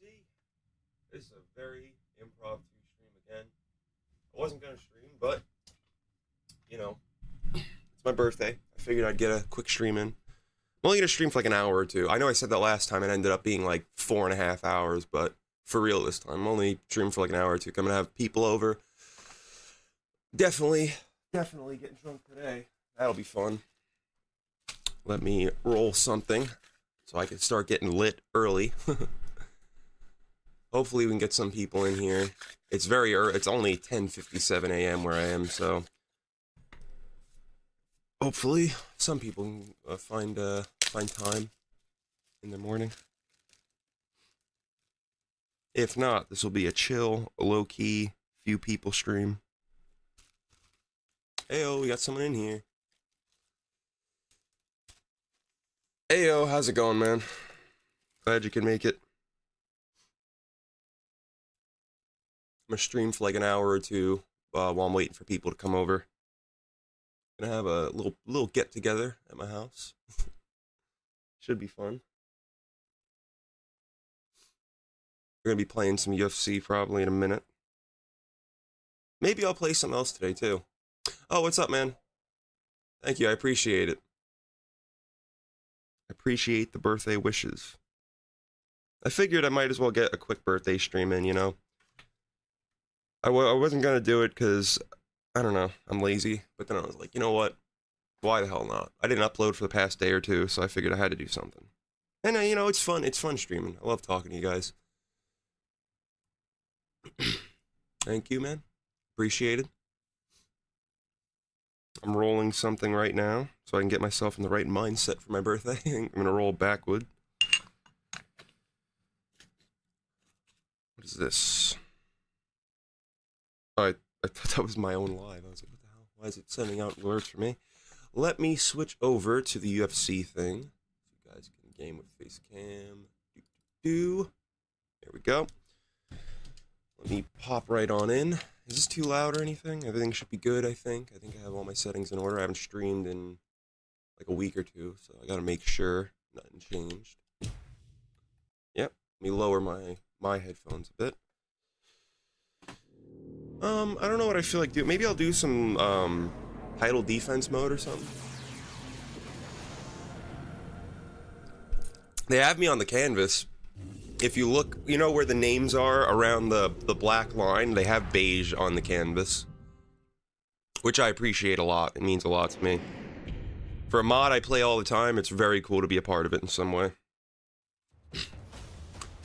UFC. This is a very impromptu stream again. I wasn't going to stream, but, you know, it's my birthday. I figured I'd get a quick stream in. I'm only going to stream for like an hour or two. I know I said that last time. It ended up being like 4.5 hours, but for real this time. I'm only streaming for like an hour or two. I'm going to have people over. Definitely getting drunk today. That'll be fun. Let me roll something so I can start getting lit early. Hopefully we can get some people in here. It's very early. It's only 10:57 a.m. where I am, so hopefully some people can find time in the morning. If not, this will be a chill, low-key, few people stream. Heyo, we got someone in here. Heyo, how's it going, man? Glad you can make it. I'm gonna stream for like an hour or two while I'm waiting for people to come over. Gonna have a little get together at my house. Should be fun. We're gonna be playing some UFC probably in a minute. Maybe I'll play something else today too. Oh, what's up, man? Thank you, I appreciate it. I appreciate the birthday wishes. I figured I might as well get a quick birthday stream in, you know. I wasn't gonna do it because, I don't know, I'm lazy. But then I was like, you know what? Why the hell not? I didn't upload for the past day or two, so I figured I had to do something. And, you know, it's fun. It's fun streaming. I love talking to you guys. Thank you, man. Appreciate it. I'm rolling something right now so I can get myself in the right mindset for my birthday. I'm going to roll backwood. What is this? Oh, I thought that was my own live. I was like, what the hell? Why is it sending out alerts for me? Let me switch over to the UFC thing. So you guys can game with face cam. There we go. Let me pop right on in. Is this too loud or anything? Everything should be good, I think. I think I have all my settings in order. I haven't streamed in like a week or two, so I gotta make sure nothing changed. Yep. Let me lower my headphones a bit. I don't know what I feel like doing. Maybe I'll do some title defense mode or something. They have me on the canvas. If you look, you know where the names are around the black line? They have beige on the canvas, which I appreciate a lot. It means a lot to me. For a mod I play all the time, it's very cool to be a part of it in some way.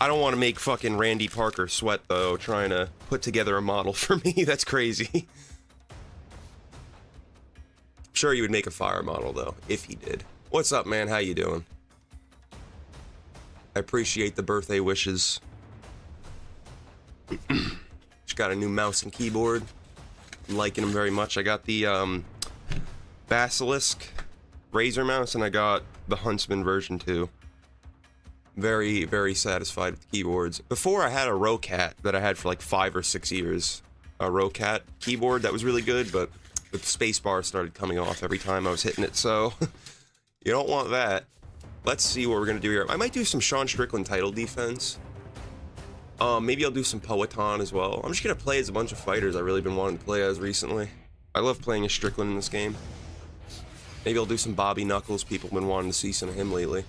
I don't want to make fucking Randy Parker sweat, though, trying to put together a model for me. That's crazy. I'm sure he would make a fire model, though, if he did. What's up, man? How you doing? I appreciate the birthday wishes. Just got a new mouse and keyboard. I'm liking them very much. I got the Basilisk Razer mouse, and I got the Huntsman version, too. Very, very satisfied with the keyboards. Before, I had a Rocat that I had for like 5 or 6 years. A Rocat keyboard that was really good, but the spacebar started coming off every time I was hitting it, so you don't want that. Let's see what we're gonna do here. I might do some Sean Strickland title defense. Maybe I'll do some Poetan as well. I'm just gonna play as a bunch of fighters I've really been wanting to play as recently. I love playing as Strickland in this game. Maybe I'll do some Bobby Knuckles. People have been wanting to see some of him lately.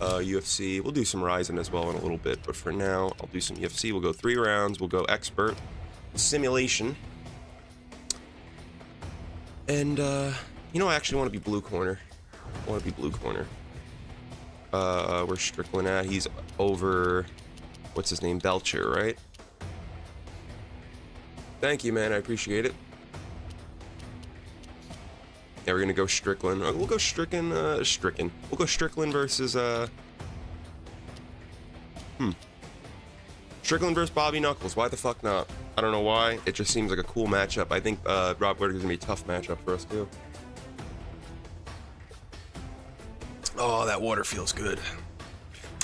UFC. We'll do some Ryzen as well in a little bit, but for now, I'll do some UFC. We'll go 3 rounds. We'll go expert, simulation, and you know, I actually want to be blue corner. I want to be blue corner. Where's Strickland at? He's over. What's his name? Belcher, right? Thank you, man. I appreciate it. Yeah, we're gonna go Strickland. We'll go Strickland. We'll go Strickland versus Strickland versus Bobby Knuckles. Why the fuck not? I don't know why. It just seems like a cool matchup. I think Rob Whittaker's gonna be a tough matchup for us too. Oh, that water feels good.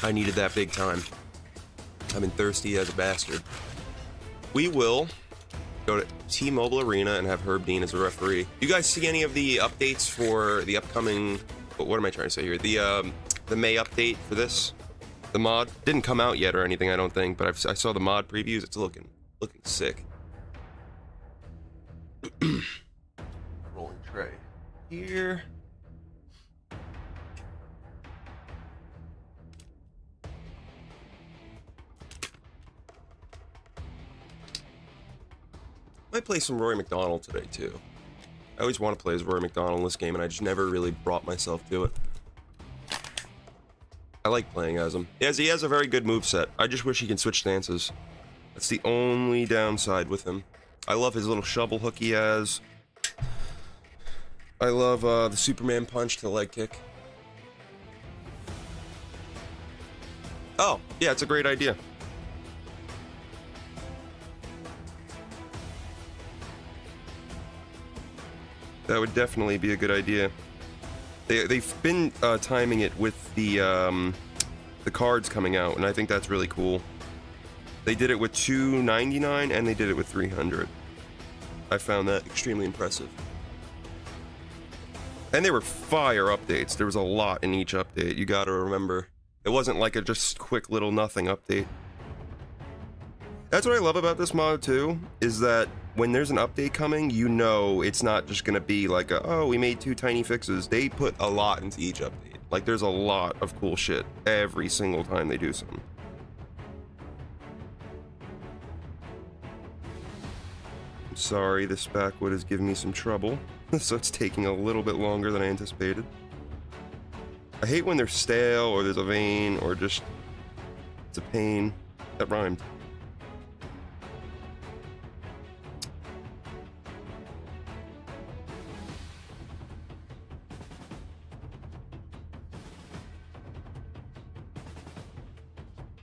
I needed that big time. I've been thirsty as a bastard. We will go to T-Mobile Arena and have Herb Dean as a referee. You guys see any of the updates for the upcoming... What am I trying to say here? The May update for this? The mod didn't come out yet or anything, I don't think, but I saw the mod previews. It's looking sick. Rolling tray here. Might play some Rory McDonald today too. I always want to play as Rory McDonald in this game, and I just never really brought myself to it. I like playing as him. He has a very good moveset. I just wish he can switch stances. That's the only downside with him. I love his little shovel hook he has. I love the Superman punch to the leg kick. Oh, yeah, it's a great idea. That would definitely be a good idea. They've been timing it with the cards coming out, and I think that's really cool. They did it with $2.99 and they did it with $300. I found that extremely impressive. And they were fire updates. There was a lot in each update. You gotta remember, it wasn't like a just quick little nothing update. That's what I love about this mod too, is that when there's an update coming, you know it's not just gonna be like oh, we made 2 tiny fixes. They put a lot into each update. Like, there's a lot of cool shit every single time they do something. I'm sorry, this backwood is giving me some trouble, so it's taking a little bit longer than I anticipated. I hate when they're stale, or there's a vein, or just it's a pain. That rhymed.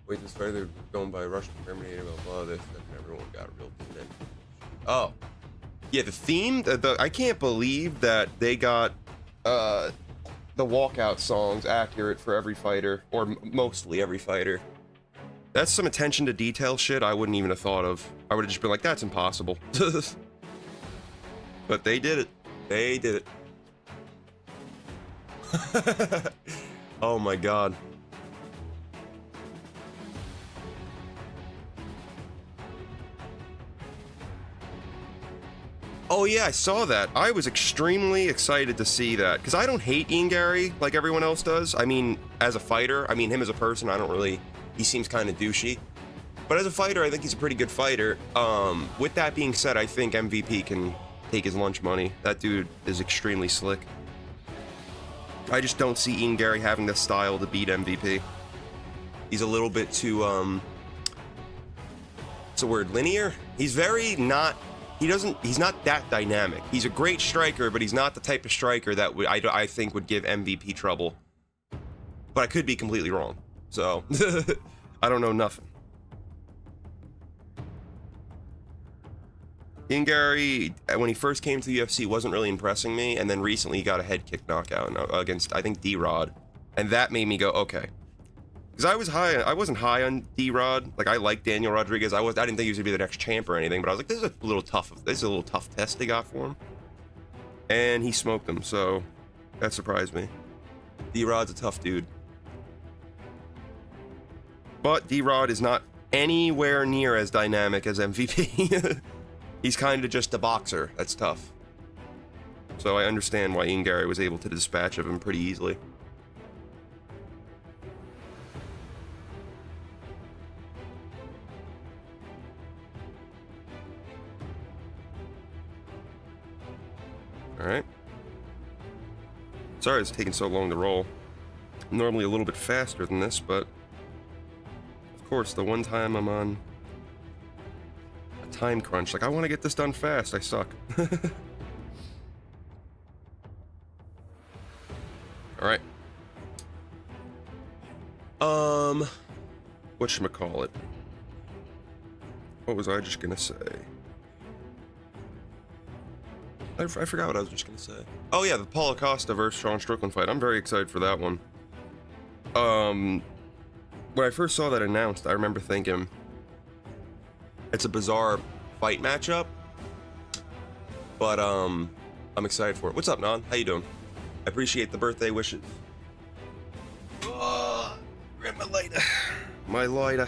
Wait, this Friday they're going by Russian Terminator, blah blah. This and everyone got a real thing. Oh, yeah, the theme. I can't believe that they got the walkout songs accurate for every fighter, or mostly every fighter. That's some attention to detail shit I wouldn't even have thought of. I would have just been like, that's impossible. But they did it. They did it. Oh my god. Oh yeah, I saw that. I was extremely excited to see that, because I don't hate Ian Gary like everyone else does. I mean, as a fighter, I mean, him as a person, I don't really, he seems kind of douchey. But as a fighter, I think he's a pretty good fighter. With that being said, I think MVP can take his lunch money. That dude is extremely slick. I just don't see Ian Gary having the style to beat MVP. He's a little bit too, what's the word, linear? He's very not... He's not that dynamic. He's a great striker, but he's not the type of striker that I think would give MVP trouble. But I could be completely wrong. So, I don't know nothing. Ian Gary, when he first came to the UFC, wasn't really impressing me, and then recently he got a head kick knockout against, I think, D-Rod. And that made me go, okay. Because I wasn't high on D-Rod. Like, I like Daniel Rodriguez. I didn't think he was gonna be the next champ or anything, but I was like, this is a little tough test they got for him. And he smoked him, so that surprised me. D-Rod's a tough dude. But D-Rod is not anywhere near as dynamic as MVP. He's kind of just a boxer. That's tough. So I understand why Ian Gary was able to dispatch of him pretty easily. Alright. Sorry it's taking so long to roll. I'm normally a little bit faster than this, but of course, the one time I'm on a time crunch, like I want to get this done fast, I suck. Alright. Whatchamacallit? What was I just gonna say? I forgot what I was just gonna say. Oh yeah, the Paulo Costa versus Sean Strickland fight. I'm very excited for that one. When I first saw that announced, I remember thinking, it's a bizarre fight matchup, but I'm excited for it. What's up, Non? How you doing? I appreciate the birthday wishes. Oh, grab my lighter. My lighter.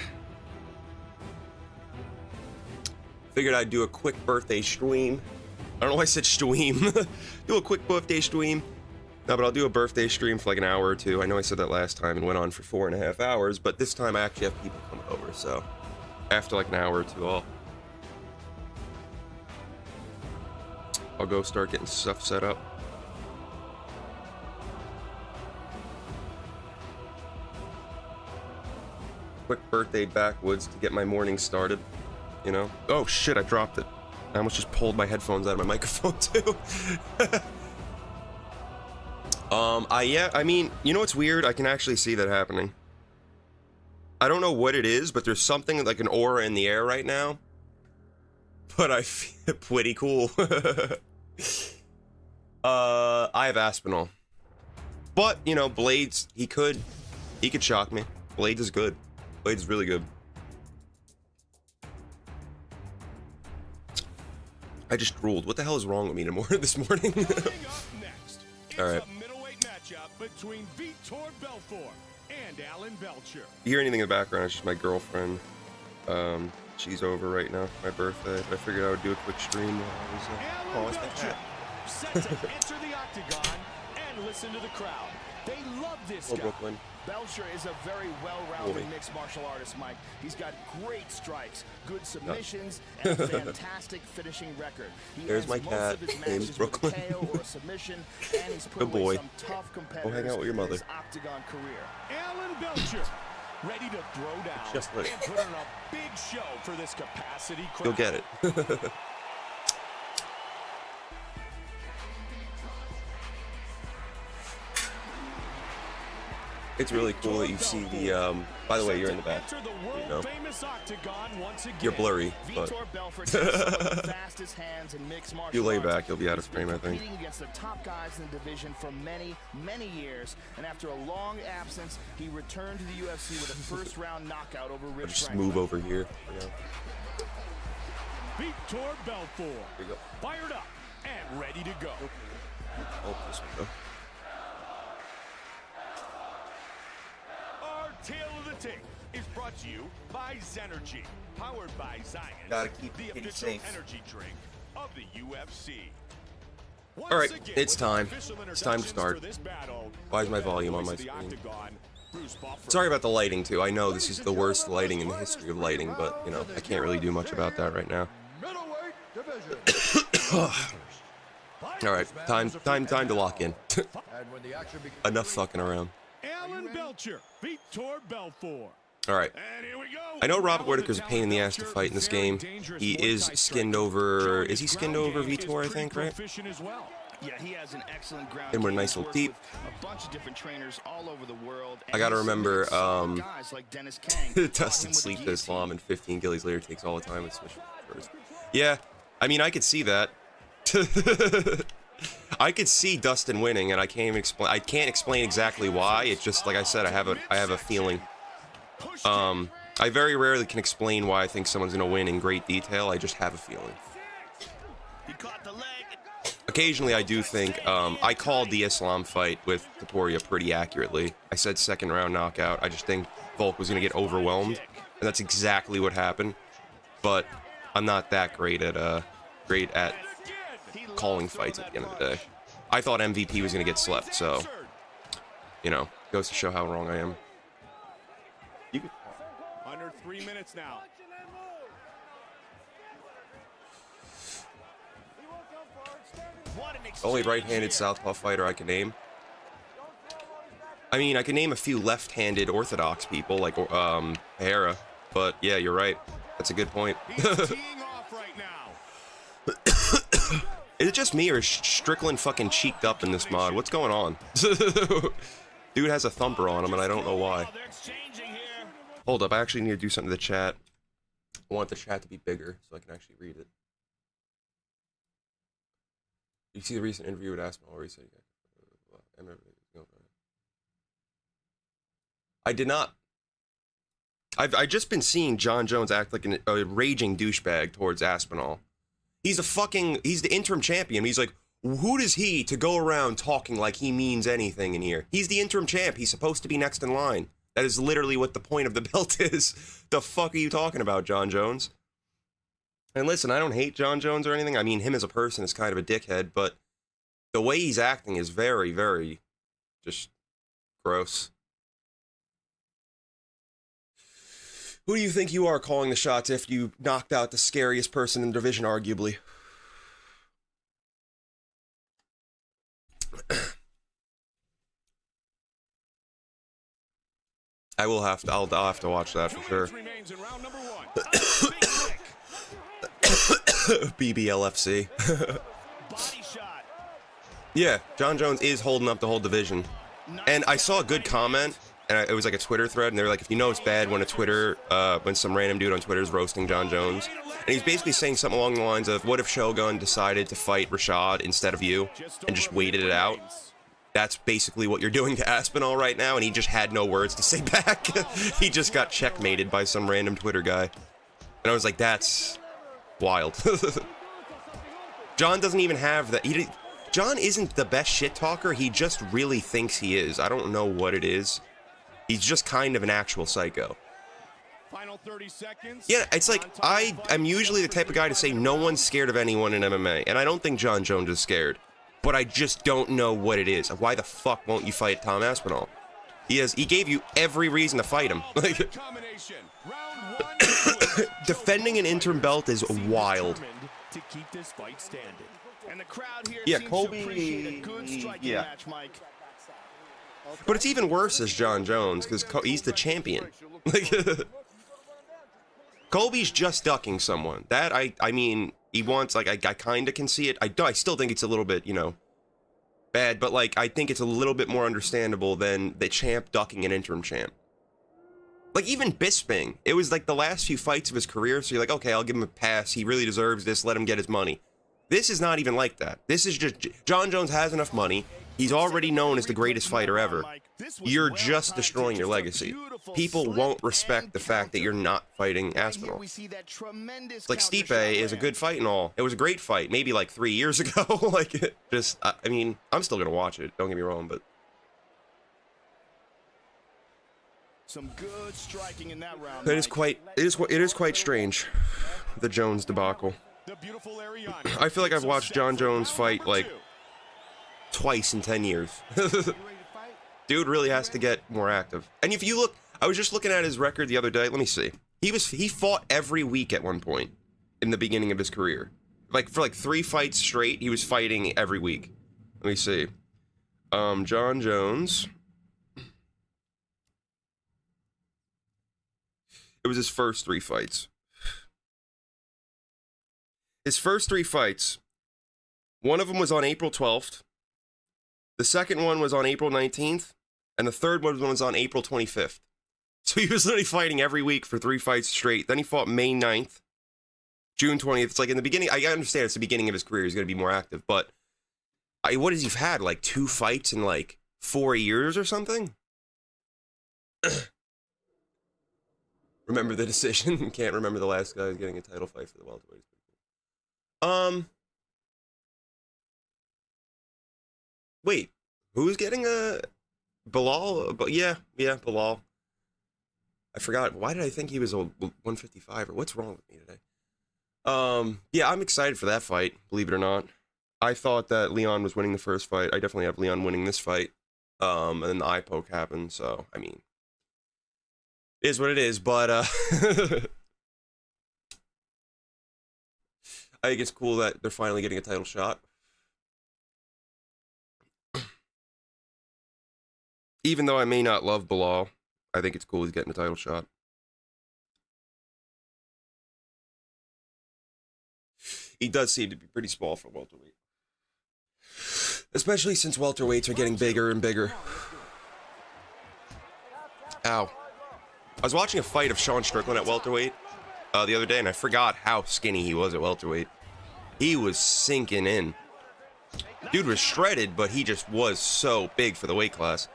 Figured I'd do a quick birthday stream. I don't know why I said stream. Do a quick birthday stream. No, but I'll do a birthday stream for like an hour or two. I know I said that last time and went on for 4.5 hours, but this time I actually have people coming over, so after like an hour or two, I'll go start getting stuff set up. Quick birthday backwoods to get my morning started, you know? Oh shit, I dropped it. I almost just pulled my headphones out of my microphone too. Yeah, I mean, you know what's weird? I can actually see that happening. I don't know what it is, but there's something like an aura in the air right now. But I feel pretty cool. I have Aspinall. But, you know, Blades, he could shock me. Blades is good. Blades is really good. I just drooled. What the hell is wrong with me this morning? All right. Between Vitor Belfort and Alan Belcher. You hear anything in the background? It's just my girlfriend. She's over right now for my birthday. I figured I would do a quick stream while I was set to enter the octagon and listen to the crowd. They love this guy. Brooklyn. Belcher is a very well-rounded mixed martial artist, Mike. He's got great strikes, good submissions, and a fantastic finishing record. There's my cat. Name's Brooklyn. Or a submission, and he's put Good boy. some tough competitors Go hang out with your mother. in his octagon career. Alan Belcher, ready to throw down Just like and put on a big show for this capacity crowd. Go get it. It's really cool that you see the, by the way, you're in the back, you know, you're blurry, but you lay back, you'll be out of frame, I think. Against the top guys in the division for many, many years, and after a long absence, he returned to the UFC with a first-round knockout over Rich Just Franklin. move over here, you know. Vitor Belfort, Here we go. fired up and ready to go. Oh, this one, go. Tale of the Tape is brought to you by Zenergy, powered by Zion, Gotta keep the it official safe. energy drink of the UFC. All right, it's time. It's time to start. Why is my volume on my screen? Sorry about the lighting too. I know this is the worst lighting in the history of lighting, but you know I can't really do much about that right now. All right, time to lock in. Enough fucking around. Alan Belcher, Vitor Belfort. All right. And here we go. I know Robert Whitaker's a pain in the ass to fight in this game. He is skinned over. Is he skinned over Vitor? I think, right? Yeah, he has an excellent ground. And we're nice little deep. A bunch of different trainers all over the world. I gotta remember, guys like Dennis Kang. Dustin sleeps to Islam and 15 gillies later takes all the time with switch first. Yeah, I mean I could see that. I could see Dustin winning, and I can't explain exactly why. It's just like I said, I have a feeling. I very rarely can explain why I think someone's gonna win in great detail. I just have a feeling. Occasionally, I do think I called the Islam fight with Topuria pretty accurately. I said second round knockout. I just think Volk was gonna get overwhelmed, and that's exactly what happened. But I'm not that great at calling fights at the end of the day. I thought MVP was going to get slept, so, you know, goes to show how wrong I am. Under 3 minutes now. Only right-handed southpaw fighter I can name. I mean, I can name a few left-handed orthodox people, like Hera, but yeah, you're right. That's a good point. Is it just me, or is Strickland fucking cheeked up in this mod? What's going on? Dude has a thumper on him, and I don't know why. Hold up, I actually need to do something to the chat. I want the chat to be bigger, so I can actually read it. You see the recent interview with Aspinall where he said, I did not. I've just been seeing John Jones act like a raging douchebag towards Aspinall. He's the interim champion. He's like, who does he to go around talking like he means anything in here? He's the interim champ. He's supposed to be next in line. That is literally what the point of the belt is. The fuck are you talking about, John Jones? And listen, I don't hate John Jones or anything. I mean, him as a person is kind of a dickhead, but the way he's acting is very, very just gross. Who do you think you are calling the shots if you knocked out the scariest person in the division, arguably? I'll have to watch that for sure. BBLFC. Yeah, John Jones is holding up the whole division. And I saw a good comment, and it was like a Twitter thread, and they were like, if you know it's bad when when some random dude on Twitter is roasting John Jones. And he's basically saying something along the lines of, what if Shogun decided to fight Rashad instead of you and just waited it out? That's basically what you're doing to Aspinall right now, and he just had no words to say back. He just got checkmated by some random Twitter guy. And I was like, that's wild. John doesn't even have that. John isn't the best shit talker. He just really thinks he is. I don't know what it is. He's just kind of an actual psycho. Final 30 seconds. Yeah, it's like, I'm usually the type of guy to say no one's scared of anyone in MMA, and I don't think John Jones is scared. But I just don't know what it is. Why the fuck won't you fight Tom Aspinall? He gave you every reason to fight him. Like, defending an interim belt is wild. To keep this fight standing. And the crowd here Yeah, seems Colby. to appreciate a good striking match, Mike. But it's even worse as John Jones because he's the champion. Like, Colby's just ducking someone. That I mean, he wants, like, I kind of can see it. I still think it's a little bit, bad, but like I think it's a little bit more understandable than the champ ducking an interim champ. Like even Bisping, it was like the last few fights of his career, so you're like, okay, I'll give him a pass. He really deserves this. Let him get his money. This is not even like that. This is just John Jones has enough money. He's already known as the greatest fighter ever. You're just destroying your legacy. People won't respect the fact that you're not fighting Aspinall. Like Stipe is a good fight and all. It was a great fight, maybe like 3 years ago. Like, I mean, I'm still gonna watch it. Don't get me wrong, but some good striking in that round. it is quite strange, the Jones debacle. I feel like I've watched John Jones fight like twice in 10 years. Dude really has to get more active. And if you look, I was just looking at his record the other day. Let me see. He fought every week at one point in the beginning of his career. Like for like 3 fights straight, he was fighting every week. Let me see. John Jones. It was his first 3 fights. His first 3 fights, one of them was on April 12th. The second one was on April 19th. And the third one was on April 25th. So he was literally fighting every week for 3 fights straight. Then he fought May 9th, June 20th. It's like in the beginning, I understand it's the beginning of his career. He's going to be more active. But what has he had? Like 2 fights in like 4 years or something? Remember the decision? Can't remember the last guy who's getting a title fight for the welterweight. Wait, who's getting a Bilal? But yeah, Bilal. I forgot. Why did I think he was a 155? Or what's wrong with me today? Yeah, I'm excited for that fight. Believe it or not, I thought that Leon was winning the first fight. I definitely have Leon winning this fight. And then the eye poke happened. So I mean, it is what it is. But I think it's cool that they're finally getting a title shot. Even though I may not love Bilal, I think it's cool he's getting a title shot. He does seem to be pretty small for welterweight. Especially since welterweights are getting bigger and bigger. Ow. I was watching a fight of Sean Strickland at welterweight the other day, and I forgot how skinny he was at welterweight. He was sinking in. Dude was shredded, but he just was so big for the weight class.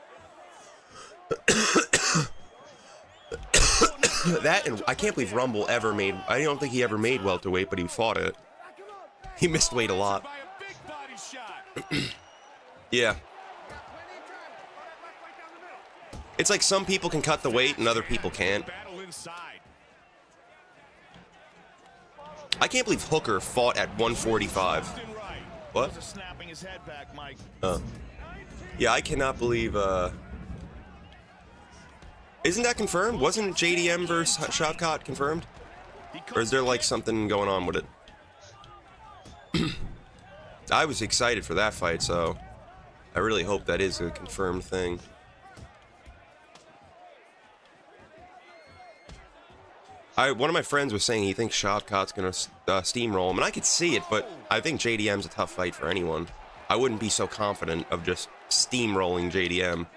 That, and I can't believe Rumble ever made, I don't think he ever made welterweight, but he fought it. He missed weight a lot. Yeah. It's like some people can cut the weight and other people can't. I can't believe Hooker fought at 145. What? Yeah, I cannot believe, isn't that confirmed? Wasn't JDM versus Shavkat confirmed? Or is there, like, something going on with it? I was excited for that fight, so I really hope that is a confirmed thing. One of my friends was saying he thinks Shavkat's gonna steamroll him, and I could see it, but I think JDM's a tough fight for anyone. I wouldn't be so confident of just steamrolling JDM.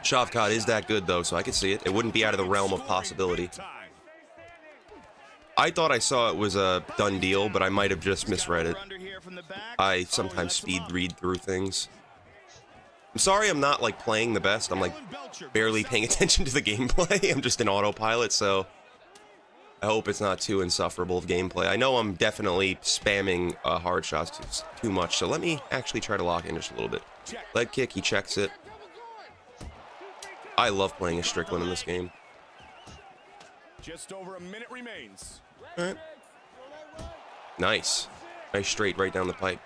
Shavkat is that good, though, so I could see it. It wouldn't be out of the realm of possibility. I thought I saw it was a done deal, but I might have just misread it. I sometimes speed read through things. I'm sorry I'm not, like, playing the best. I'm, like, barely paying attention to the gameplay. I'm just in autopilot, so I hope it's not too insufferable of gameplay. I know I'm definitely spamming hard shots too much, so let me actually try to lock in just a little bit. Leg kick, he checks it. I love playing as Strickland in this game. Just over a minute remains. All right. Nice. Nice straight right down the pipe.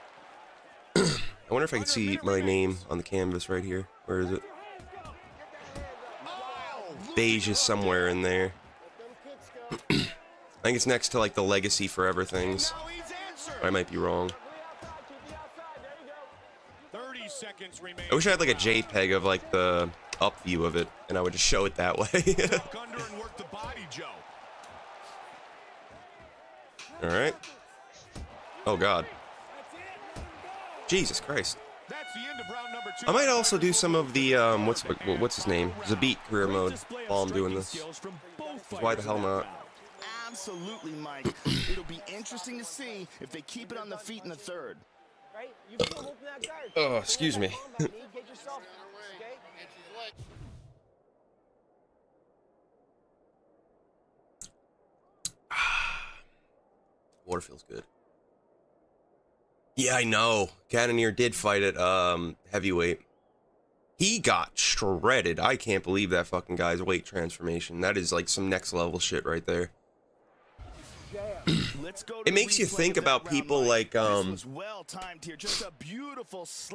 I wonder if I can see my name on the canvas right here. Where is it? Beige is somewhere in there. I think it's next to, like, the Legacy Forever things. I might be wrong. 30 seconds remain. I wish I had, like, a JPEG of, like, the up view of it, and I would just show it that way. All right. Oh, God. Jesus Christ. I might also do some of the, what's his name? Zabit career mode while I'm doing this. Why the hell not? Absolutely, Mike. It'll be interesting to see if they keep it on the feet in the third. Oh, excuse me. Water feels good. Yeah, I know. Cannonier did fight at heavyweight. He got shredded. I can't believe that fucking guy's weight transformation. That is like some next level shit right there. It makes you think about people like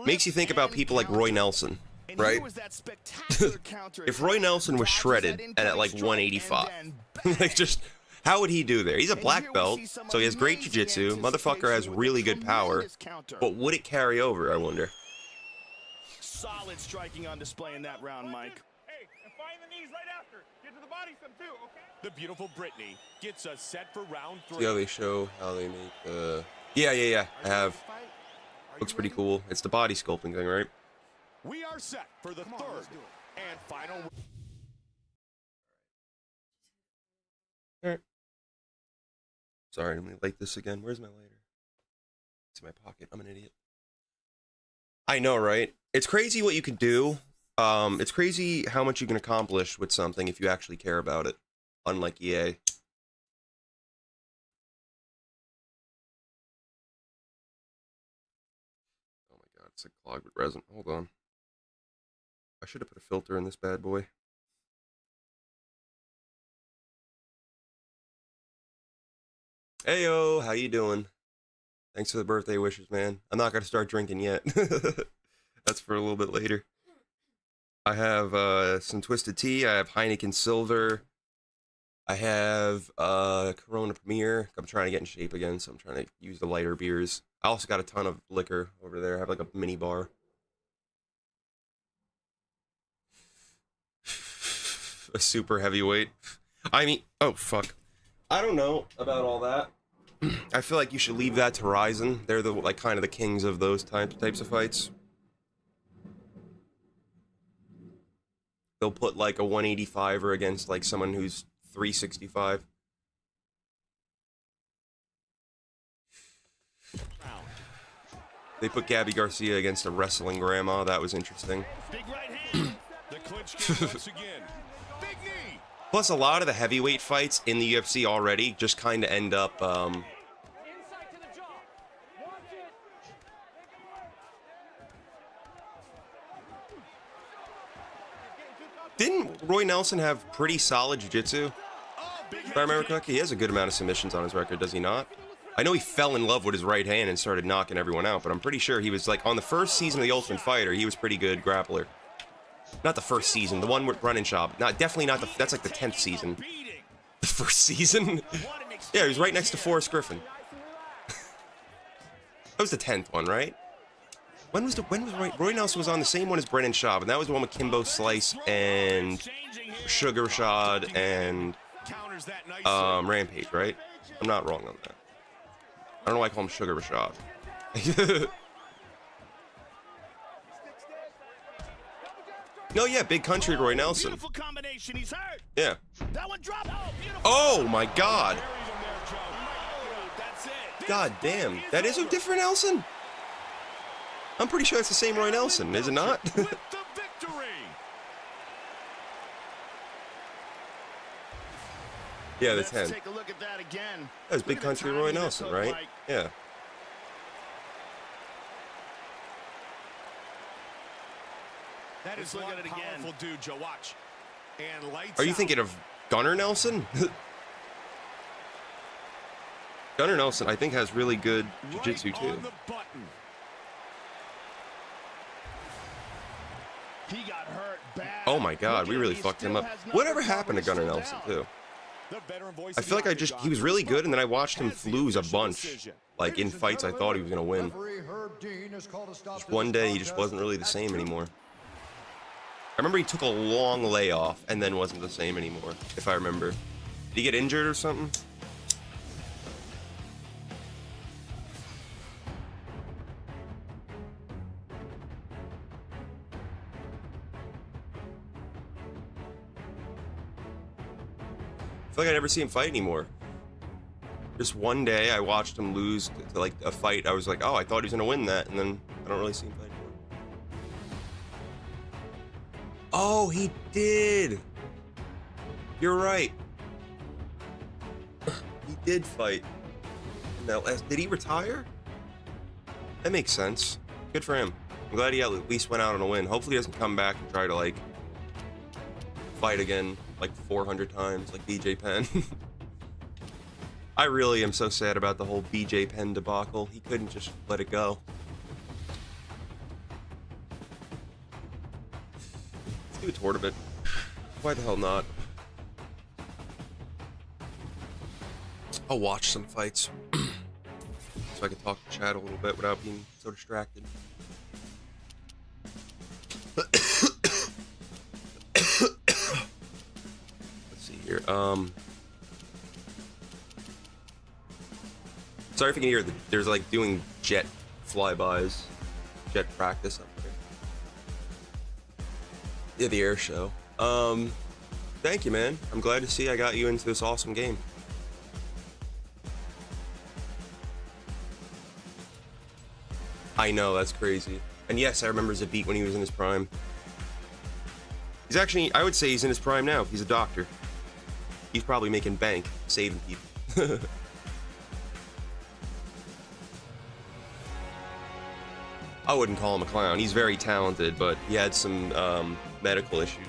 makes you think about people like Roy Nelson, right? If Roy Nelson was shredded and at like 185, like just how would he do there? He's a black belt, so he has great jiu-jitsu. Motherfucker has really good power, but would it carry over, I wonder? Solid striking on display in that round, Mike. Hey, and find the knees right after. Get to the body some too, okay? The beautiful Brittany gets us set for round 3. See how they show how they make the... Yeah, I have. Looks pretty cool. It's the body sculpting thing, right? We are set for the third and final. Alright. Sorry, I'm gonna light this again. Where's my lighter? It's in my pocket. I'm an idiot. I know, right? It's crazy what you can do. It's crazy how much you can accomplish with something if you actually care about it. Unlike EA. Oh my god, it's like clogged with resin. Hold on. I should have put a filter in this bad boy. Heyo, how you doing? Thanks for the birthday wishes, man. I'm not gonna start drinking yet. That's for a little bit later. I have some Twisted Tea. I have Heineken Silver. I have Corona Premier. I'm trying to get in shape again, so I'm trying to use the lighter beers. I also got a ton of liquor over there. I have like a mini bar. A super heavyweight. I mean, oh fuck. I don't know about all that. I feel like you should leave that to Ryzen. They're the like kind of the kings of those types of fights. They'll put like a 185er against like someone who's 365. They put Gabby Garcia against a wrestling grandma. That was interesting. Big right hand. The clinch game once again. Big knee. Plus, a lot of the heavyweight fights in the UFC already just kind of end up, Didn't Roy Nelson have pretty solid jiu-jitsu? If I remember correctly, he has a good amount of submissions on his record, does he not? I know he fell in love with his right hand and started knocking everyone out, but I'm pretty sure he was like on the first season of The Ultimate Fighter, he was pretty good grappler. Not the first season, the one with Brennan Schaub. Definitely not the, that's like the 10th season. The first season? Yeah, he was right next to Forrest Griffin. That was the 10th one, right? When was Roy Nelson was on the same one as Brennan Schaub, and that was the one with Kimbo Slice and Sugar Rashad and Rampage, right? I'm not wrong on that. I don't know why I call him Sugar Rashad. No, yeah, Big Country Roy Nelson. Beautiful combination. He's hurt. Yeah. That one dropped. Oh my God. That's it. God damn. That is a different Nelson? I'm pretty sure it's the same Roy Nelson, is it not? With the victory. Yeah, the Let's 10. take a look at that again. That was Big Country Roy Nelson, right? Yeah. That is Look one at it again. powerful dude, Joe. Watch. And lights Are you out. thinking of Gunnar Nelson? Gunnar Nelson, I think, has really good jiu-jitsu, Right too. on the button. He got hurt bad. Oh my God, we Look at really he fucked him still up. has not Whatever recovered. happened to He's Gunnar still Nelson, down. too? The veteran voice I of feel the like he was really good, and then I watched him has the lose a official bunch. decision. Like, in fights I thought he was going to win. Just one day, he just wasn't really the same anymore. I remember he took a long layoff, and then wasn't the same anymore, if I remember. Did he get injured or something? I feel like I never see him fight anymore. Just one day, I watched him lose to like a fight. I was like, oh, I thought he was gonna win that, and then I don't really see him fight anymore. Oh, he did. You're right. He did fight. No, did he retire? That makes sense. Good for him. I'm glad he at least went out on a win. Hopefully, he doesn't come back and try to like fight again like 400 times like BJ Penn. I really am so sad about the whole BJ Penn debacle. He couldn't just let it go. Let's do a tournament. Why the hell not? I'll watch some fights so I can talk to chat a little bit without being so distracted. Here. Sorry if you can hear there's like doing jet flybys, jet practice up there. Yeah, the air show. Thank you, man. I'm glad to see I got you into this awesome game. I know, that's crazy. And yes, I remember Zabit when he was in his prime. He's actually, I would say he's in his prime now. He's a doctor. He's probably making bank, saving people. I wouldn't call him a clown. He's very talented, but he had some medical issues.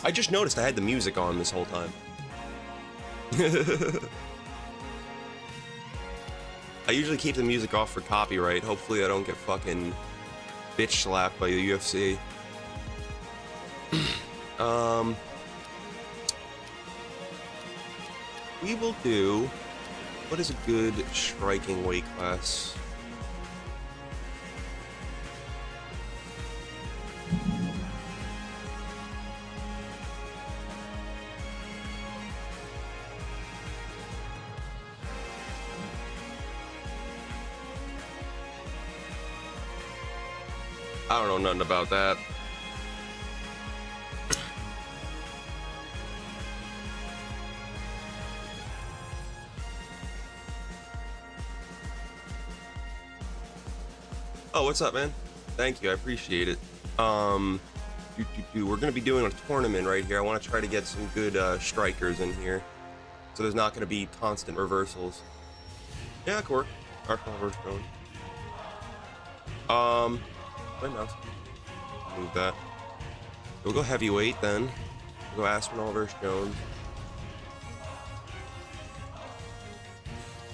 I just noticed I had the music on this whole time. I usually keep the music off for copyright. Hopefully I don't get fucking bitch slapped by the UFC. We will do... What is a good striking weight class? I don't know nothing about that. Oh, what's up, man? Thank you, I appreciate it. We're gonna be doing a tournament right here. I want to try to get some good strikers in here, so there's not gonna be constant reversals. Yeah, Cork. Our reverse going. My mouse. Move that. We'll go heavyweight then. We'll go Aspinall versus Jones.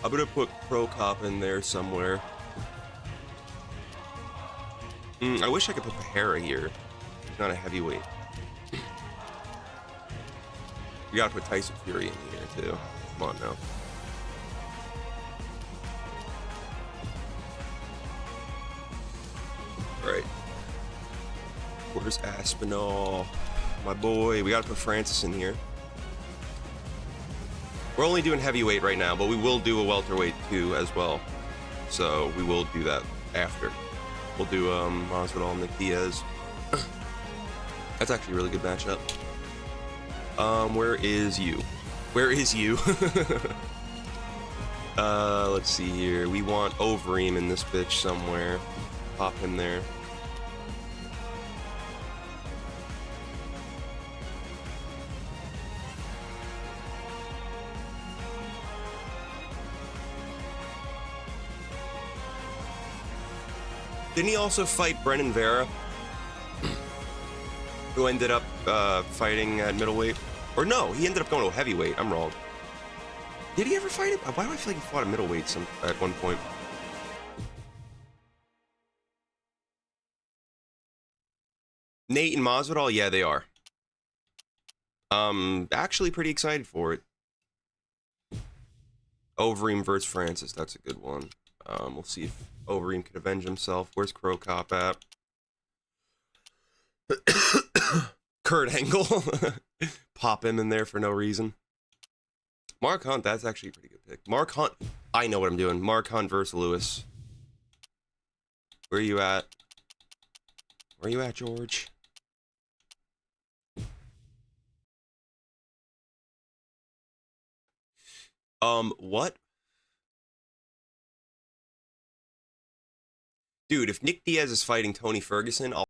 I'm gonna put Pro Cop in there somewhere. I wish I could put Pereira here. He's not a heavyweight. We gotta put Tyson Fury in here too. Come on now. Alright. Where's Aspinall? My boy. We gotta put Francis in here. We're only doing heavyweight right now, but we will do a welterweight too as well. So we will do that after. We'll do Masvidal and Nick Diaz. That's actually a really good matchup. Where is you? Where is you? Let's see here. We want Overeem in this bitch somewhere. Pop him there. Didn't he also fight Brennan Vera? Who ended up fighting at middleweight? Or no, he ended up going to heavyweight. I'm wrong. Did he ever fight it? Why do I feel like he fought at middleweight at one point? Nate and Masvidal? Yeah, they are. Actually pretty excited for it. Overeem versus Francis. That's a good one. We'll see if Overeem can avenge himself. Where's Crow Cop at? Kurt Angle. Pop him in there for no reason. Mark Hunt, that's actually a pretty good pick. Mark Hunt, I know what I'm doing. Mark Hunt versus Lewis. Where are you at? Where are you at, George? What? Dude, if Nick Diaz is fighting Tony Ferguson, I'll...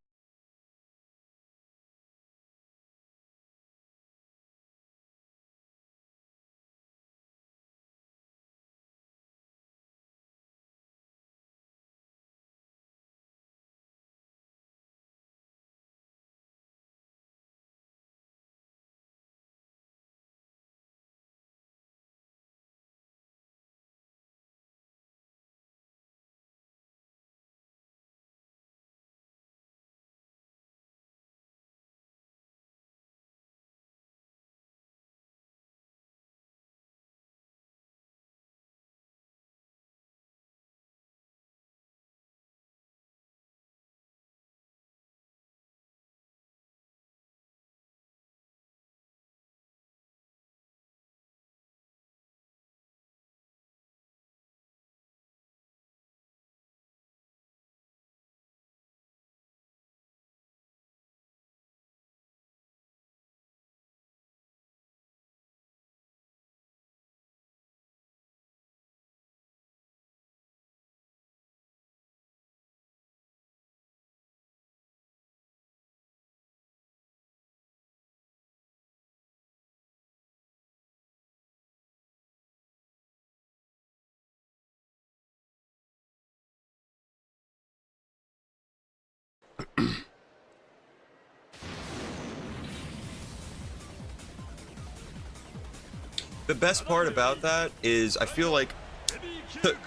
The best part about that is I feel like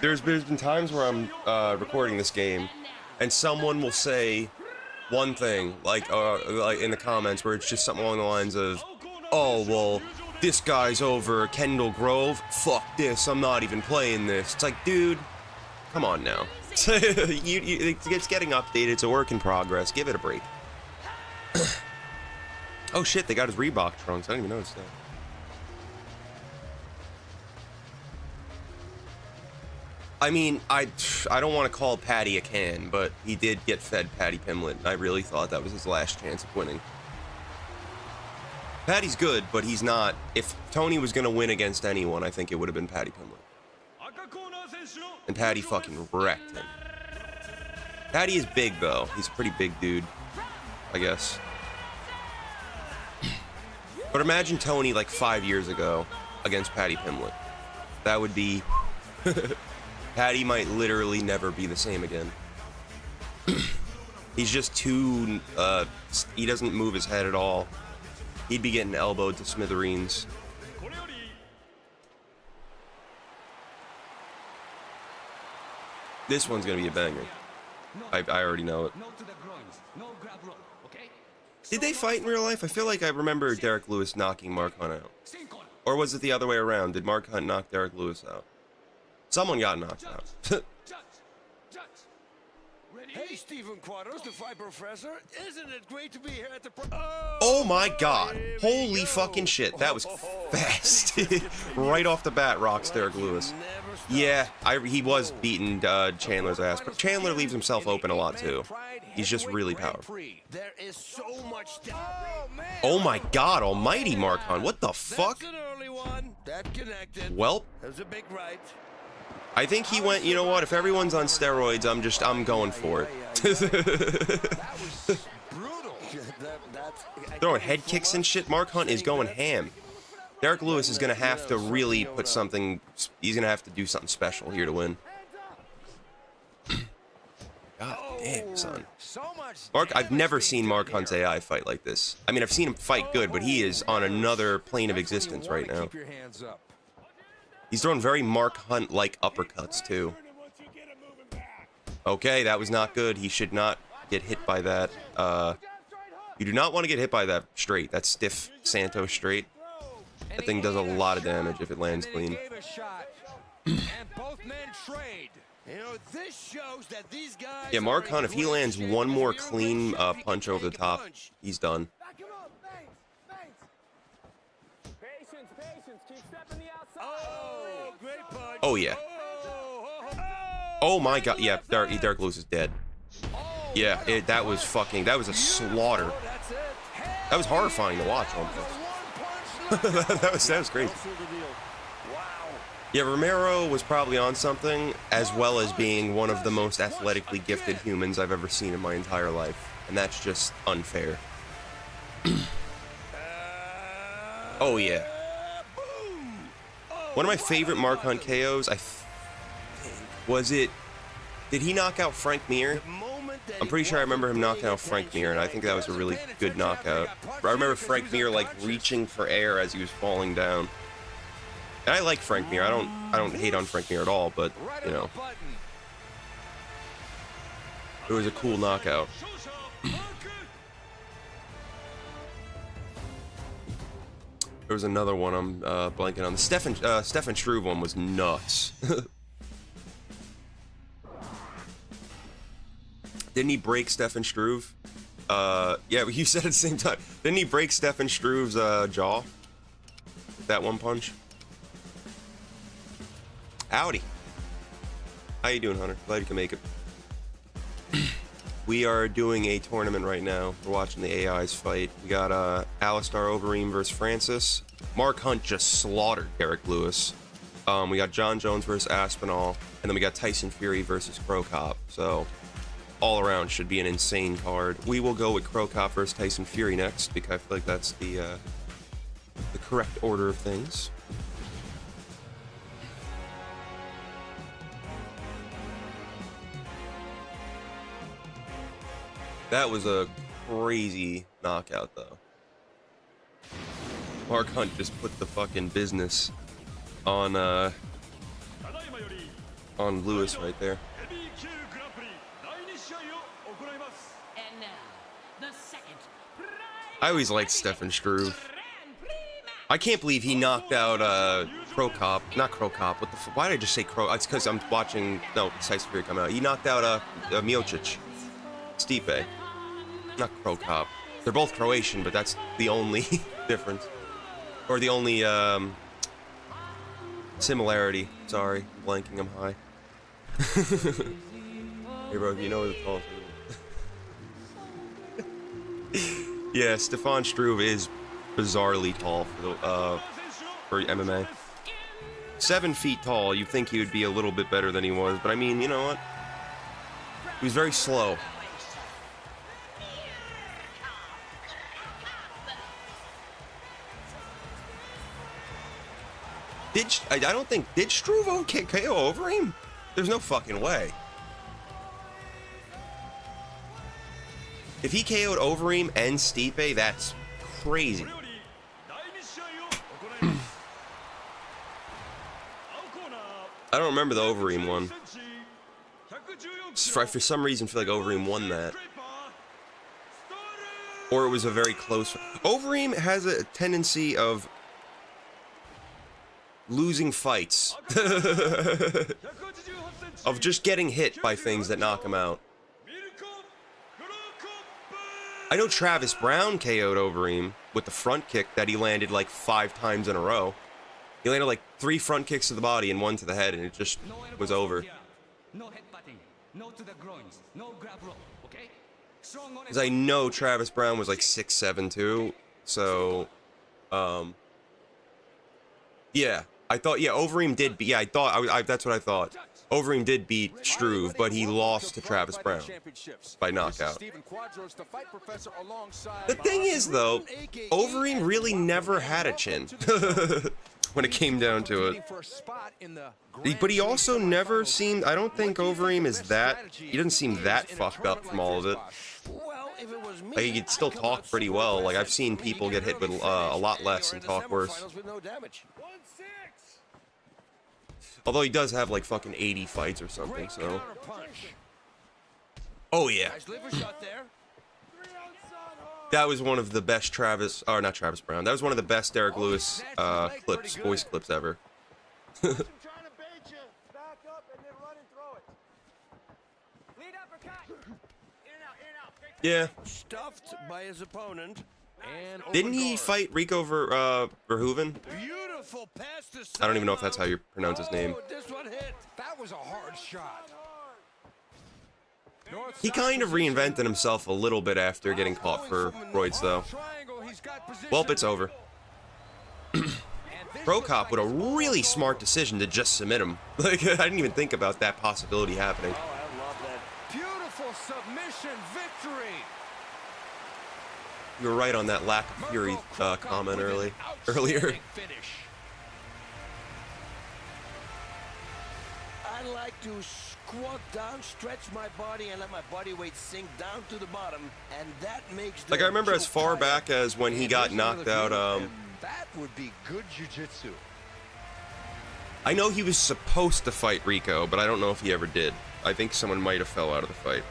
there's been times where I'm recording this game and someone will say one thing like in the comments where it's just something along the lines of, oh well, this guy's over Kendall Grove, fuck this, I'm not even playing this. It's like, dude, come on now. It's getting updated, it's a work in progress, give it a break. Oh shit, they got his Reebok trunks, I didn't even notice that. I mean, I don't want to call Patty a can, but he did get fed Paddy Pimblett. I really thought that was his last chance of winning. Patty's good, but he's not. If Tony was going to win against anyone, I think it would have been Paddy Pimblett. And Paddy fucking wrecked him. Paddy is big, though. He's a pretty big dude, I guess. But imagine Tony, like, 5 years ago against Paddy Pimblett. That would be... Paddy might literally never be the same again. He's just too, he doesn't move his head at all. He'd be getting elbowed to smithereens. This one's gonna be a banger. I already know it. Did they fight in real life? I feel like I remember Derek Lewis knocking Mark Hunt out. Or was it the other way around? Did Mark Hunt knock Derek Lewis out? Someone got knocked out. Hey, Stephen Quadros, the fight professor. Isn't it great to be here at the... Oh my god. Holy fucking shit. That was fast. Right off the bat, rocks Derek Lewis. Yeah, he was beating Chandler's ass, but Chandler leaves himself open a lot too. He's just really powerful. There is so much... Oh my god almighty, Mark Hunt. What the fuck? That's an early one. That connected. Well, That was a big right. I think he went, you know what, if everyone's on steroids, I'm going for it. That was brutal. Throwing head kicks and shit, Mark Hunt is going ham. Derek Lewis is going to have to really put something, he's going to have to do something special here to win. God damn, son. Mark, I've never seen Mark Hunt's AI fight like this. I mean, I've seen him fight good, but he is on another plane of existence right now. He's throwing very Mark Hunt-like uppercuts, too. Okay, that was not good. He should not get hit by that. You do not want to get hit by that straight. That stiff Santos straight. That thing does a lot of damage if it lands clean. Yeah, Mark Hunt, if he lands one more clean punch over the top, he's done. Oh, yeah. Oh, my God. Yeah, Derek Lewis is dead. Yeah, that was a slaughter. That was horrifying to watch, almost. that was crazy. Yeah, Romero was probably on something, as well as being one of the most athletically gifted humans I've ever seen in my entire life. And that's just unfair. Oh, yeah. One of my favorite Mark Hunt KOs, I think, was it... Did he knock out Frank Mir? I'm pretty sure I remember him knocking out Frank Mir, and I think that was a really good knockout. I remember Frank Mir, like, reaching for air as he was falling down. And I like Frank Mir. I don't hate on Frank Mir at all, but, you know. It was a cool knockout. There was another one I'm blanking on. The Stefan Struve one was nuts. Didn't he break Stefan Struve? Yeah, you said at the same time. Didn't he break Stefan Struve's jaw? With that one punch? Howdy. How you doing, Hunter? Glad you can make it. We are doing a tournament right now. We're watching the AIs fight. We got Alistar Overeem versus Francis. Mark Hunt just slaughtered Derek Lewis. We got John Jones versus Aspinall. And then we got Tyson Fury versus Crow Cop. So, all around should be an insane card. We will go with Crow Cop versus Tyson Fury next, because I feel like that's the correct order of things. That was a crazy knockout, though. Mark Hunt just put the fucking business on Lewis right there. I always liked Stefan Struve. I can't believe he knocked out Crow Cop. Not Crow Cop. What the why did I just say Crow? It's because I'm watching. No, Tyson Fury come out. He knocked out Miocic. Stipe. Not Crow Cop. They're both Croatian, but that's the only difference. Or the only similarity. Sorry, I'm blanking, I'm high. Hey bro, you know what it's called. Yeah, Stefan Struve is bizarrely tall for MMA. 7 feet tall, you'd think he would be a little bit better than he was, but I mean, you know what? He was very slow. I don't think, did Struve KO over him? There's no fucking way. If he KO'd Overeem and Stipe, that's crazy. I don't remember the Overeem one. For some reason, I feel like Overeem won that. Or it was a very close... Overeem has a tendency of losing fights. Of just getting hit by things that knock him out. I know Travis Brown KO'd Overeem with the front kick that he landed like 5 times in a row. He landed like 3 front kicks to the body and 1 to the head, and it just was over. No headbutting, no to the groins, no grab rope, okay? Because I know Travis Brown was like 6'7" too, so, yeah. I thought, yeah, Overeem did beat, yeah, that's what I thought. Overeem did beat Struve, but he lost to Travis Brown by knockout. The thing is, though, Overeem really never had a chin when it came down to it. But he also never seemed, I don't think Overeem is that, he doesn't seem that fucked up from all of it. Like, he could still talk pretty well. Like, I've seen people get hit with a lot less and talk worse. Although he does have like fucking 80 fights or something, so. Oh yeah. That was one of the best not Travis Brown. That was one of the best Derek Lewis voice clips ever. Yeah. Stuffed by his opponent. And didn't he fight Rico Verhoeven? Beautiful pass to I don't even know if that's how you pronounce his name. This one hit. That was a hard shot. He kind of reinvented himself a little bit after getting caught for roids, though. Well, it's over. Pro Cop with a really smart decision to just submit him. Like, I didn't even think about that possibility happening. Oh, I love that. Beautiful submission victory. You were right on that lack of fury comment earlier. I like to squat down, stretch my body, and let my body weight sink down to the bottom, and that makes. Like, I remember as far back as when he got knocked out. That would be good jiu-jitsu. I know he was supposed to fight Rico, but I don't know if he ever did. I think someone might have fell out of the fight.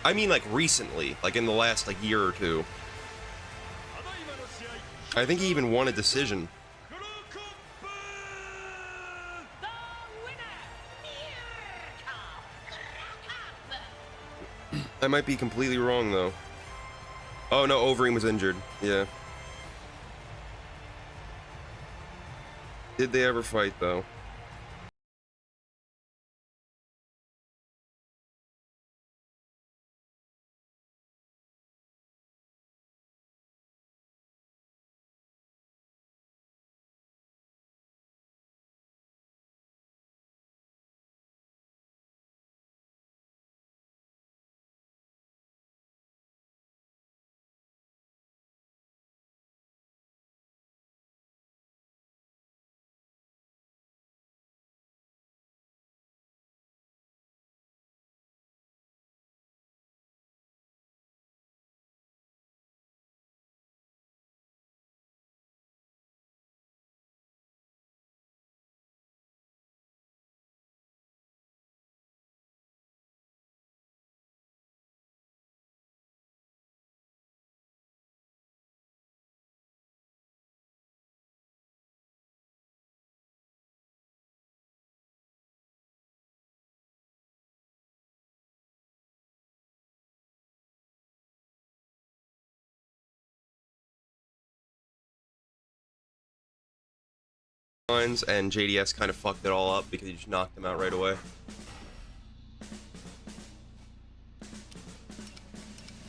I mean, like, recently, like in the last, like, year or two. I think he even won a decision. I might be completely wrong, though. Oh, no, Overeem was injured. Yeah. Did they ever fight, though? And JDS kind of fucked it all up because he just knocked him out right away.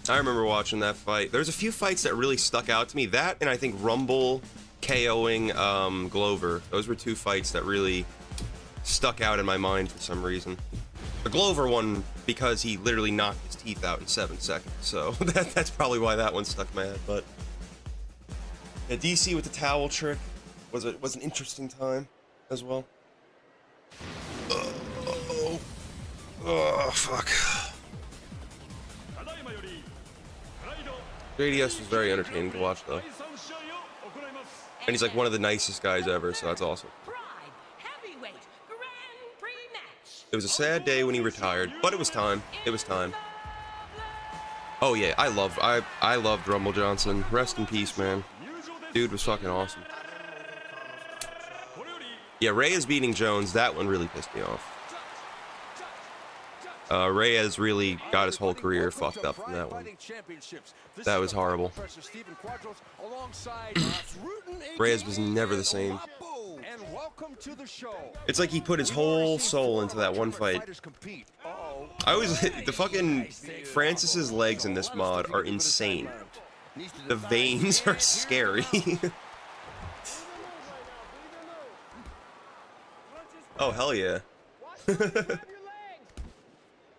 I remember watching that fight. There's a few fights that really stuck out to me. That and I think Rumble KOing Glover. Those were 2 fights that really stuck out in my mind for some reason. The Glover one because he literally knocked his teeth out in 7 seconds. So that's probably why that one stuck in my head. But yeah, DC with the towel trick was an interesting time as well. Oh, fuck. JDS was very entertaining to watch, though. And he's like one of the nicest guys ever, so that's awesome. It was a sad day when he retired, but it was time. It was time. Oh yeah, I loved Rumble Johnson. Rest in peace, man. Dude was fucking awesome. Yeah, Reyes beating Jones, that one really pissed me off. Reyes really got his whole career fucked up from that one. That was horrible. Reyes was never the same. It's like he put his whole soul into that one fight. I always the fucking Francis's legs in this mod are insane. The veins are scary. Oh hell yeah.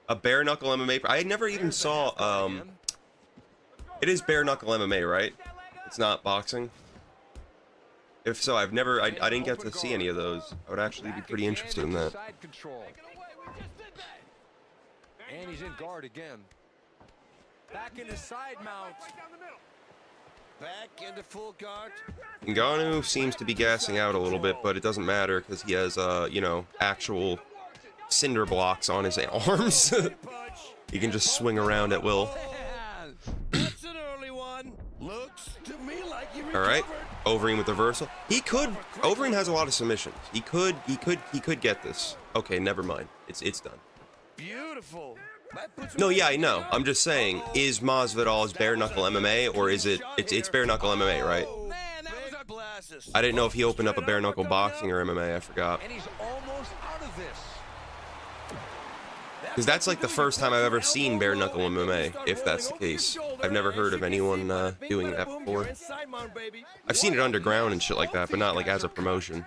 A bare knuckle MMA. I never even saw it is bare knuckle MMA, right? It's not boxing. If so, I didn't get to see any of those. I would actually be pretty interested in that. And he's in guard again. Back in the side mount. Back into full guard. Ngannou seems to be gassing out a little bit, but it doesn't matter because he has, you know, actual cinder blocks on his arms. He can just swing around at will. That's an early one. Looks to me like you recovered. All right, Overeem with reversal. He could. Overeem has a lot of submissions. He could get this. Okay, never mind. It's done. Beautiful. No, yeah, I know. I'm just saying, is Masvidal's bare knuckle MMA or is it's bare knuckle MMA, right? Man, that was a blast. I didn't know if he opened up a bare knuckle boxing or MMA. I forgot. And he's almost out of this. Because that's like the first time I've ever seen bare knuckle MMA, if that's the case. I've never heard of anyone doing that before. I've seen it underground and shit like that, but not like as a promotion.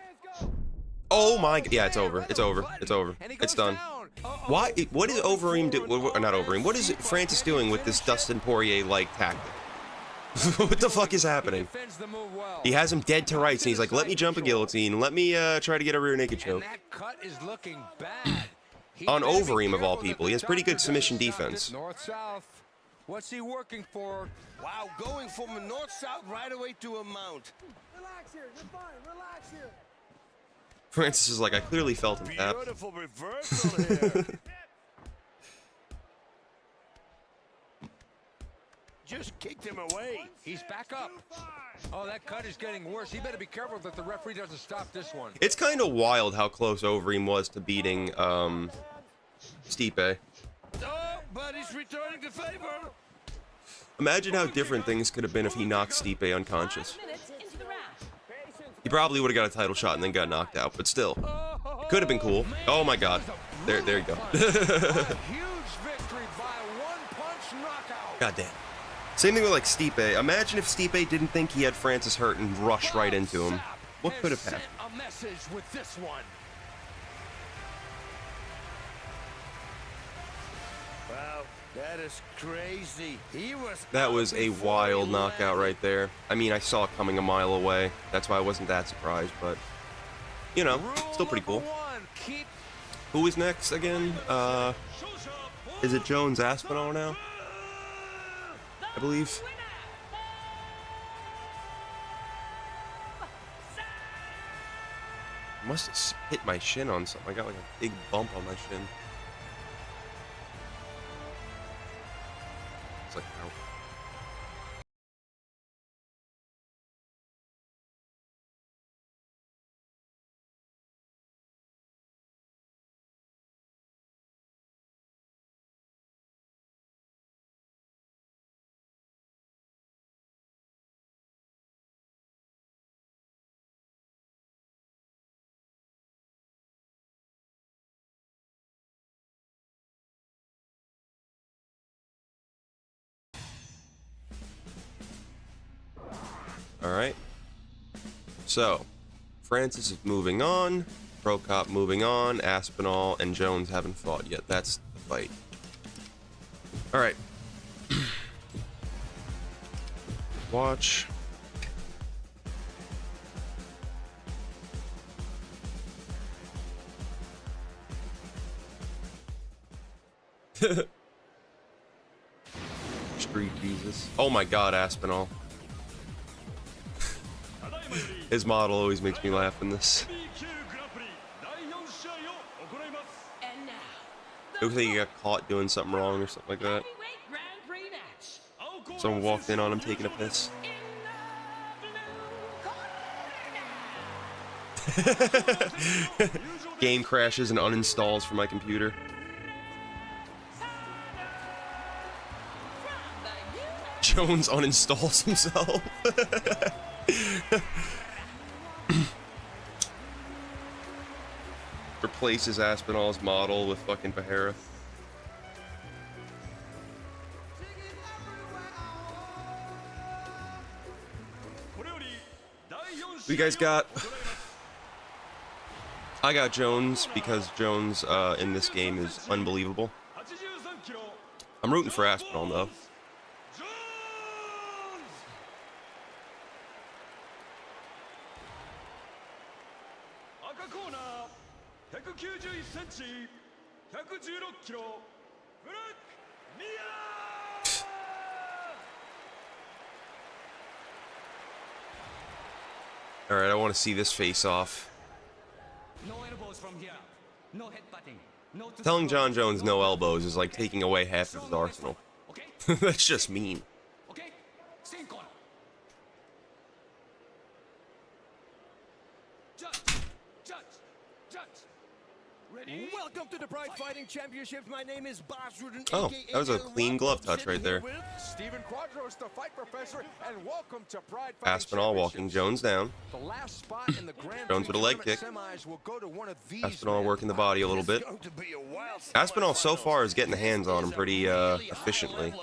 Oh my, yeah, it's over. It's over. It's over. It's done. Why? What is Overeem do? Not Overeem. What is Francis doing with this Dustin Poirier-like tactic? What the fuck is happening? He has him dead to rights, and he's like, "Let me jump a guillotine. Let me try to get a rear naked choke." And that cut is looking bad. On Overeem of all people, he has pretty good submission defense. North-south. What's he working for? Wow, going from a north-south right away to a mount. Relax here. You're fine. Relax here. Francis is like, I clearly felt him tap. Beautiful reversal here. Just kicked him away. He's back up. Oh, that cut is getting worse. He better be careful that the referee doesn't stop this one. It's kind of wild how close Overeem was to beating Stipe. Oh, but he's returning the favor. Imagine how different things could have been if he knocked Stipe unconscious. He probably would have got a title shot and then got knocked out, but still, it could have been cool. Oh my god. There you go. Huge victory by one-punch knockout. God damn. Same thing with like Stipe. Imagine if Stipe didn't think he had Francis hurt and rushed right into him. What could have happened? A message with this one. Wow, that is crazy. That was a wild knockout right there. I mean, I saw it coming a mile away. That's why I wasn't that surprised, but you know, still pretty cool. Who is next again? Is it Jones Aspinall now? I believe. I must have hit my shin on something. I got like a big bump on my shin. It's like, ow. Alright. So, Francis is moving on. Pro Cop moving on. Aspinall and Jones haven't fought yet. That's the fight. Alright. Watch. Street Jesus. Oh my God, Aspinall. His model always makes me laugh in this. It looks like he got caught doing something wrong or something like that. Someone walked in on him taking a piss. Game crashes and uninstalls from my computer. Jones uninstalls himself. Replaces Aspinall's model with fucking Bahara. You guys got... I got Jones because Jones in this game is unbelievable. I'm rooting for Aspinall though. Alright, I want to see this face off. No elbows from here. No headbutting. No to Telling John Jones no elbows is like taking away half of his arsenal. Okay? That's just mean. Okay? Stay in corner. Judge. Ready? Welcome to the Pride Fighting Championship. My name is Basrudin. Oh, that was a clean glove touch right there. Stephen Quadros, the fight professor, and welcome to Pride Fighting Aspinall walking Jones down. The last spot in the Grand Jones with a leg kick. semis will go to one of these Aspinall men. working the body a little bit. Aspinall so far is getting the hands on him pretty efficiently.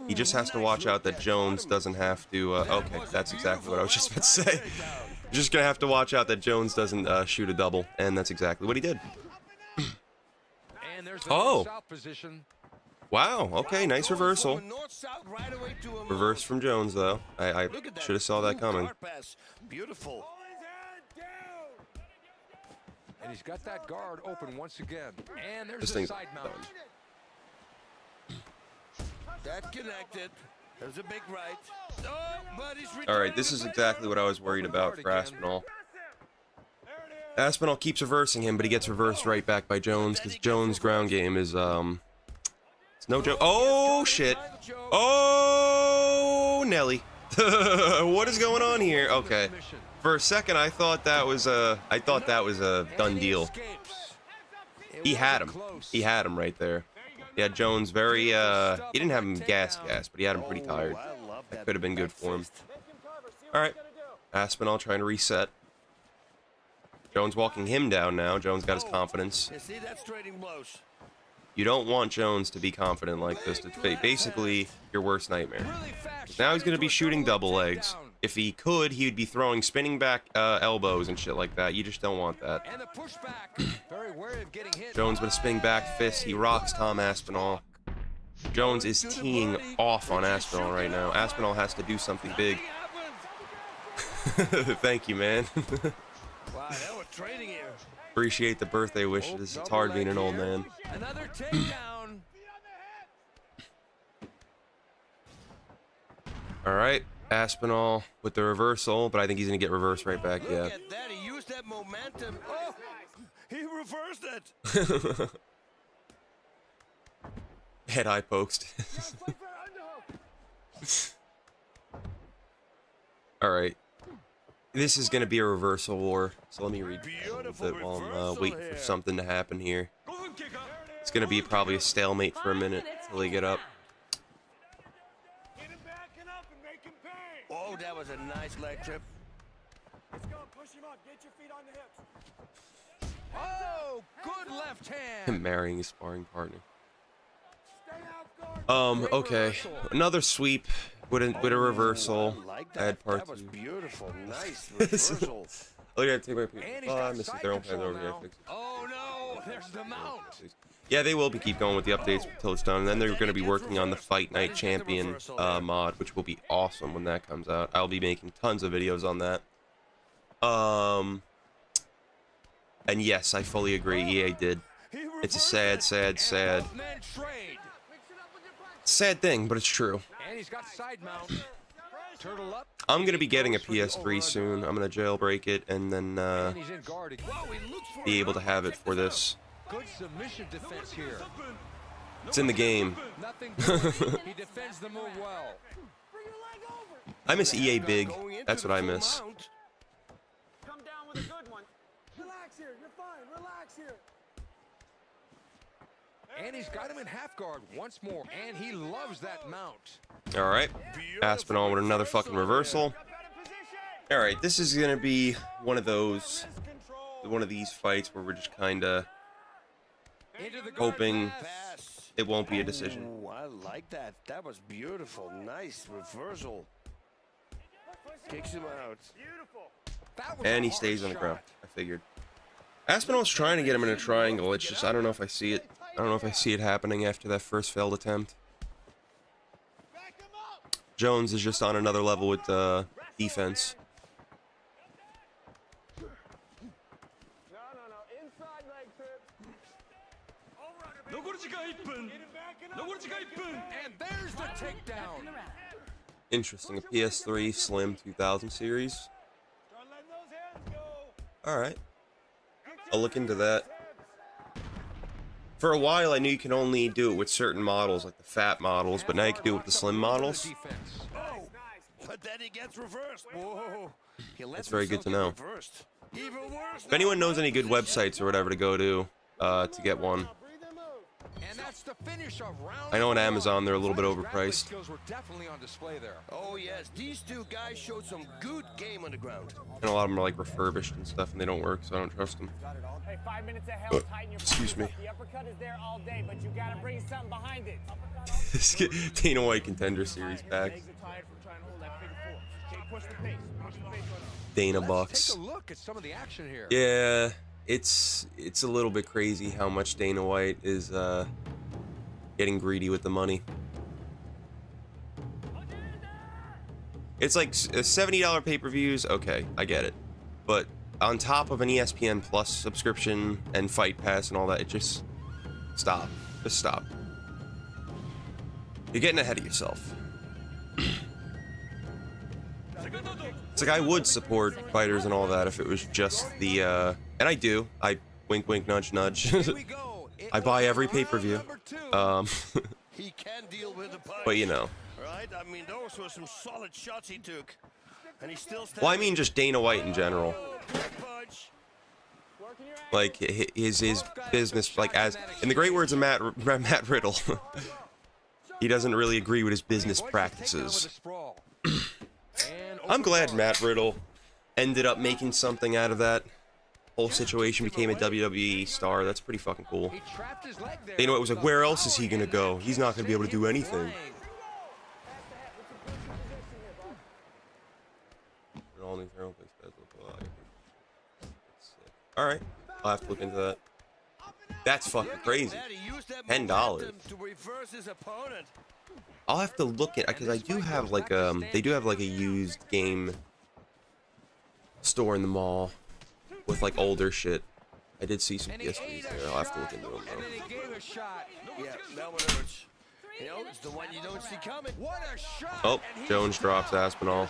He just has to watch out that Jones doesn't have to... okay, that's exactly what I was just about to say. You're just going to have to watch out that Jones doesn't shoot a double, and that's exactly what he did. And there's Oh. south position. Wow, okay, nice reversal. Reverse from Jones, though. I should have saw that coming. Beautiful. And he's got that guard open once again. And there's This a thing's side mount. done. That connected. There's a big right. Oh, but he's Alright, this is exactly what I was worried about for Aspinall. Aspinall keeps reversing him, but he gets reversed right back by Jones, because Jones' ground game is, it's no joke. Oh, shit. Oh, Nelly. What is going on here? Okay. For a second, I thought that was a done deal. He had him. He had him right there. He had Jones very, he didn't have him gas, but he had him pretty tired. That could have been good for him. Alright. Aspinall trying to reset. Jones walking him down now. Jones got his confidence. You don't want Jones to be confident like this. It's basically your worst nightmare. Now he's going to be shooting double legs. If he could, he would be throwing spinning back elbows and shit like that. You just don't want that. Jones with a spinning back fist. He rocks Tom Aspinall. Jones is teeing off on Aspinall right now. Aspinall has to do something big. Thank you, man. Appreciate the birthday wishes. It's hard being an old man. Another takedown. All right, Aspinall with the reversal, but I think he's gonna get reversed right back. Yeah. Look at that. He used that momentum. Oh, he reversed it. Head eye poked. All right. This is going to be a reversal war, so let me read a little bit while I'm waiting for something to happen here. It's going to be probably a stalemate for a minute until they get up. Oh, that was a nice leg trip. Let's go, push him up, get your feet on the hips. Oh, good left hand. Marrying his sparring partner. Stay out guard. Okay. Another sweep with a reversal. I like I had that. part That was two. beautiful. Nice reversal. Oh, yeah, take my And he's I got missed it. side Their own pads control over here. now. Fix it. Oh no, there's the mount. Yeah, they will keep going with the updates until it's done, and then they're going to be working on the Fight Night Champion mod, which will be awesome when that comes out. I'll be making tons of videos on that. And yes, I fully agree. EA did. It's a sad Sad thing, but it's true. And he's got side mount. Turtle up. I'm gonna be getting a PS3 soon. I'm gonna jailbreak it and then And he's in guard again. be able to have it for this. Good submission defense here. It's in the game. Nothing doing. He defends the move well. I miss EA big. That's what I miss. Come down with a good one. Relax here. You're fine. Relax here. And he's got him in half guard once more. And he loves that mount. All right, Aspinall with another fucking reversal. All right, this is gonna be one of these fights where we're just kind of hoping it won't be a decision. Ooh, I like that. That was beautiful. Nice reversal. Kicks him out. And he stays on the ground. I figured. Aspinall's trying to get him in a triangle. It's just I don't know if I see it. I don't know if I see it happening after that first failed attempt. Jones is just on another level with defense. And there's the takedown. Interesting. A PS3 Slim 2000 series. Alright. I'll look into that. For a while, I knew you can only do it with certain models, like the fat models, but now you can do it with the slim models. Oh, but then he gets reversed. Whoa. That's very good to know. Even worse. If anyone knows any good websites or whatever to go to get one, And that's the finish of round I know on one. Amazon they're a little bit Grappling overpriced. skills were definitely on display there. Oh, yes. These two guys showed some good game on the ground. And a lot of them are like refurbished and stuff, and they don't work, so I don't trust them. Hey, 5 minutes of hell, tighten your Excuse me. The uppercut is there all day, but you gotta bring something behind it. Dana White Contender Series back. Legs are tired from trying to hold that figure four. Okay, push the pace. Push the pace on him. Dana Let's Bucks. take a look at some of the action here. Yeah, it's a little bit crazy how much Dana White is getting greedy with the money. It's like $70 pay-per-views. Okay, I get it, but on top of an ESPN Plus subscription and Fight Pass and all that, it just stop. Just stop. You're getting ahead of yourself. It's like I would support fighters and all that if it was just the and I do. I wink wink nudge nudge. Here we go. I buy every pay-per-view. Number two. He can deal with the punch. But you know. Right? I mean, those were some solid shots he took. And he still stands. Well, I mean just Dana White in general. Punch. Like his business, like as in the great words of Matt Riddle, he doesn't really agree with his business practices. I'm glad Matt Riddle ended up making something out of that whole situation, became a WWE star. That's pretty fucking cool. You know, it was like, where else is he gonna go? He's not gonna be able to do anything. All right, I'll have to look into that. That's fucking crazy. $10. I'll have to look at, because I do have like they do have like a used game store in the mall with like older shit. I did see some PS3s there. I'll have to look into them though. Yeah, that one hurts. You know, it's the one you don't see coming. What a shot! Oh, Jones drops Aspinall.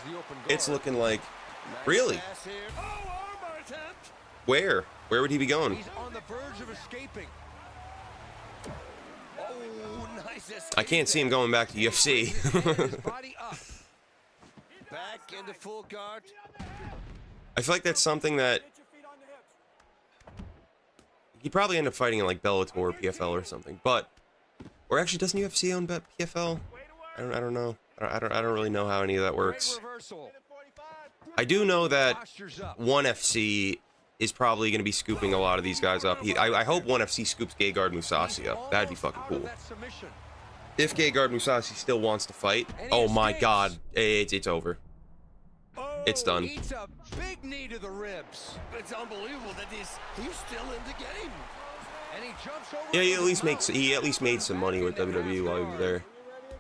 It's looking like, really? Where? Where would he be going? He's on the verge of escaping. Oh, nice escape. I can't see him going back to UFC. His body up. Back into full guard. I feel like that's something that Get your feet on the hips. he'd probably end up fighting in like Bellator or PFL or something. But, or actually, doesn't UFC own PFL? I don't know. I don't really know how any of that works. Reversal. I do know that Postures up. ONE FC is probably going to be scooping a lot of these guys up. I hope ONE FC scoops Gegard Mousasi up. That'd be fucking cool. If Gegard Mousasi still wants to fight, oh my god, it's over. It's done. Eats a big knee to the ribs. It's unbelievable that he's still in the game. And he jumps over. Yeah, he at least made some money with WWE while he was there.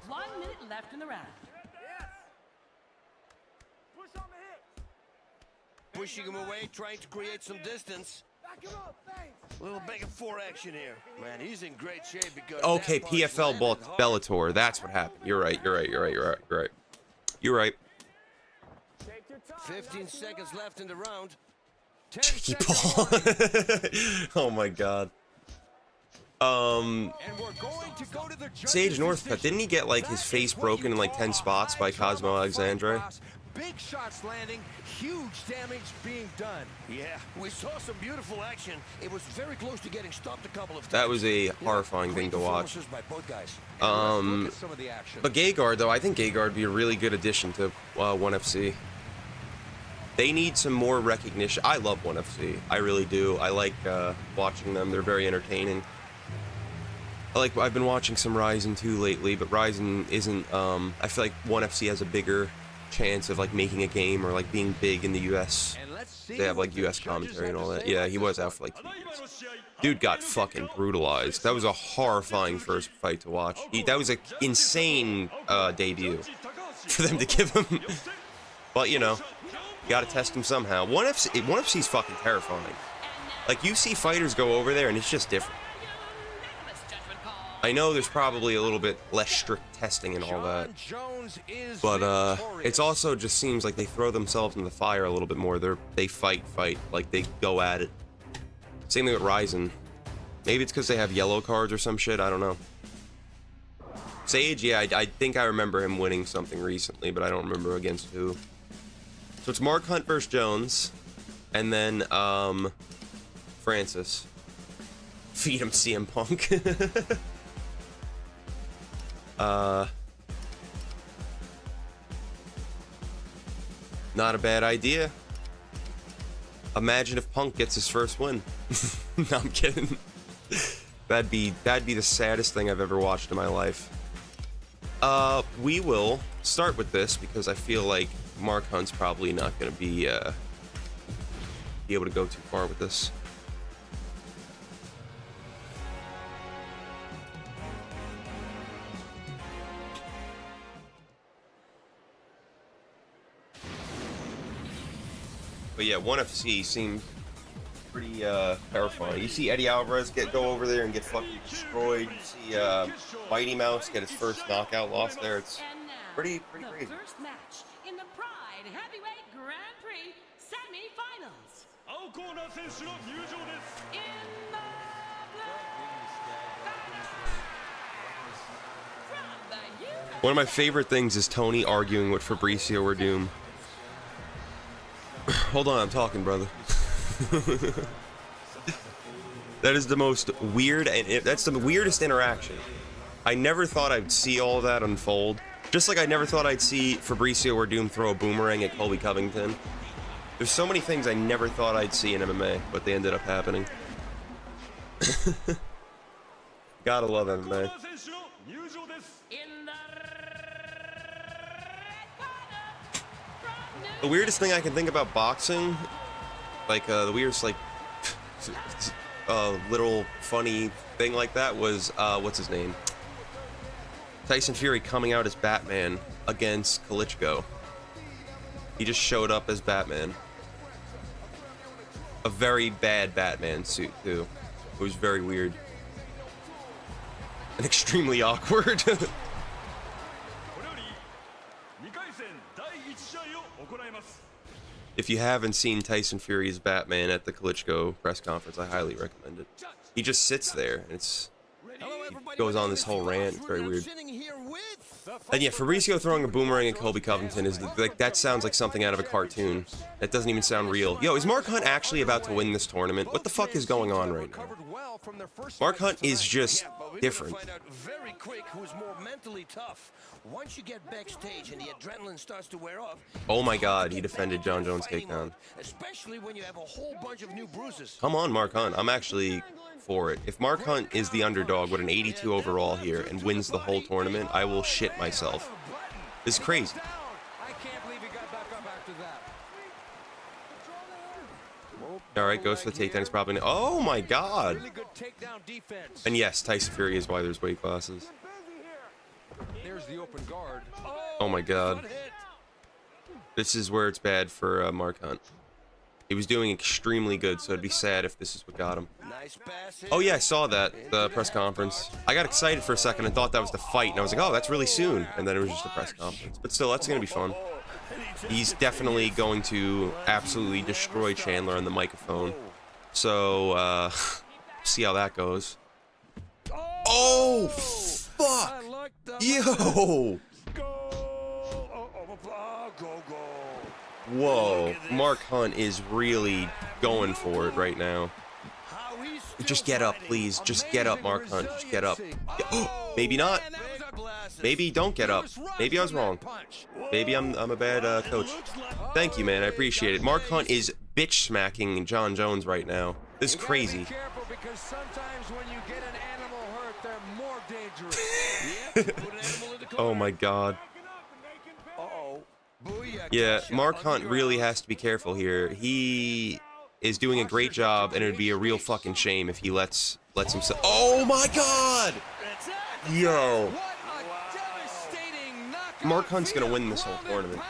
1 minute left in the round. Push on the hips. Pushing him away, trying to create some distance. Little bag of 4 action here. Man, he's in great shape because Okay, that punch PFL landed hard. Bellator. That's what happened. You're right. You're right. You're right. You're right. You're right. You're right. 15 seconds left in the round. 10 Cheeky seconds ball. warning. Oh my god. And we're going to go to the Sage Northcutt, didn't he get like his face broken in like 10 spots by Cosmo Alexandre? Big shots landing, huge damage being done. Yeah, we saw some beautiful action. It was very close to getting stopped a couple of times. That was a horrifying thing to watch. Performances by both guys. Look at some of the action. But Gegard, though, I think Gegard would be a really good addition to 1FC. They need some more recognition. I love 1FC. I really do. I like watching them. They're very entertaining. I've been watching some Ryzen 2 lately, but Ryzen isn't, I feel like 1FC has a bigger chance of like making a game or like being big in the US. They have like US commentary and all that. Yeah, he was out for like 2 years. Dude got fucking brutalized. That was a horrifying first fight to watch. That was an insane debut for them to give him. But you know, you gotta test him somehow. 1FC's fucking terrifying. Like you see fighters go over there and it's just different. I know there's probably a little bit less strict testing and all that, but it's also just seems like they throw themselves in the fire a little bit more. They fight, like they go at it. Same thing with Ryzen. Maybe it's because they have yellow cards or some shit. I don't know. Sage, yeah, I think I remember him winning something recently, but I don't remember against who. So it's Mark Hunt versus Jones, and then Francis. Feed him CM Punk. Not a bad idea. Imagine if Punk gets his first win. No, I'm kidding. That'd be the saddest thing I've ever watched in my life. We will start with this because I feel like Mark Hunt's probably not going to be able to go too far with this. But yeah, 1FC seems pretty terrifying. You see Eddie Alvarez go over there and get fucking destroyed. You see Mighty Mouse get his first knockout loss there. It's pretty crazy. The first match in the Pride Heavyweight Grand Prix Semifinals. In the from the US. One of my favorite things is Tony arguing with Fabricio Werdum. Hold on, I'm talking, brother. That is the most weird, and that's the weirdest interaction. I never thought I'd see all of that unfold. Just like I never thought I'd see Fabricio Werdum throw a boomerang at Colby Covington. There's so many things I never thought I'd see in MMA, but they ended up happening. Gotta love MMA. In the The weirdest thing I can think about boxing, like the weirdest like little funny thing like that was what's his name? Tyson Fury coming out as Batman against Klitschko. He just showed up as Batman. A very bad Batman suit too. It was very weird and extremely awkward. If you haven't seen Tyson Fury's Batman at the Klitschko press conference, I highly recommend it. He just sits there, and he goes on this whole rant. It's very weird. And yeah, Fabricio throwing a boomerang at Colby Covington is like that sounds like something out of a cartoon. That doesn't even sound real. Yo, is Mark Hunt actually about to win this tournament? What the fuck is going on right now? Mark Hunt is just different. Very quick who's more mentally tough. Once you get backstage and the adrenaline starts to wear off. Oh my god, he defended John Jones' takedown. Especially when you have a whole bunch of new bruises. Come on, Mark Hunt. I'm actually for it. If Mark Hunt is the underdog with an 82 overall here and wins the whole tournament, I will shit myself. This is crazy. I can't believe he got back up after that. All right, goes for the takedown. He's probably... Oh my god. Really good takedown defense. And yes, Tyson Fury is why there's weight classes. There's the open guard. Oh my god. This is where it's bad for Mark Hunt. He was doing extremely good, so it'd be sad if this is what got him. Nice pass. Oh yeah, I saw that, the press conference. I got excited for a second and thought that was the fight, and I was like, oh, that's really soon. And then it was just a press conference. But still, that's going to be fun. He's definitely going to absolutely destroy Chandler on the microphone. So, see how that goes. Oh, fuck! Yo! Whoa, Mark Hunt is really going for it right now. Just get up, please. Just get up, Mark Hunt. Just get up. Maybe not. Maybe don't get up. Maybe I was wrong. Maybe I'm a bad coach. Thank you, man. I appreciate it. Mark Hunt is bitch smacking John Jones right now. This is crazy. Careful, because sometimes when you get an animal hurt, they're more dangerous. Oh my god. Yeah, Mark Hunt really has to be careful here. He is doing a great job, and it would be a real fucking shame if he lets himself. Oh my god! Yo. Mark Hunt's gonna win this whole tournament.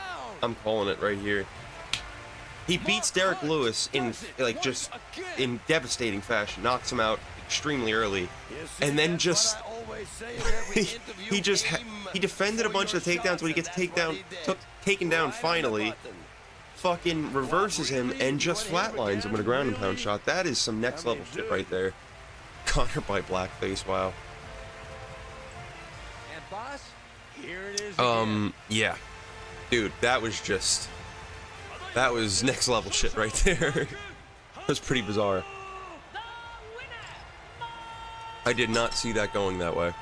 I'm calling it right here. He beats Derek Lewis in like just in devastating fashion, knocks him out extremely early, and then just he defended a bunch of the takedowns. When he gets taken down finally, fucking reverses him and just flatlines him with a ground and pound shot. That is some next level shit right there. Connor by blackface, wow. And boss, here it is again. Yeah, dude, that was next level shit right there. That was pretty bizarre. I did not see that going that way.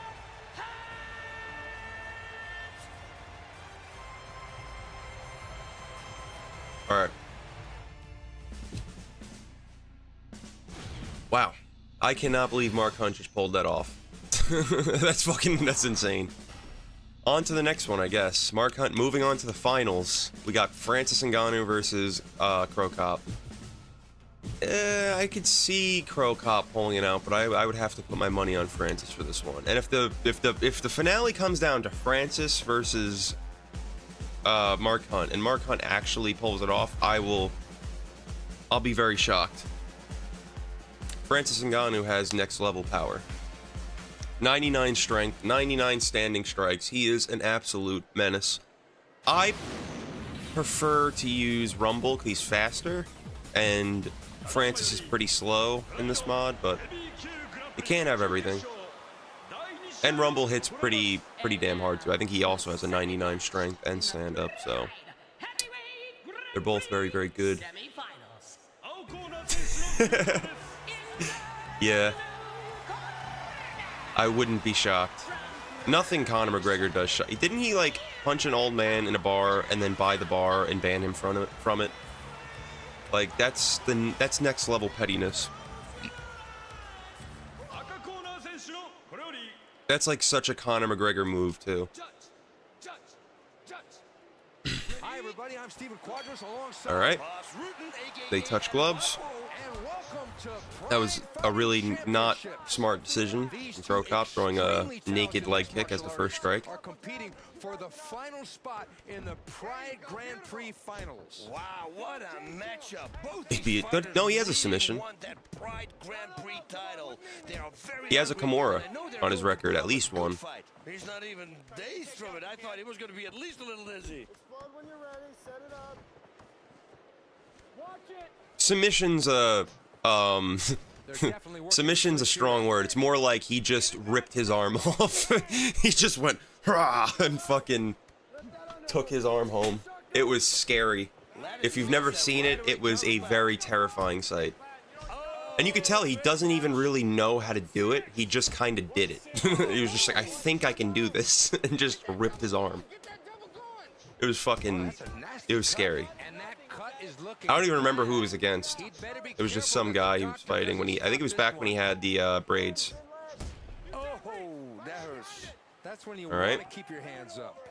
Alright. Wow. I cannot believe Mark Hunt just pulled that off. That's insane. On to the next one, I guess. Mark Hunt moving on to the finals. We got Francis Ngannou versus Crow Cop. I could see Crow Cop pulling it out, but I would have to put my money on Francis for this one. And if the finale comes down to Francis versus Mark Hunt, and Mark Hunt actually pulls it off, I'll be very shocked. Francis Ngannou has next level power. 99 strength, 99 standing strikes. He is an absolute menace. I prefer to use Rumble because he's faster, and Francis is pretty slow in this mod, but you can't have everything. And Rumble hits pretty damn hard too. I think he also has a 99 strength and stand up, so they're both very, very good. Yeah. I wouldn't be shocked. Nothing Conor McGregor does shock. Didn't he like punch an old man in a bar and then buy the bar and ban him from it? Like that's next level pettiness. That's like such a Conor McGregor move too. Hi everybody, I'm Steven Quadros alongside. All right. They touch gloves. That was a really not smart decision from Crow Cop, throwing a naked leg kick as the first strike. Are competing for the final spot in the Pride Grand Prix finals. Wow, what a matchup. No, he has a submission. He has a Kimura on his record, at least one. He's not even dazed from it. I thought he was going to be at least a little dizzy. When you're ready, set it up. Watch it. Submission's submission's a strong word. It's more like he just ripped his arm off. He just went rah and fucking took his arm home. It was scary. If you've never seen it, it was a very terrifying sight. And you could tell he doesn't even really know how to do it. He just kind of did it. He was just like, I think I can do this, and just ripped his arm. It was scary. I don't even remember who he was against. It was just some guy he was fighting I think it was back when he had the braids. Oh, that hurts. That's when you All right. want to keep your hands up.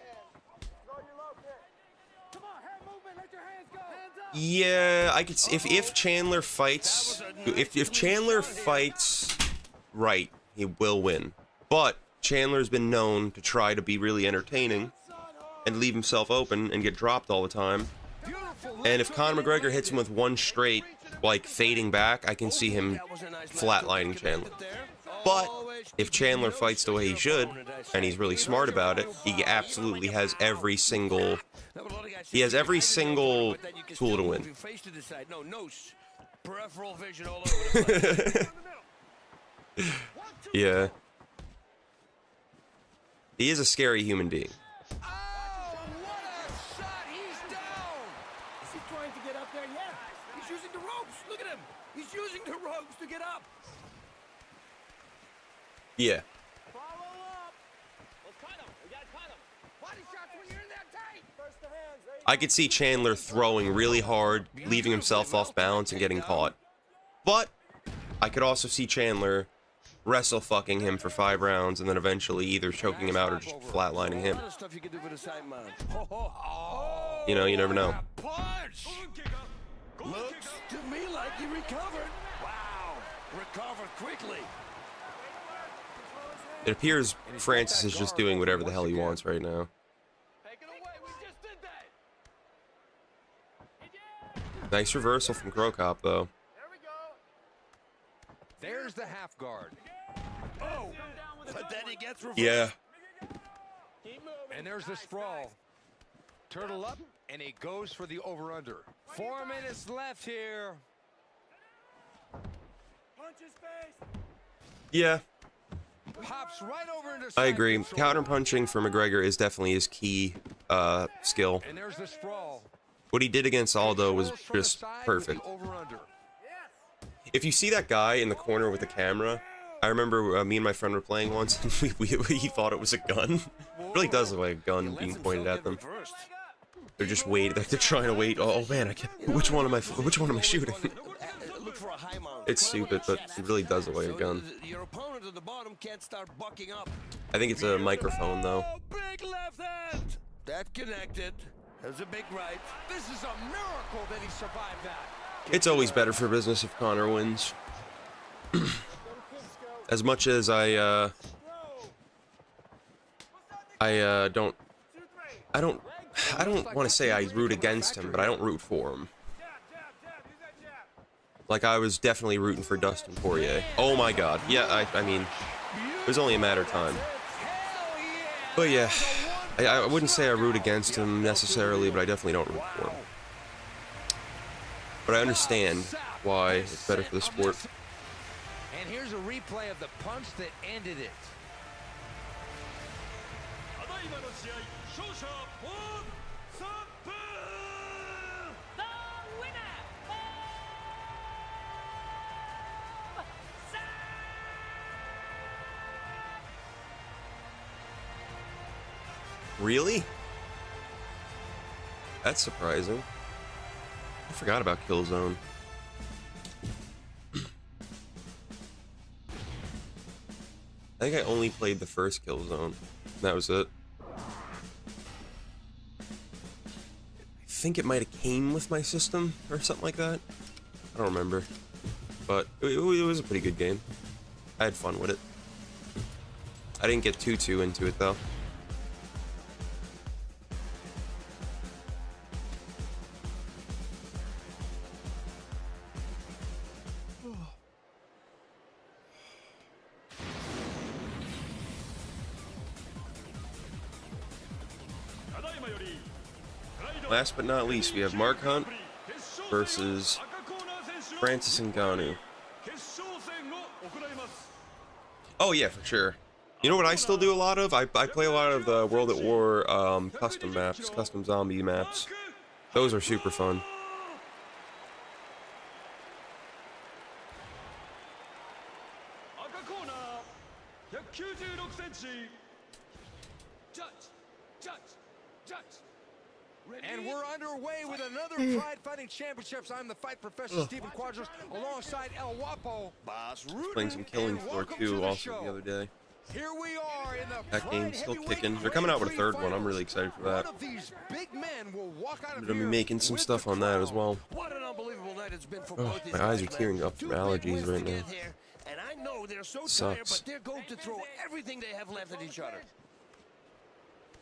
Come on, hand movement, let your hands go. Hands up. Yeah, I could see if Chandler fights right, he will win. But Chandler's been known to try to be really entertaining and leave himself open and get dropped all the time. And if Conor McGregor hits him with one straight, like fading back, I can see him flatlining Chandler. But if Chandler fights the way he should, and he's really smart about it, he absolutely has every single tool to win. Yeah. He is a scary human being. Oh, what a shot! He's down! Is he trying to get up there? Yeah. He's using the ropes! Look at him! He's using the ropes to get up! Yeah. Follow up. Well, cut him. We gotta cut him. Body shots when you're in that tight! First the hands. There you I could see Chandler throwing really hard, leaving himself off balance and getting caught. But I could also see Chandler wrestle fucking him for 5 rounds and then eventually either choking him out or just flatlining him. You know, you never know. Punch! Looks to me like he recovered. Wow! Recovered quickly. It appears Francis is just doing whatever the hell he wants right now. Take it away. We just did that. Nice reversal from Krokop, though. There we go. There's the half guard. Oh! But then he gets reversed. Yeah. Keep moving. And there's the sprawl. Turtle up, and he goes for the over-under. 4 minutes left here. Punch his face. Yeah, Pops right over into I agree. side control. Counter punching for McGregor is definitely his key skill. And there's the sprawl. What he did against Aldo was Controls from the just side with perfect. the over-under. If you see that guy in the corner with the camera, I remember me and my friend were playing once, and he thought it was a gun. It really does look like a gun being pointed at them. They're just waiting. They're trying to wait. Oh man, I can't. Which one am I shooting? Look for a high mount. It's stupid, but it really does look like a gun. Your opponent at the bottom can't start bucking up. I think it's a microphone though. Oh, big left hand. That connected. There's a big right. This is a miracle that he survived that. It's always better for business if Conor wins. As much as I don't want to say I root against him, but I don't root for him. Like, I was definitely rooting for Dustin Poirier. Oh my god. Yeah, I mean, it was only a matter of time. But yeah, I wouldn't say I root against him necessarily, but I definitely don't root for him. But I understand why it's better for the sport. And here's a replay of the punch that ended it. The winner. Really? That's surprising. I forgot about Killzone. I think I only played the first Killzone. That was it. I think it might have came with my system or something like that. I don't remember. But it was a pretty good game. I had fun with it. I didn't get too into it though. Last but not least, we have Mark Hunt versus Francis Ngannou. Oh yeah, for sure. You know what I still do a lot of? I play a lot of the World at War custom maps, custom zombie maps. Those are super fun. And we're underway with another Pride Fighting Championships. I'm the fight professor, Stephen Quadros, alongside El Guapo. Playing some Killing Floor 2 also the other day. Here we are in the That Pride game's still Heavyweight kicking. They're coming out with a third Grand one. I'm Prix really excited for Finals. that. One of these big men will walk out I'm of gonna be here making some with stuff the on that as crown. well. What an unbelievable night it's been for Oh, both these my eyes guys, are tearing man. up from Two big allergies wins right to now. get here, and I know they're so tired, Sucks. but they're going to throw everything they have left at each other.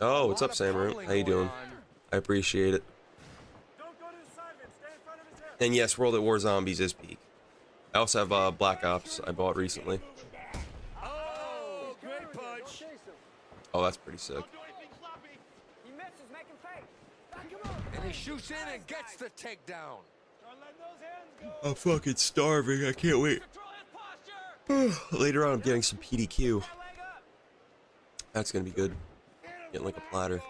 Oh, what's up, Samaru? How you doing? I appreciate it. And yes, World at War Zombies is peak. I also have Black Ops I bought recently. Oh, great punch. Oh, that's pretty sick. He misses, make him pay. Back him up. And he shoots in and gets the takedown. Start letting those hands go. I'm fucking starving. I can't wait. Later on, I'm getting some PDQ. That's gonna be good. Getting like a platter.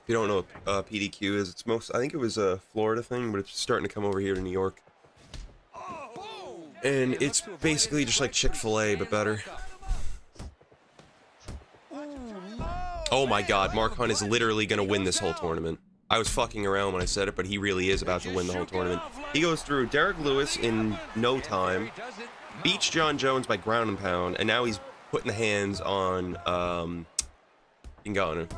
If you don't know what PDQ is, it's I think it was a Florida thing, but it's starting to come over here to New York. And it's basically just like Chick-fil-A, but better. Oh my god, Mark Hunt is literally gonna win this whole tournament. I was fucking around when I said it, but he really is about to win the whole tournament. He goes through Derek Lewis in no time, beats John Jones by ground and pound, and now he's putting the hands on Ngannou.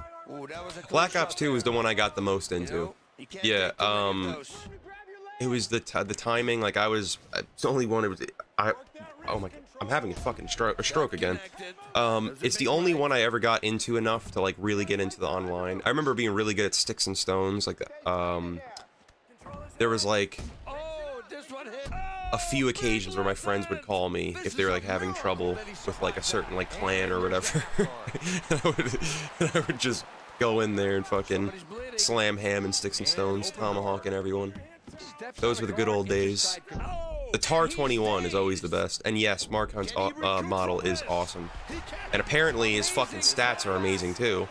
Black Ops 2 was the one I got the most into. Yeah, it was the timing. Like it's the only one. Oh my god, I'm having a fucking stroke again. It's the only one I ever got into enough to like really get into the online. I remember being really good at Sticks and Stones. Like there was like a few occasions where my friends would call me if they were like having trouble with like a certain like clan or whatever. and I would just go in there and fucking slam ham and Sticks and Stones, tomahawking everyone. Those were the good old days. The TAR 21 is always the best. And yes, Mark Hunt's model is awesome. And apparently his fucking stats are amazing too.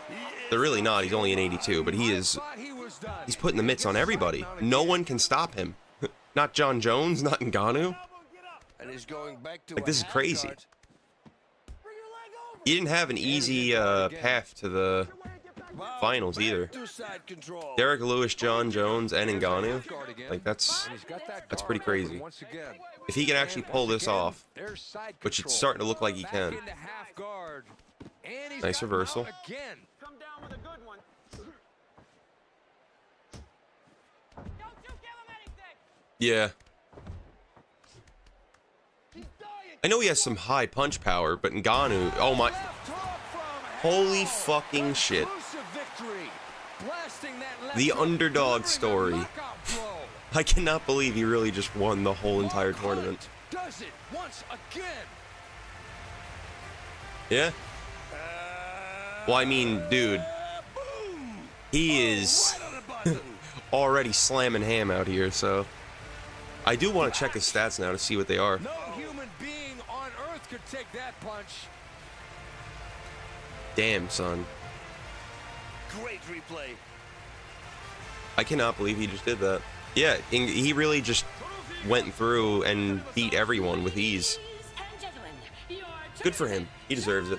They're really not, he's only an 82, but he's putting the mitts on everybody. No one can stop him. Not John Jones, not Ngannou. Like, this is crazy. He didn't have an easy path to the finals either. Derek Lewis, John Jones, and Ngannou. Like, that's pretty crazy. If he can actually pull this off, which it's starting to look like he can. Nice reversal. Yeah. I know he has some high punch power, but Ngannou, oh my... Holy fucking shit. The underdog story. I cannot believe he really just won the whole entire tournament. Yeah? Well, I mean, dude, he is already slamming ham out here, so I do want to check his stats now to see what they are. No human being on earth could take that punch. Damn, son. Great replay. I cannot believe he just did that. Yeah, he really just went through and beat everyone with ease. Good for him. He deserves it.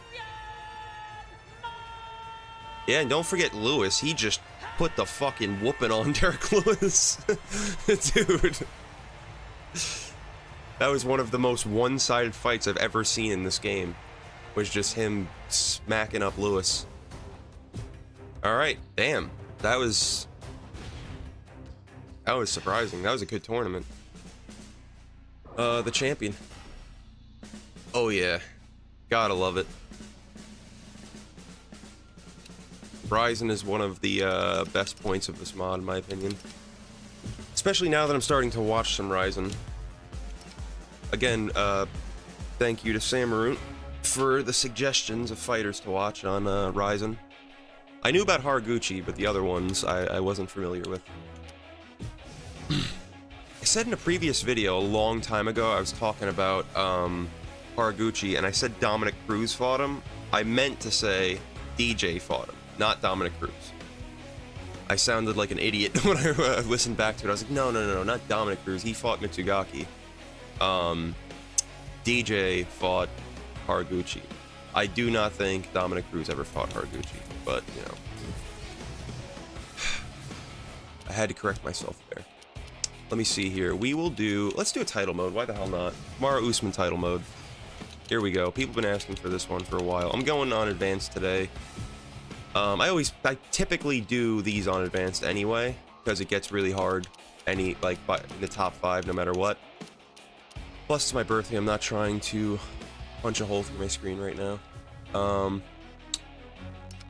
Yeah, and don't forget Lewis. He just put the fucking whooping on Derek Lewis. Dude. That was one of the most one-sided fights I've ever seen in this game. Was just him smacking up Lewis. Alright, damn. That was surprising. That was a good tournament. The champion. Oh yeah. Gotta love it. Ryzen is one of the best points of this mod, in my opinion. Especially now that I'm starting to watch some Ryzen. Again, thank you to Samaroon for the suggestions of fighters to watch on Ryzen. I knew about Haraguchi, but the other ones I wasn't familiar with. I said in a previous video a long time ago, I was talking about Haraguchi, and I said Dominic Cruz fought him. I meant to say DJ fought him, not Dominic Cruz. I sounded like an idiot when I listened back to it. I was like, no, not Dominic Cruz. He fought Mitsugaki. DJ fought Haraguchi. I do not think Dominic Cruz ever fought Haraguchi, but, you know. I had to correct myself there. Let me see here. Let's do a title mode. Why the hell not? Kamaru Usman title mode. Here we go. People have been asking for this one for a while. I'm going on advanced today. I typically do these on advanced anyway, because it gets really hard in the top 5 no matter what. Plus, it's my birthday. I'm not trying to punch a hole through my screen right now.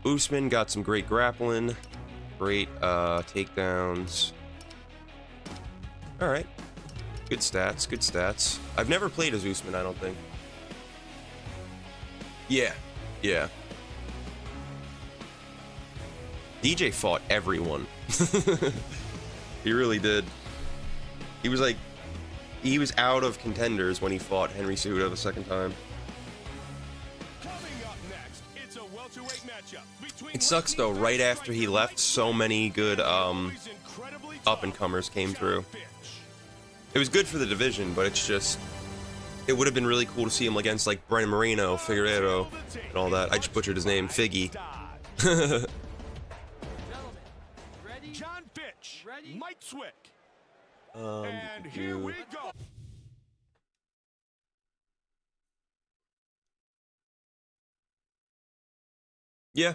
Usman got some great grappling, great takedowns. All right. Good stats. Good stats. I've never played as Usman, I don't think. Yeah. Yeah. DJ fought everyone. He really did. He was like, he was out of contenders when he fought Henry Cejudo the second time. It sucks though, right after he left, so many good up-and-comers came through. It was good for the division, but it's just, it would have been really cool to see him against like Brennan Moreno, Figueiredo, and all that. I just butchered his name, Figgy. John Fitch, Mike Swick. And here we go. Yeah,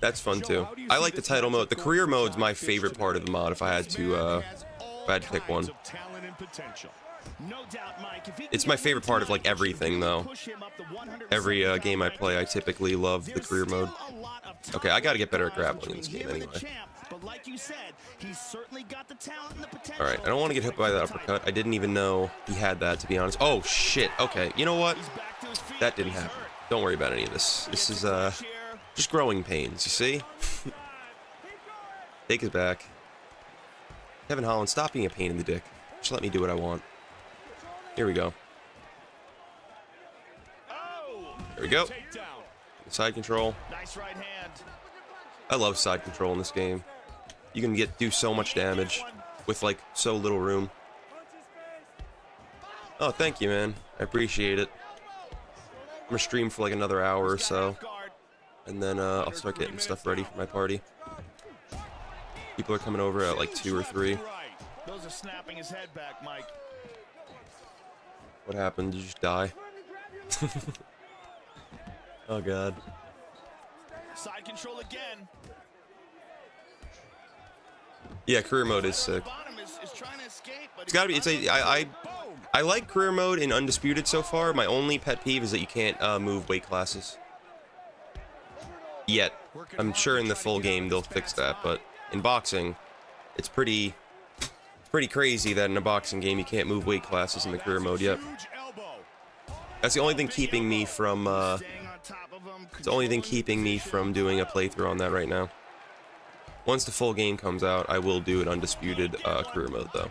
that's fun too. I like the title mode. The career mode's my favorite part of the mod. If I had to pick one, it's my favorite part of like everything though. Every game I play, I typically love the career mode. Okay, I gotta get better at grappling in this game anyway. All right, I don't want to get hit by that uppercut. I didn't even know he had that, to be honest. Oh shit. Okay, you know what? That didn't happen. Don't worry about any of this. This is just growing pains, you see? Take his back. Kevin Holland, stop being a pain in the dick. Just let me do what I want. Here we go. There we go. Side control. I love side control in this game. You can do so much damage with like so little room. Oh, thank you, man. I appreciate it. I'm gonna stream for like another hour or so. And then I'll start getting stuff ready for my party. People are coming over at like 2 or 3. Those are snapping his head back, Mike. What happened? Did you just die? Oh god. Side control again. Yeah, career mode is sick. It's gotta be. I like career mode in Undisputed so far. My only pet peeve is that you can't move weight classes. Yet, I'm sure in the full game they'll fix that, but in boxing, it's pretty crazy that in a boxing game you can't move weight classes in the career mode yet. That's the only thing keeping me from it's the only thing keeping me from doing a playthrough on that right now. Once the full game comes out, I will do an Undisputed career mode though.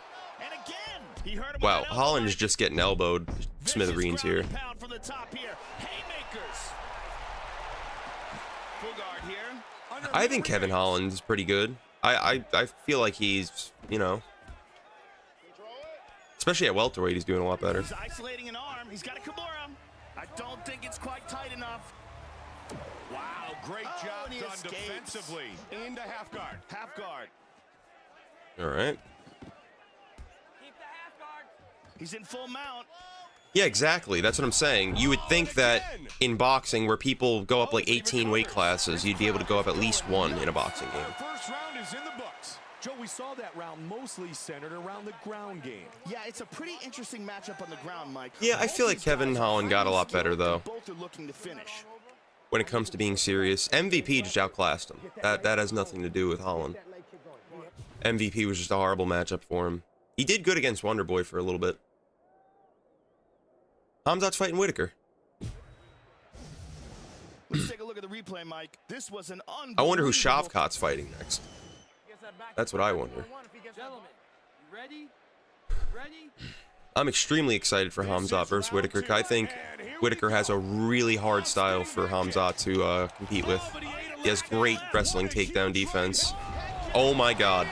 Wow, Holland's just getting elbowed smithereens here. I think Kevin Holland is pretty good. I feel like he's, you know, especially at welterweight, he's doing a lot better. He's isolating an arm. He's got a Kimura. I don't think it's quite tight enough. Wow, great job done defensively. Into half guard. Half guard. All right. Keep the half guard. He's in full mount. Yeah, exactly. That's what I'm saying. You would think that in boxing, where people go up like 18 weight classes, you'd be able to go up at least 1 in a boxing game. First round is in the books. Joe, we saw that round mostly centered around the ground game. Yeah, it's a pretty interesting matchup on the ground, Mike. Yeah, I feel like Kevin Holland got a lot better though. Both are looking to finish. When it comes to being serious, MVP just outclassed him. That has nothing to do with Holland. MVP was just a horrible matchup for him. He did good against Wonderboy for a little bit. Hamzat's fighting Whitaker. Let's take a look at the replay, Mike. This was an I wonder who Shavkat's fighting next. That's what I wonder. Gentlemen, you ready? Ready? I'm extremely excited for Hamzat versus Whitaker. I think Whitaker has a really hard style for Hamzat to compete with. He has great wrestling takedown defense. Oh my god.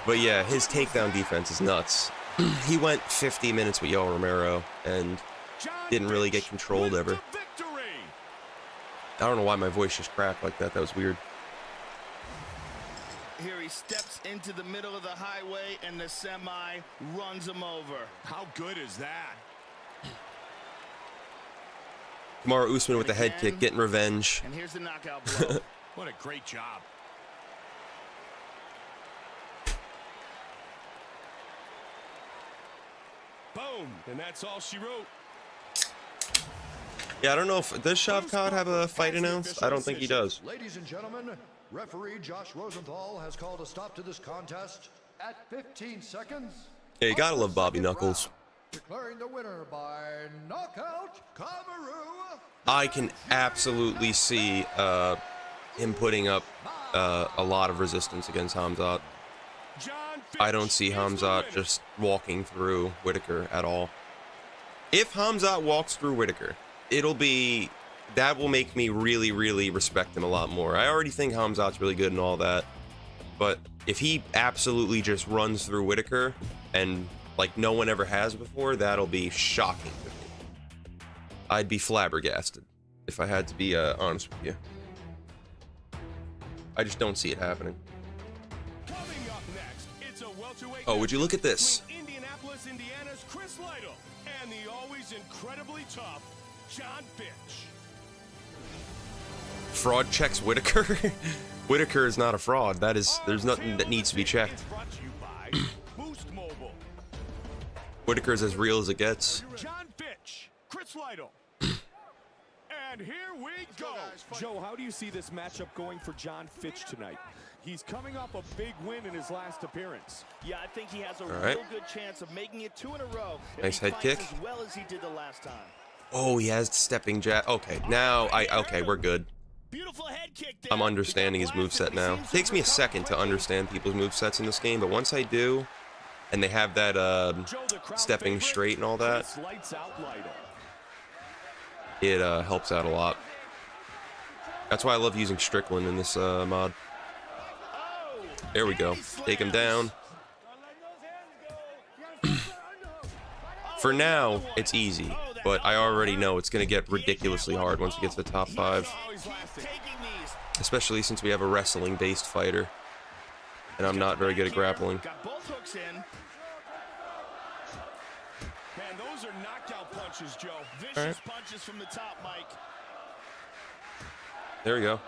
But yeah, his takedown defense is nuts. He went 50 minutes with Yoel Romero and didn't really get controlled ever. I don't know why my voice just cracked like that. That was weird. Here he steps into the middle of the highway and the semi runs him over. How good is that? Kamaru Usman with the head kick, getting revenge. And here's the knockout blow. What a great job. Boom, and that's all she wrote. Yeah, I don't know if does Shavkat have a fight announced? I don't think he does. Ladies and gentlemen, Referee Josh Rosenthal has called a stop to this contest at 15 seconds. Yeah, you gotta love Bobby Knuckles. Declaring the winner by knockout, Kamaru. I can absolutely see him putting up a lot of resistance against Hamzat. I don't see Hamzat just walking through Whitaker at all. If Hamzat walks through Whitaker, that will make me really, really respect him a lot more. I already think Hamzat's really good and all that, but if he absolutely just runs through Whitaker and like no one ever has before, that'll be shocking to me. I'd be flabbergasted if I had to be honest with you. I just don't see it happening. Oh, would you look at this? Indianapolis, Indiana's Chris Lytle and the always incredibly tough John Fitch. Fraud checks Whitaker. Whitaker is not a fraud. There's nothing that needs to be checked. Whitaker's as real as it gets. John Fitch, Chris Lytle. And here we go. Joe, how do you see this matchup going for John Fitch tonight? He's coming off a big win in his last appearance. Yeah, I think he has a right. real good chance of making it 2 in a row. Nice head kick. As well as he did the last time. Oh, he has stepping jab. Okay, now okay, we're good. Beautiful head kick there. I'm understanding his moveset now. It takes me a second to understand people's movesets in this game, but once I do, and they have that stepping straight and all that, it helps out a lot. That's why I love using Strickland in this mod. There we go. Take him down. For now, it's easy, but I already know it's going to get ridiculously hard once we get to the top 5. Especially since we have a wrestling-based fighter, and I'm not very good at grappling. Got both hooks in. Man, those are knockout punches, Joe. Vicious punches from the top, Mike. There we go.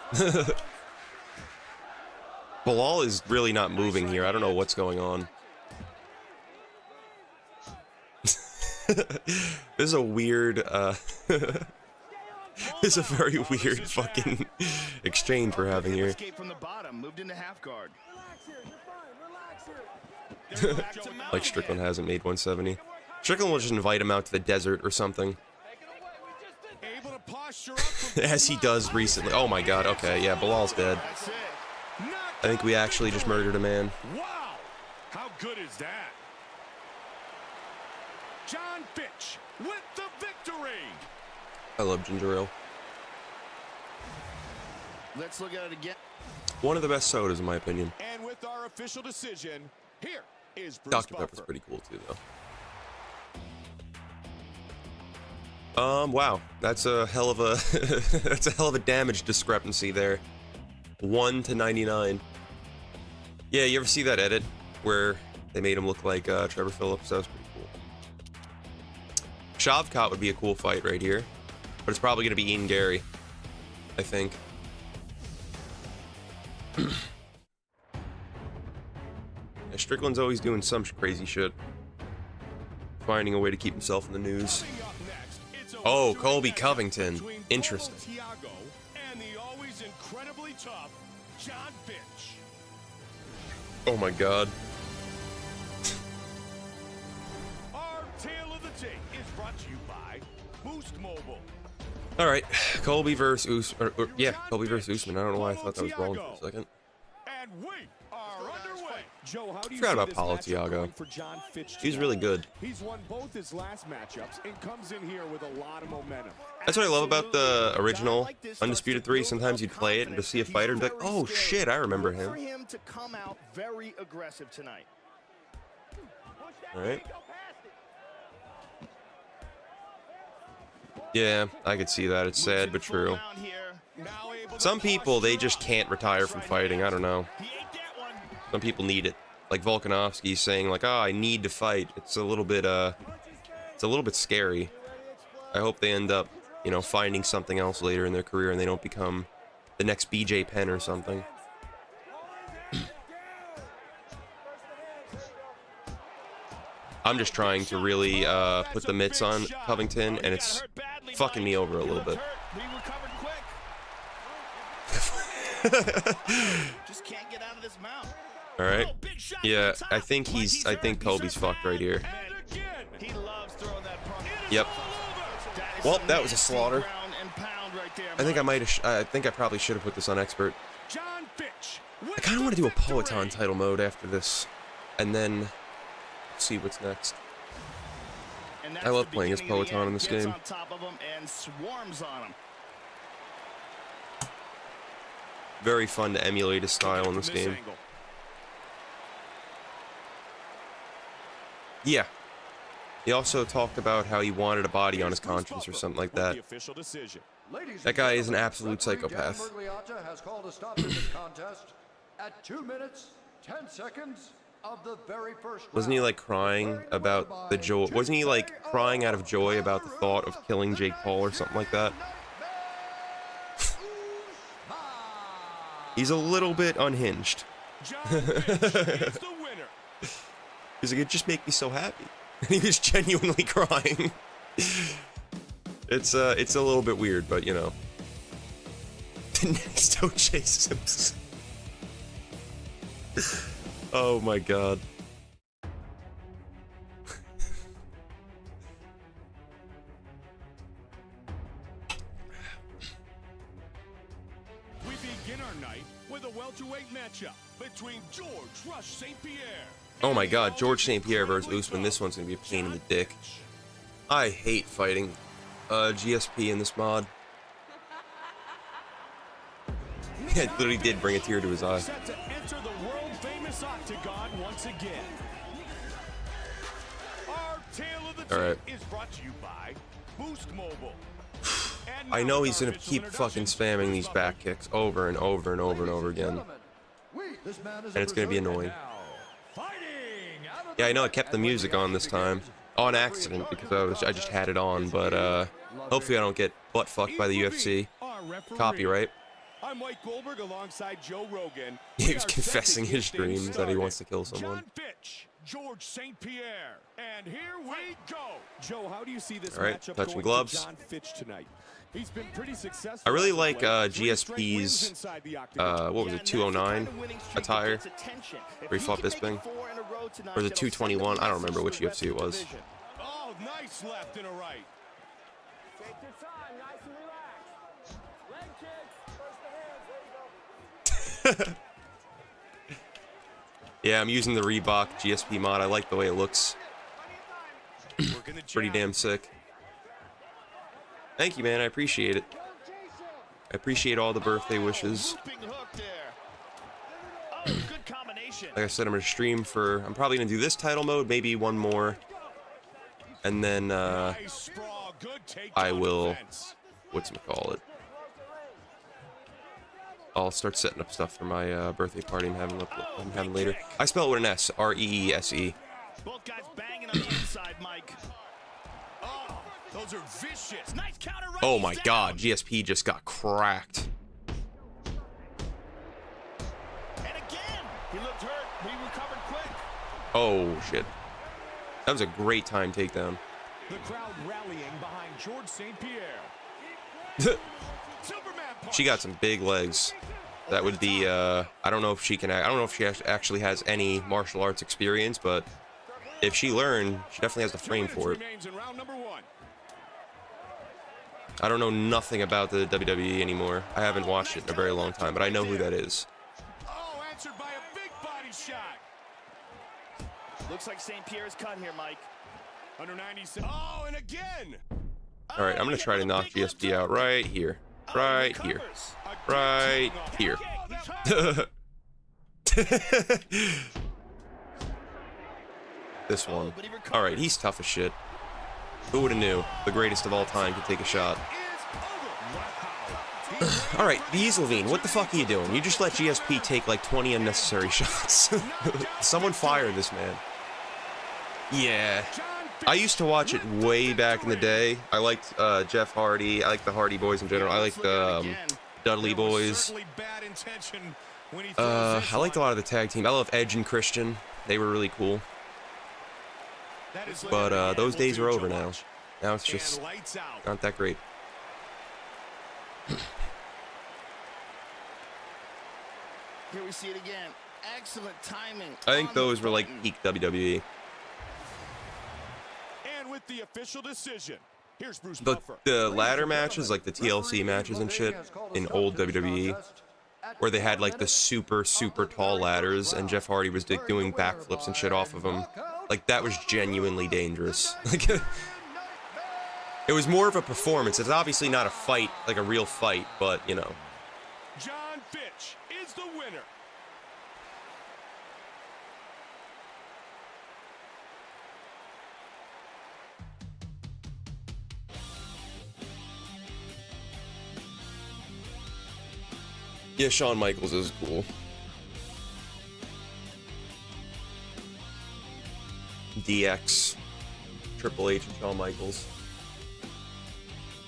Bilal is really not moving here. I don't know what's going on. This is a weird, this is a very weird fucking exchange we're having here. Escape from the bottom, moved into half guard. Like Strickland hasn't made 170. Strickland will just invite him out to the desert or something. As he does recently. Oh my god, okay, yeah, Bilal's dead. I think we actually just murdered a man. Wow! How good is that? John Fitch with the victory! I love ginger ale. Let's look at it again. One of the best sodas in my opinion. And with our official decision, here is Bruce Dr. Buffer. Pepper's pretty cool too, though. Wow, that's a hell of a that's a hell of a damage discrepancy there. 1 to 99. Yeah, you ever see that edit where they made him look like Trevor Phillips? That was pretty cool. Shavkat would be a cool fight right here, but it's probably going to be Ian Gary, I think. Yeah, Strickland's always doing some crazy shit, finding a way to keep himself in the news. Oh, Colby Covington. Interesting. And the always incredibly tough John Fitch. Oh my god. Our tale of the tape is brought to you by Boost Mobile. All right, Colby versus Colby versus Usman. I don't know why I thought that was wrong for a second. And we are underway. Joe, how do you Forgot see about this Paulo matchup Thiago. going for John Fitch He's tonight? really good. He's won both his last matchups and comes in here with a lot of momentum. That's what I love about the original Undisputed 3. Sometimes you'd play it and just see a fighter and be like, oh shit, I remember For him. him to come out very aggressive tonight. All right. Yeah, I could see that. It's sad but true. Some people, they just can't retire from fighting. I don't know. Some people need it. Like Volkanovski saying like, oh, I need to fight. It's a little bit scary. I hope they end up, you know, finding something else later in their career and they don't become the next BJ Penn or something. I'm just trying to really put the mitts on Covington, and it's fucking me over a little bit. Just can't get out of this mount. All right. Oh, big shot Yeah, from the top. I think I think Kobe's fucked right here. He loves throwing that pump. Yep. That is Well, some that was a nasty slaughter. ground and pound right there, I think I Mike. might have. I think I probably should have put this on expert. John Fitch. I kind of want to do a Poeton title mode after this, and then see what's next. And I that's love the playing as beginning of the Poeton in end. this Gets game. on top of him and swarms on him. Very fun to emulate his style in this game. Yeah. He also talked about how he wanted a body on his conscience or something like that. That guy is an absolute psychopath. Murgliata has called a stop to this contest at 2 minutes, 10 seconds of the very first round. Wasn't he like crying about the joy? Wasn't he like crying out of joy about the thought of killing Jake Paul or something like that? He's a little bit unhinged. He's like, it just makes me so happy. And he was genuinely crying. It's a little bit weird, but you know. Nesto chases him. Oh my god. We begin our night with a welterweight matchup between George Rush St. Pierre. Oh my god, George St. Pierre versus Usman. This one's gonna be a pain in the dick. I hate fighting GSP in this mod. It literally did bring a tear to his eye. Set to enter the world-famous octagon once again. Our tale of the tape is brought to you by Boost Mobile. I know he's gonna keep fucking spamming these back kicks over and over and over and over again. And it's gonna be annoying. Yeah, I know I kept the music on this time. On accident, because I just had it on, but hopefully I don't get butt fucked by the UFC. Copyright. I'm Mike Goldberg alongside Joe Rogan. He was confessing his dreams that he wants to kill someone. John Fitch, George St. Pierre, and here we go. Joe, how do you see this All right, matchup touching going gloves. to John Fitch tonight? He's been pretty successful. I really like GSP's what was it, 209 attire, where he fought Bisping, or the 221. I don't remember which UFC it was. Oh, nice left and a right. Take your time, nice and relaxed. Leg kicks, first the hands, there you go. Yeah, I'm using the Reebok GSP mod. I like the way it looks. Pretty damn sick. Thank you, man. I appreciate it. I appreciate all the birthday wishes. Like I said, I'm gonna stream for. I'm probably gonna do this title mode, maybe one more, and then I will. Whatchamacallit? I'll start setting up stuff for my birthday party I'm having later. I spell it with an S. R-E-E-S-E. Both guys banging on the inside, Mike. Oh, those are vicious. Nice counter right. Oh my god, GSP just got cracked. And again, he looked hurt, but he recovered quick. Oh shit. That was a great time takedown. The crowd rallying behind George St. Pierre. Superman punch. She got some big legs. That would be I don't know if she can. I don't know if she actually has any martial arts experience, but if she learned, she definitely has the frame for it. I don't know nothing about the WWE anymore. I haven't watched it in a very long time, but I know who that is. Oh, answered by a big body shot. Looks like St. Pierre's cut here, Mike. Under 90. Oh, and again. All right, I'm gonna try to knock GSP out right here, right here, right here. This one. All right, he's tough as shit. Who would have knew? The greatest of all time could take a shot. All right, Levine, what the fuck are you doing? You just let GSP take like 20 unnecessary shots. Someone fire this man. Yeah. I used to watch it way back in the day. I liked Jeff Hardy. I like the Hardy Boys in general. I liked the Dudley Boys. I liked a lot of the tag team. I love Edge and Christian. They were really cool. But those days are over now. Now it's just not that great. Here we see it again. Excellent timing. I think on the those were like button. peak WWE. And with the official decision, here's Bruce But Buffer. the ladder matches, like the TLC matches and shit in old WWE, where they had like the super tall ladders and Jeff Hardy was doing backflips and shit off of them, like that was genuinely dangerous. Like it was more of a performance. It's obviously not a fight, like a real fight, but you know. John Fitch is the winner. Yeah, Shawn Michaels is cool. DX, Triple H, and Shawn Michaels.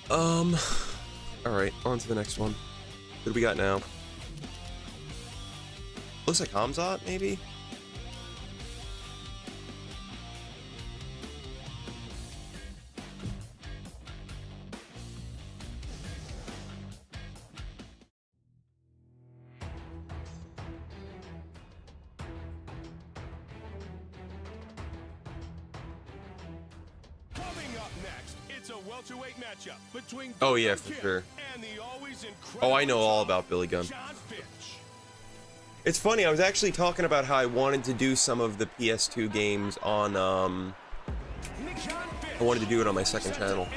Alright, on to the next one. What do we got now? Looks like Hamzat, maybe? Coming up next, it's a welterweight matchup between Oh yeah, Billy for Gunn sure. and the always incredible Oh, I know all about Billy Gunn. John Fitch. It's funny, I was actually talking about how I wanted to do some of the PS2 games on, I wanted to do it on my second channel.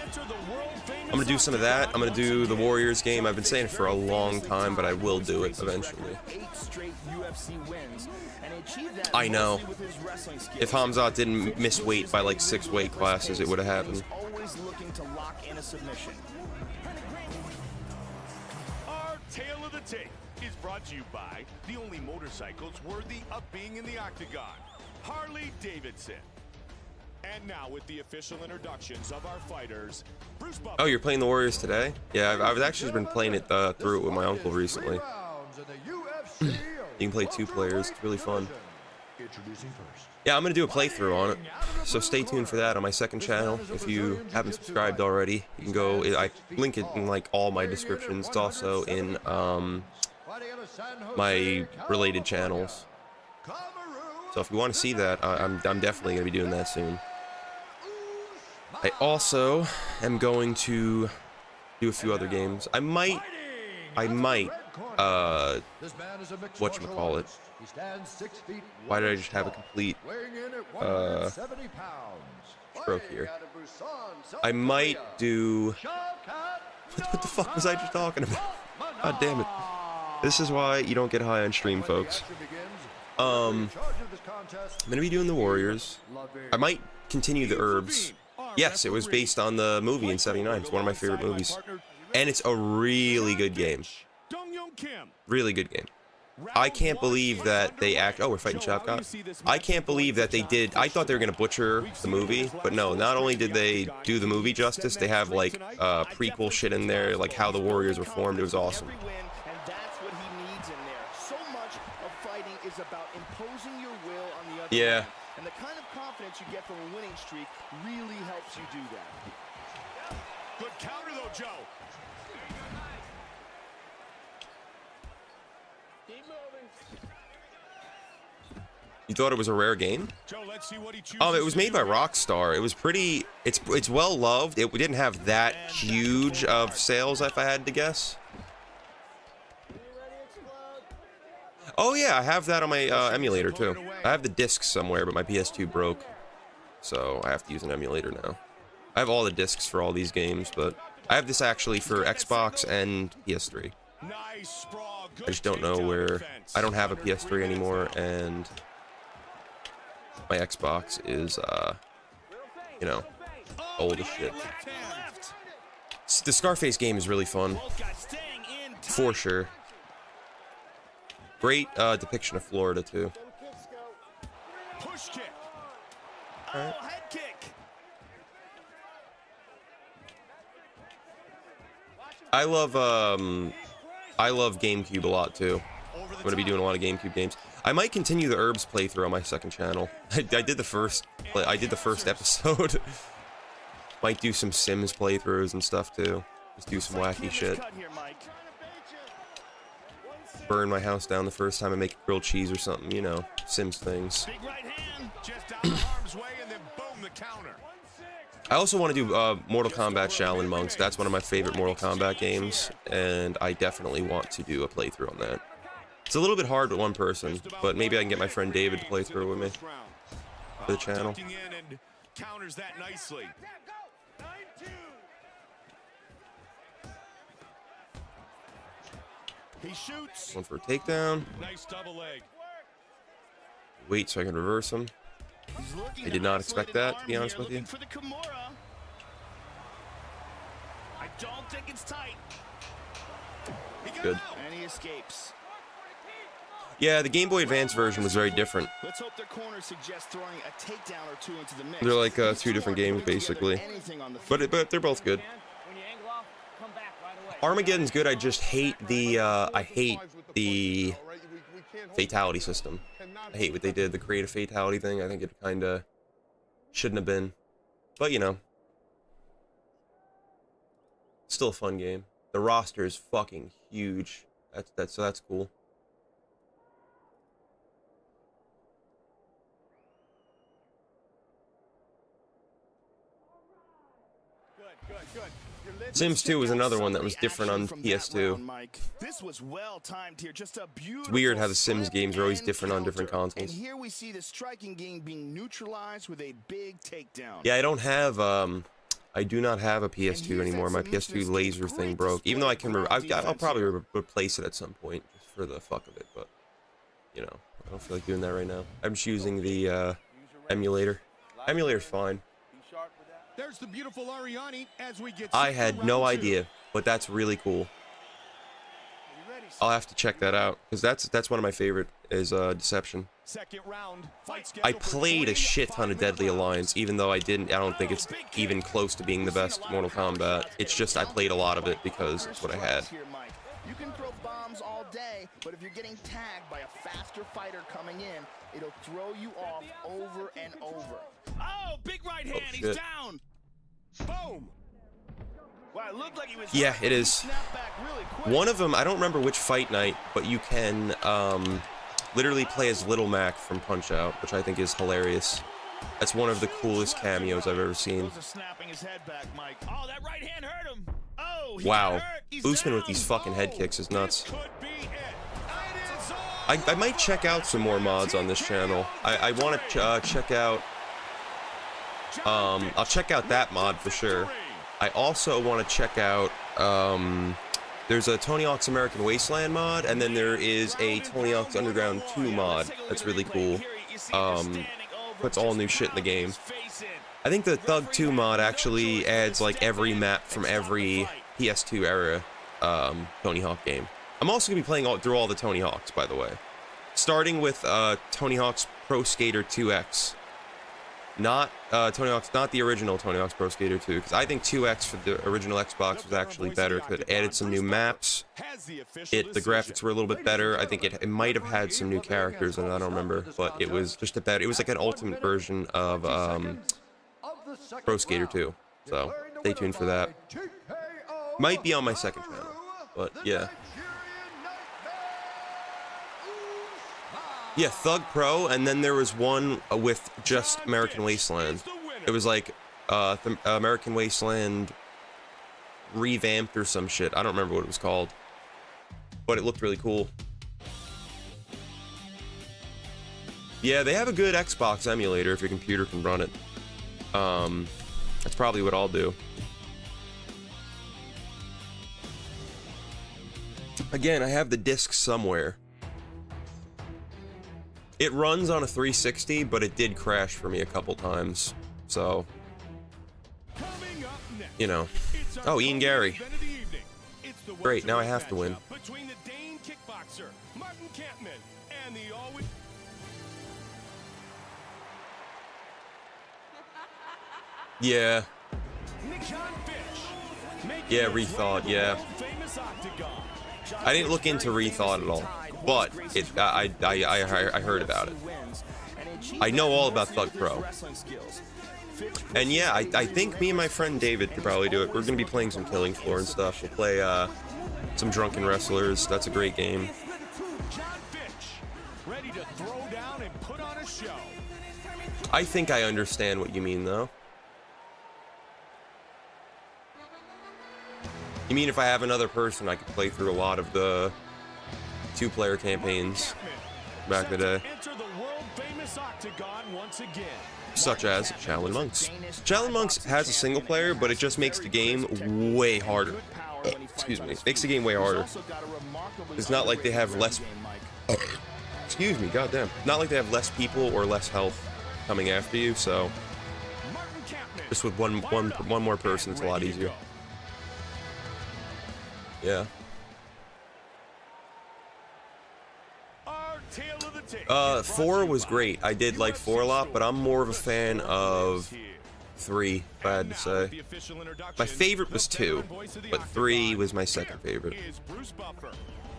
I'm gonna do some of that. I'm gonna do the Warriors game. I've been saying it for a long time, but I will do it eventually. 8 straight UFC wins, and he achieved that I know. mostly with his wrestling skills. If Hamzat didn't miss weight by like 6 weight classes, it would have happened. Always looking to lock in a submission. Our tale of the tape is brought to you by the only motorcycles worthy of being in the octagon, Harley Davidson. And now with the official introductions of our fighters, Bruce Buffer. Oh, you're playing the Warriors today? Yeah, I've actually been playing it through it with my uncle recently. You can play 2 players. It's really fun. Yeah, I'm gonna do a playthrough on it, so stay tuned for that on my second channel. If you haven't subscribed already, you can go. I link it in like all my descriptions. It's also in my related channels. So if you want to see that, I'm definitely gonna be doing that soon. I also am going to do a few other games. I might whatchamacallit. Why did I just have a complete stroke here? I might do... What the fuck was I just talking about? God damn it. This is why you don't get high on stream, folks. I'm gonna be doing the Warriors. I might continue the Herbs. Yes, it was based on the movie in '79. It's one of my favorite movies. And it's a really good game. Really good game. I can't believe that they oh, we're fighting Shavkat. I can't believe that they did. I thought they were going to butcher the movie, but no, not only did they do the movie justice, they have like prequel shit in there, like how the Warriors were formed. It was awesome. And that's what he needs in there. So much of fighting is about imposing your will on the other Yeah. man. And the kind of confidence you get from a winning streak really helps you do that. Good counter though, Joe. You thought it was a rare game? Joe, let's see what he chooses. It was made by Rockstar. It was pretty. It's well loved. It didn't have that huge of sales, if I had to guess. Oh yeah, I have that on my emulator too. I have the discs somewhere, but my PS2 broke, so I have to use an emulator now. I have all the discs for all these games, but I have this actually for Xbox and PS3. I just don't know where. I don't have a PS3 anymore, and my Xbox is, you know, old as shit. The Scarface game is really fun, for sure. Great depiction of Florida too. Push kick. Right. Oh, head kick. I love GameCube a lot too. I'm gonna be doing a lot of GameCube games. I might continue the Herbs playthrough on my second channel. I did the first episode. Might do some Sims playthroughs and stuff too. Just do some wacky shit. burn my house down the first time I make grilled cheese or something, you know, Sims things. Big right hand, just out of harm's way, and then boom, the counter. I also want to do Mortal Kombat Shaolin Monks. That's one of my favorite Mortal Kombat games, and I definitely want to do a playthrough on that. It's a little bit hard with one person, but maybe I can get my friend David to play through with me for the channel. Tucking in and counters that nicely. He shoots. One for a takedown. Nice double leg. Wait so I can reverse him. I did not expect that, to be honest with you. I don't think it's tight. Good. And he escapes. Yeah, the Game Boy Advance version was very different. Let's hope their corner suggests throwing a takedown or two into the mix. They're like two different games, basically. But they're both good. Armageddon's good. I just hate the fatality system. I hate what they did, the creative fatality thing. I think it kind of shouldn't have been. But, you know. Still a fun game. The roster is fucking huge. So that's cool. Sims 2 was another one that was different on PS2. This was well timed here. Just a beautiful. It's weird how the Sims games are always different on different consoles. And here we see the striking game being neutralized with a big takedown. Yeah, I do not have a PS2 anymore. My PS2 laser thing broke. Even though I can, I'll probably replace it at some point just for the fuck of it. But you know, I don't feel like doing that right now. I'm just using the emulator. Emulator's fine. There's the beautiful Ariani as we get. I had no idea, but that's really cool. I'll have to check that out because that's one of my favorite is Deception. Second round. I played a shit ton of Deadly Alliance, even though I don't think it's even close to being the best Mortal Kombat. It's just I played a lot of it because it's what I had. You can throw bombs all day, but if you're getting tagged by a faster fighter coming in, it'll throw you off over and over. Oh, big right hand, he's down. Boom. Wow, it looked like he was. Yeah, it is. One of them, I don't remember which fight night, but you can literally play as Little Mac from Punch-Out, which I think is hilarious. That's one of the coolest cameos I've ever seen. Wow, Usman with these fucking head kicks is nuts. I might check out some more mods on this channel. I want to check out. I'll check out that mod for sure. I also want to check out. There's a Tony Hawk's American Wasteland mod, and then there is a Tony Hawk's Underground 2 mod. That's really cool. Puts all new shit in the game. I think the Thug 2 mod actually adds like every map from every PS2 era Tony Hawk game. I'm also gonna be playing through all the Tony Hawks, by the way, starting with Tony Hawk's Pro Skater 2X. Not Tony Hawk's, not the original Tony Hawk's Pro Skater 2, because I think 2X for the original Xbox was actually better because it added some new maps. The graphics were a little bit better. I think it might have had some new characters, and I don't remember, but it was just it was like an ultimate version of Pro Skater 2. So stay tuned for that. Might be on my second channel, but yeah. Yeah, Thug Pro, and then there was one with just American Wasteland. It was like the American Wasteland revamped or some shit. I don't remember what it was called, but it looked really cool. Yeah, they have a good Xbox emulator if your computer can run it. That's probably what I'll do. Again, I have the disc somewhere. It runs on a 360, but it did crash for me a couple times. So, you know. Oh, Ian Gary. Great, now I have to win. Yeah. Yeah, Rethought, yeah. I didn't look into Rethought at all, but I heard about it. I know all about Thug Pro. And yeah, I think me and my friend David could probably do it. We're gonna be playing some Killing Floor and stuff. We'll play some Drunken Wrestlers. That's a great game. I think I understand what you mean, though. You mean if I have another person, I could play through a lot of the 2-player campaigns back in the day. Such as Shaolin Monks. Shaolin Monks has a single player, but it just makes the game way harder. Excuse me. Makes the game way harder. It's not like they have less... excuse me, goddamn. Not like they have less people or less health coming after you, so... Just with one more person, it's a lot easier. Yeah. 4 was great. I did like 4 a lot, but I'm more of a fan of 3, if I had to say. My favorite was 2, but 3 was my second favorite.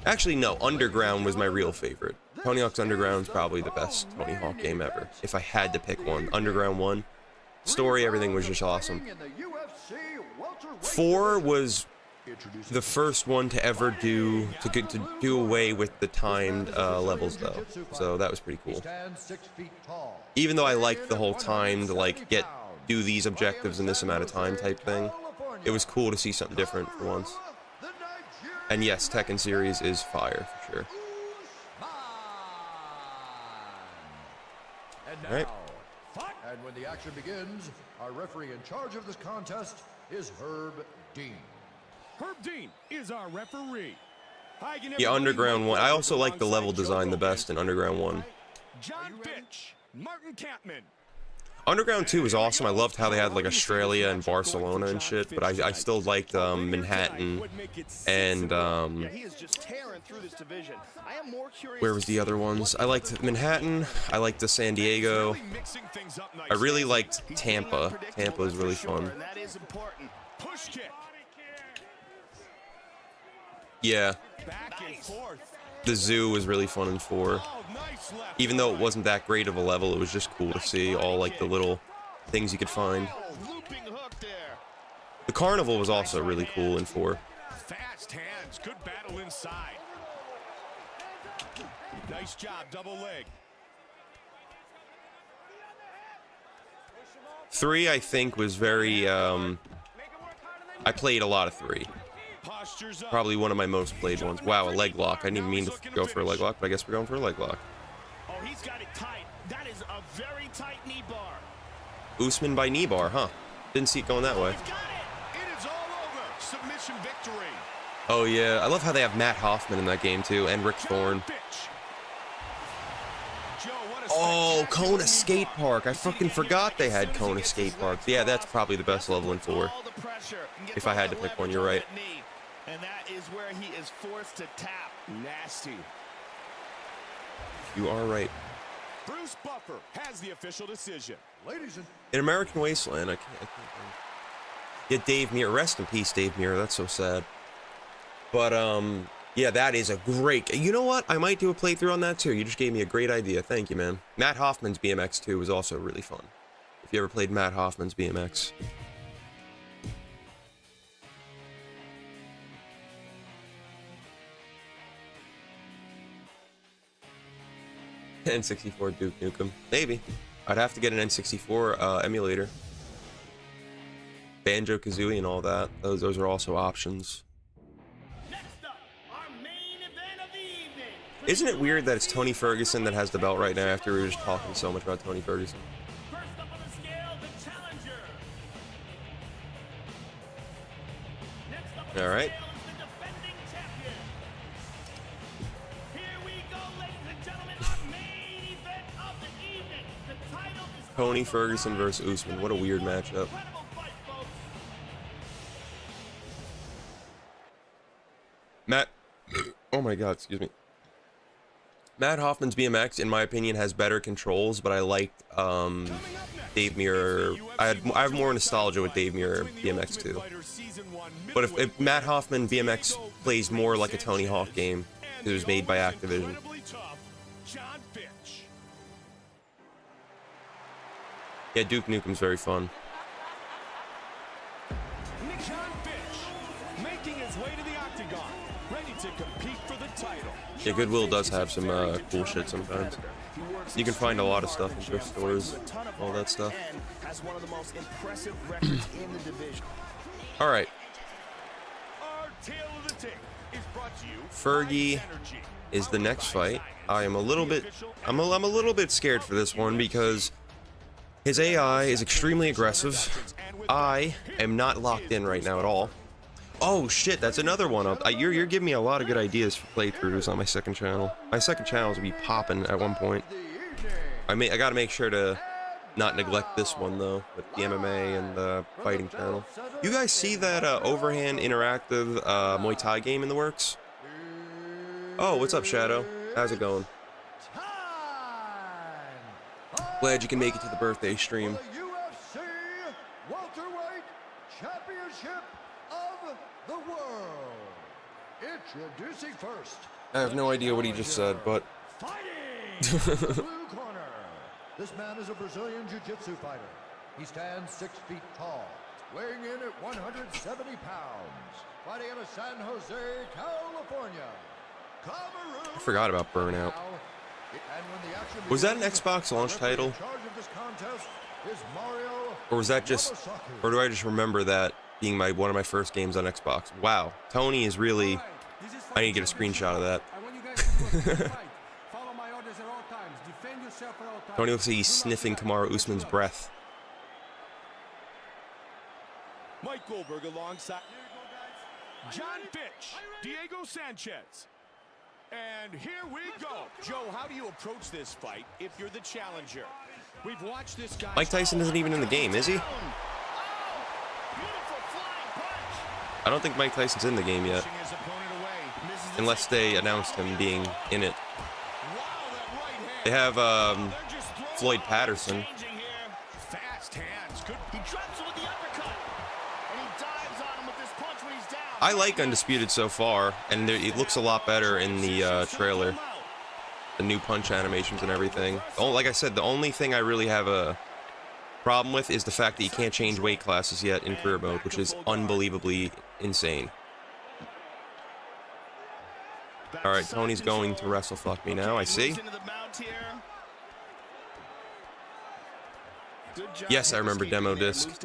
Actually, no, Underground was my real favorite. Tony Hawk's Underground is probably the best Tony Hawk game ever. If I had to pick one, Underground 1. Story, everything was just awesome. 4 was the first one to ever do away with the timed levels, though, so that was pretty cool. Even though I liked the whole timed, like, do these objectives in this amount of time type thing, it was cool to see something different for once. And yes, Tekken series is fire for sure. All right. And when the action begins, our referee in charge of this contest is Herb Dean. Herb Dean is our referee. Yeah, Underground 1. I also like the level design the best in Underground 1. John Fitch, Martin Kampman. Underground 2 was awesome. I loved how they had like Australia and Barcelona and shit, but I still liked Manhattan and where was the other ones? I liked Manhattan. I liked the San Diego. I really liked Tampa. Tampa was really fun. Yeah. The zoo was really fun in 4. Even though it wasn't that great of a level, it was just cool to see all like the little things you could find. The carnival was also really cool in 4. Fast hands, good battle inside. Nice job, double leg. 3, I think, was very, I played a lot of 3. Probably one of my most played ones. Wow, a leg lock. I didn't even mean to go for a leg lock, but I guess we're going for a leg lock. Oh, he's got it tight. That is a very tight knee bar. Usman by knee bar, huh? Didn't see it going that way. He's got it. It is all over. Submission victory. Oh, yeah. I love how they have Matt Hoffman in that game, too, and Rick Thorne. Oh, Kona Skate Park. I fucking forgot they had Kona Skate Park. Yeah, that's probably the best level in 4. If I had to pick one, you're right. And that is where he is forced to tap. Nasty. You are right. Bruce Buffer has the official decision. Ladies and In American Wasteland, I can't yeah, Dave Muir. Rest in peace, Dave Muir. That's so sad. But, yeah, that is a great... You know what? I might do a playthrough on that, too. You just gave me a great idea. Thank you, man. Matt Hoffman's BMX, too, was also really fun. If you ever played Matt Hoffman's BMX. N64 Duke Nukem. Maybe. I'd have to get an N64 emulator. Banjo-Kazooie and all that. Those are also options. Isn't it weird that it's Tony Ferguson that has the belt right now after we were just talking so much about Tony Ferguson? All right. Tony Ferguson versus Usman. What a weird matchup. Matt. Oh my god, excuse me. Matt Hoffman's BMX, in my opinion, has better controls, but I liked Dave Muir. I have more nostalgia with Dave Muir BMX too. But if Matt Hoffman BMX plays more like a Tony Hawk game, it was made by Activision. Yeah, Duke Nukem's very fun. Ready to compete for the title. Yeah, Goodwill does have some cool shit sometimes. He works You can find a lot of stuff in thrift stores, all that stuff. Has one of the most impressive records in the division. All right. Our tale of the tape is brought to you Fergie is the next fight. I am a little bit, I'm a little bit scared for this one because his AI is extremely aggressive. I am not locked in right now at all. Oh shit, that's another one up. You're giving me a lot of good ideas for playthroughs on my second channel. My second channel will be popping at one point. I gotta make sure to not neglect this one though, with the MMA and the fighting channel. You guys see that overhand interactive Muay Thai game in the works? Oh, what's up, Shadow? How's it going? Glad you can make it to the birthday stream. The UFC welterweight championship of the world. Introducing first. I have no idea what he just said, but Fighting in the blue corner. This man is a Brazilian jiu-jitsu fighter. He stands 6 feet tall, weighing in at 170 pounds. Fighting out of San Jose, California. I forgot about Burnout. Was that an Xbox launch title? Or was that just, or do I just remember that being one of my first games on Xbox? Wow, Tony is really, I need to get a screenshot of that. Tony looks like he's sniffing Kamaru Usman's breath. Mike Goldberg alongside John Fitch, Diego Sanchez. And here we go. Joe, how do you approach this fight if you're the challenger? We've watched this guy. Mike Tyson isn't even in the game, is he? I don't think Mike Tyson's in the game yet. Unless they announced him being in it. They have Floyd Patterson. Fast hands. Good. He drops him with the uppercut. And he dives on him with this punch when he's down. I like Undisputed so far, and it looks a lot better in the trailer. The new punch animations and everything. Oh, like I said, the only thing I really have a problem with is the fact that you can't change weight classes yet in career mode, which is unbelievably insane. Alright, Tony's going to wrestle fuck me now, I see. Yes, I remember Demo Disc.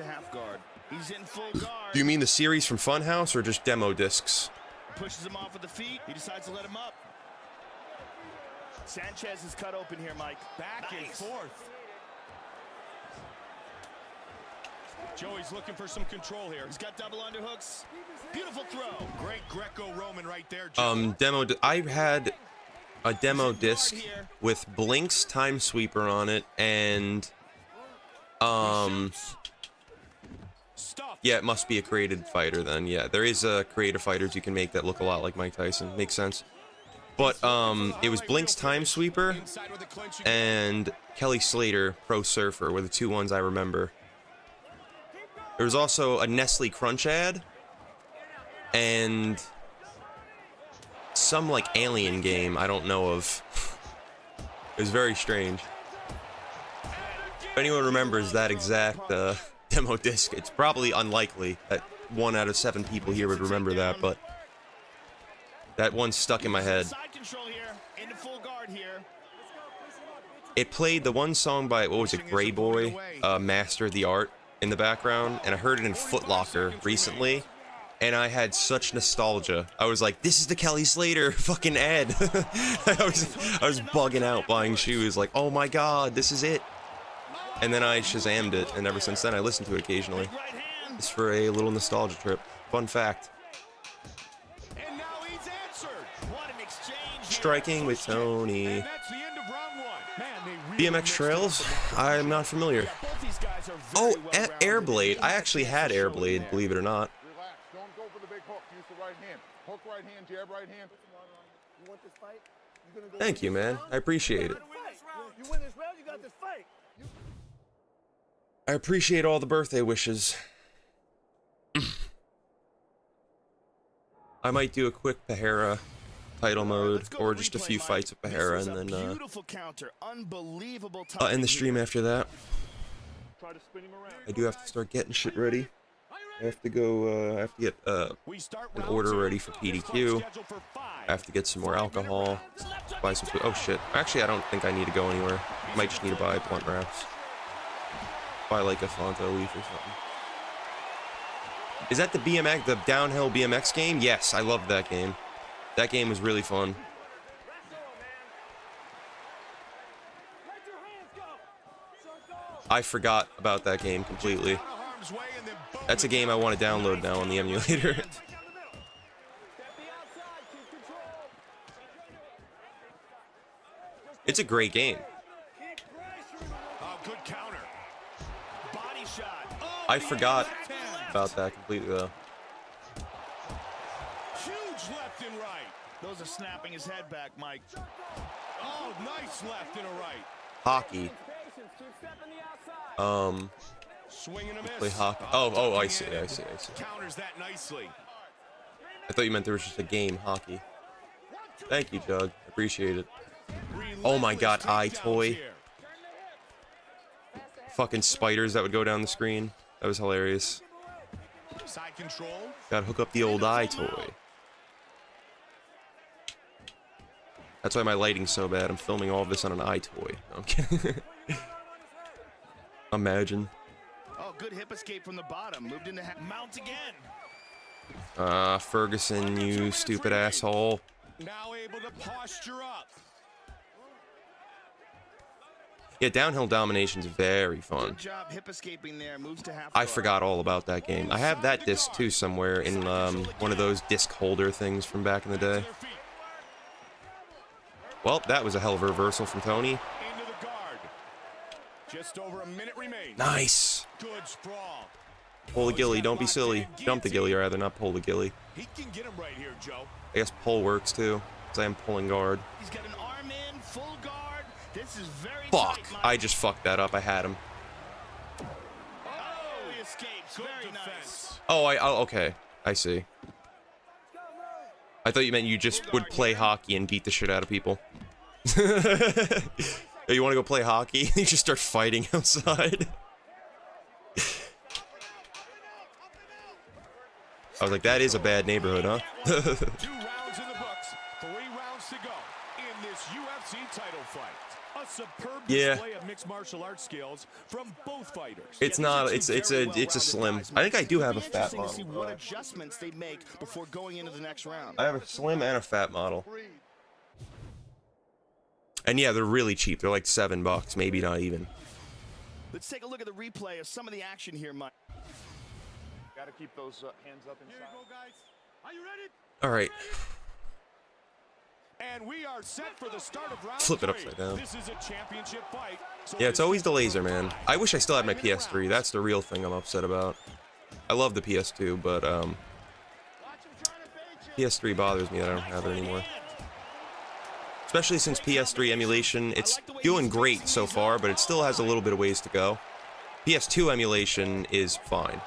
Do you mean the series from Funhouse or just demo discs? Pushes him off with the feet. He decides to let him up. Sanchez is cut open here, Mike. Back and forth. Joey's looking for some control here. He's got double underhooks. Beautiful throw. Great Greco-Roman right there, Joe. I had a demo disc with Blink's Time Sweeper on it, and yeah, it must be a created fighter then. Yeah, there is creative fighters you can make that look a lot like Mike Tyson. Makes sense. But it was Blink's Time Sweeper and Kelly Slater Pro Surfer were the two ones I remember. There was also a Nestle Crunch ad and some like alien game I don't know of. It was very strange. If anyone remembers that exact demo disc, it's probably unlikely that 1 out of 7 people here would remember that, but that one stuck in my head. It played the one song by, what was it, Grey Boy, Master of the Art, in the background, and I heard it in Foot Locker recently, and I had such nostalgia. I was like, this is the Kelly Slater fucking ad. I was bugging out buying shoes, like, oh my god, this is it. And then I Shazammed it, and ever since then I listen to it occasionally. It's for a little nostalgia trip. Fun fact. And now he's answered. What an exchange. Striking with Tony. And that's the end of round 1. Man, they really BMX Trails? I'm not familiar. Oh, Airblade. I actually had Airblade, believe it or not. Relax. Don't go for the big hook. Use the right hand. Hook right hand, jab right hand. You want this fight? You're gonna go Thank you, man. I appreciate it. You win this round, you got this fight. I appreciate all the birthday wishes. I might do a quick Pahara title mode, or just a few fights with Pahara, and then I'll end the stream after that. I do have to start getting shit ready. I have to go, I have to get an order ready for PDQ. I have to get some more alcohol, buy some food. Oh shit. Actually, I don't think I need to go anywhere. I might just need to buy blunt wraps. Buy like a Fanta leaf or something. Is that the BMX, the downhill BMX game? Yes, I loved that game. That game was really fun. I forgot about that game completely. That's a game I want to download now on the emulator. It's a great game. Good counter. Body shot. I forgot about that completely though. Huge left and right. Those are snapping his head back, Mike. Oh, nice left and a right. Hockey. Swing and a miss. Play hockey. Oh, I see. Counters that nicely. I thought you meant there was just a game, hockey. Thank you, Jug. Appreciate it. Oh my god, iToy. Fucking spiders that would go down the screen. That was hilarious. Side control. Gotta hook up the old iToy. That's why my lighting's so bad. I'm filming all of this on an iToy. No, I'm kidding. Imagine. Oh, good hip escape from the bottom. Moved into mount again. Ferguson, you stupid asshole. Now able to posture up. Yeah, downhill domination's very fun. Good job hip escaping there. Moves to half. I forgot all about that game. I have that disc too somewhere in one of those disc holder things from back in the day. Well, that was a hell of a reversal from Tony. Into the guard. Just over a minute remains. Nice. Good sprawl. Pull the gilly. Don't be silly. Jump the gilly, rather, not pull the gilly. He can get him right here, Joe. I guess pull works too, because I am pulling guard. He's got an arm in, full guard. This is very Fuck! tight, I just fucked that up. I had him. Oh, he escapes. Very nice. Oh, okay. I see. I thought you meant you just would play hockey and beat the shit out of people. You want to go play hockey? You just start fighting outside. I was like, that is a bad neighborhood, huh? 2 rounds in the books, 3 rounds to go in this UFC title fight. A superb display of mixed martial arts skills from both fighters. It's not. It's a slim. I think I do have a fat model. See what adjustments they make before going into the next round. I have a slim and a fat model. And yeah, they're really cheap. They're like $7, maybe not even. Let's take a look at the replay of some of the action here, Mike. Got to keep those hands up inside. Here you go, guys. Are you ready? All right. And we are set for the start of round Flip it 3. upside down. This is a championship fight. So Yeah, it's always the laser, man. I wish I still had my PS3. That's the real thing I'm upset about. I love the PS2, but PS3 bothers me that I don't have it anymore. Especially since PS3 emulation, it's doing great so far, but it still has a little bit of ways to go. PS2 emulation is fine.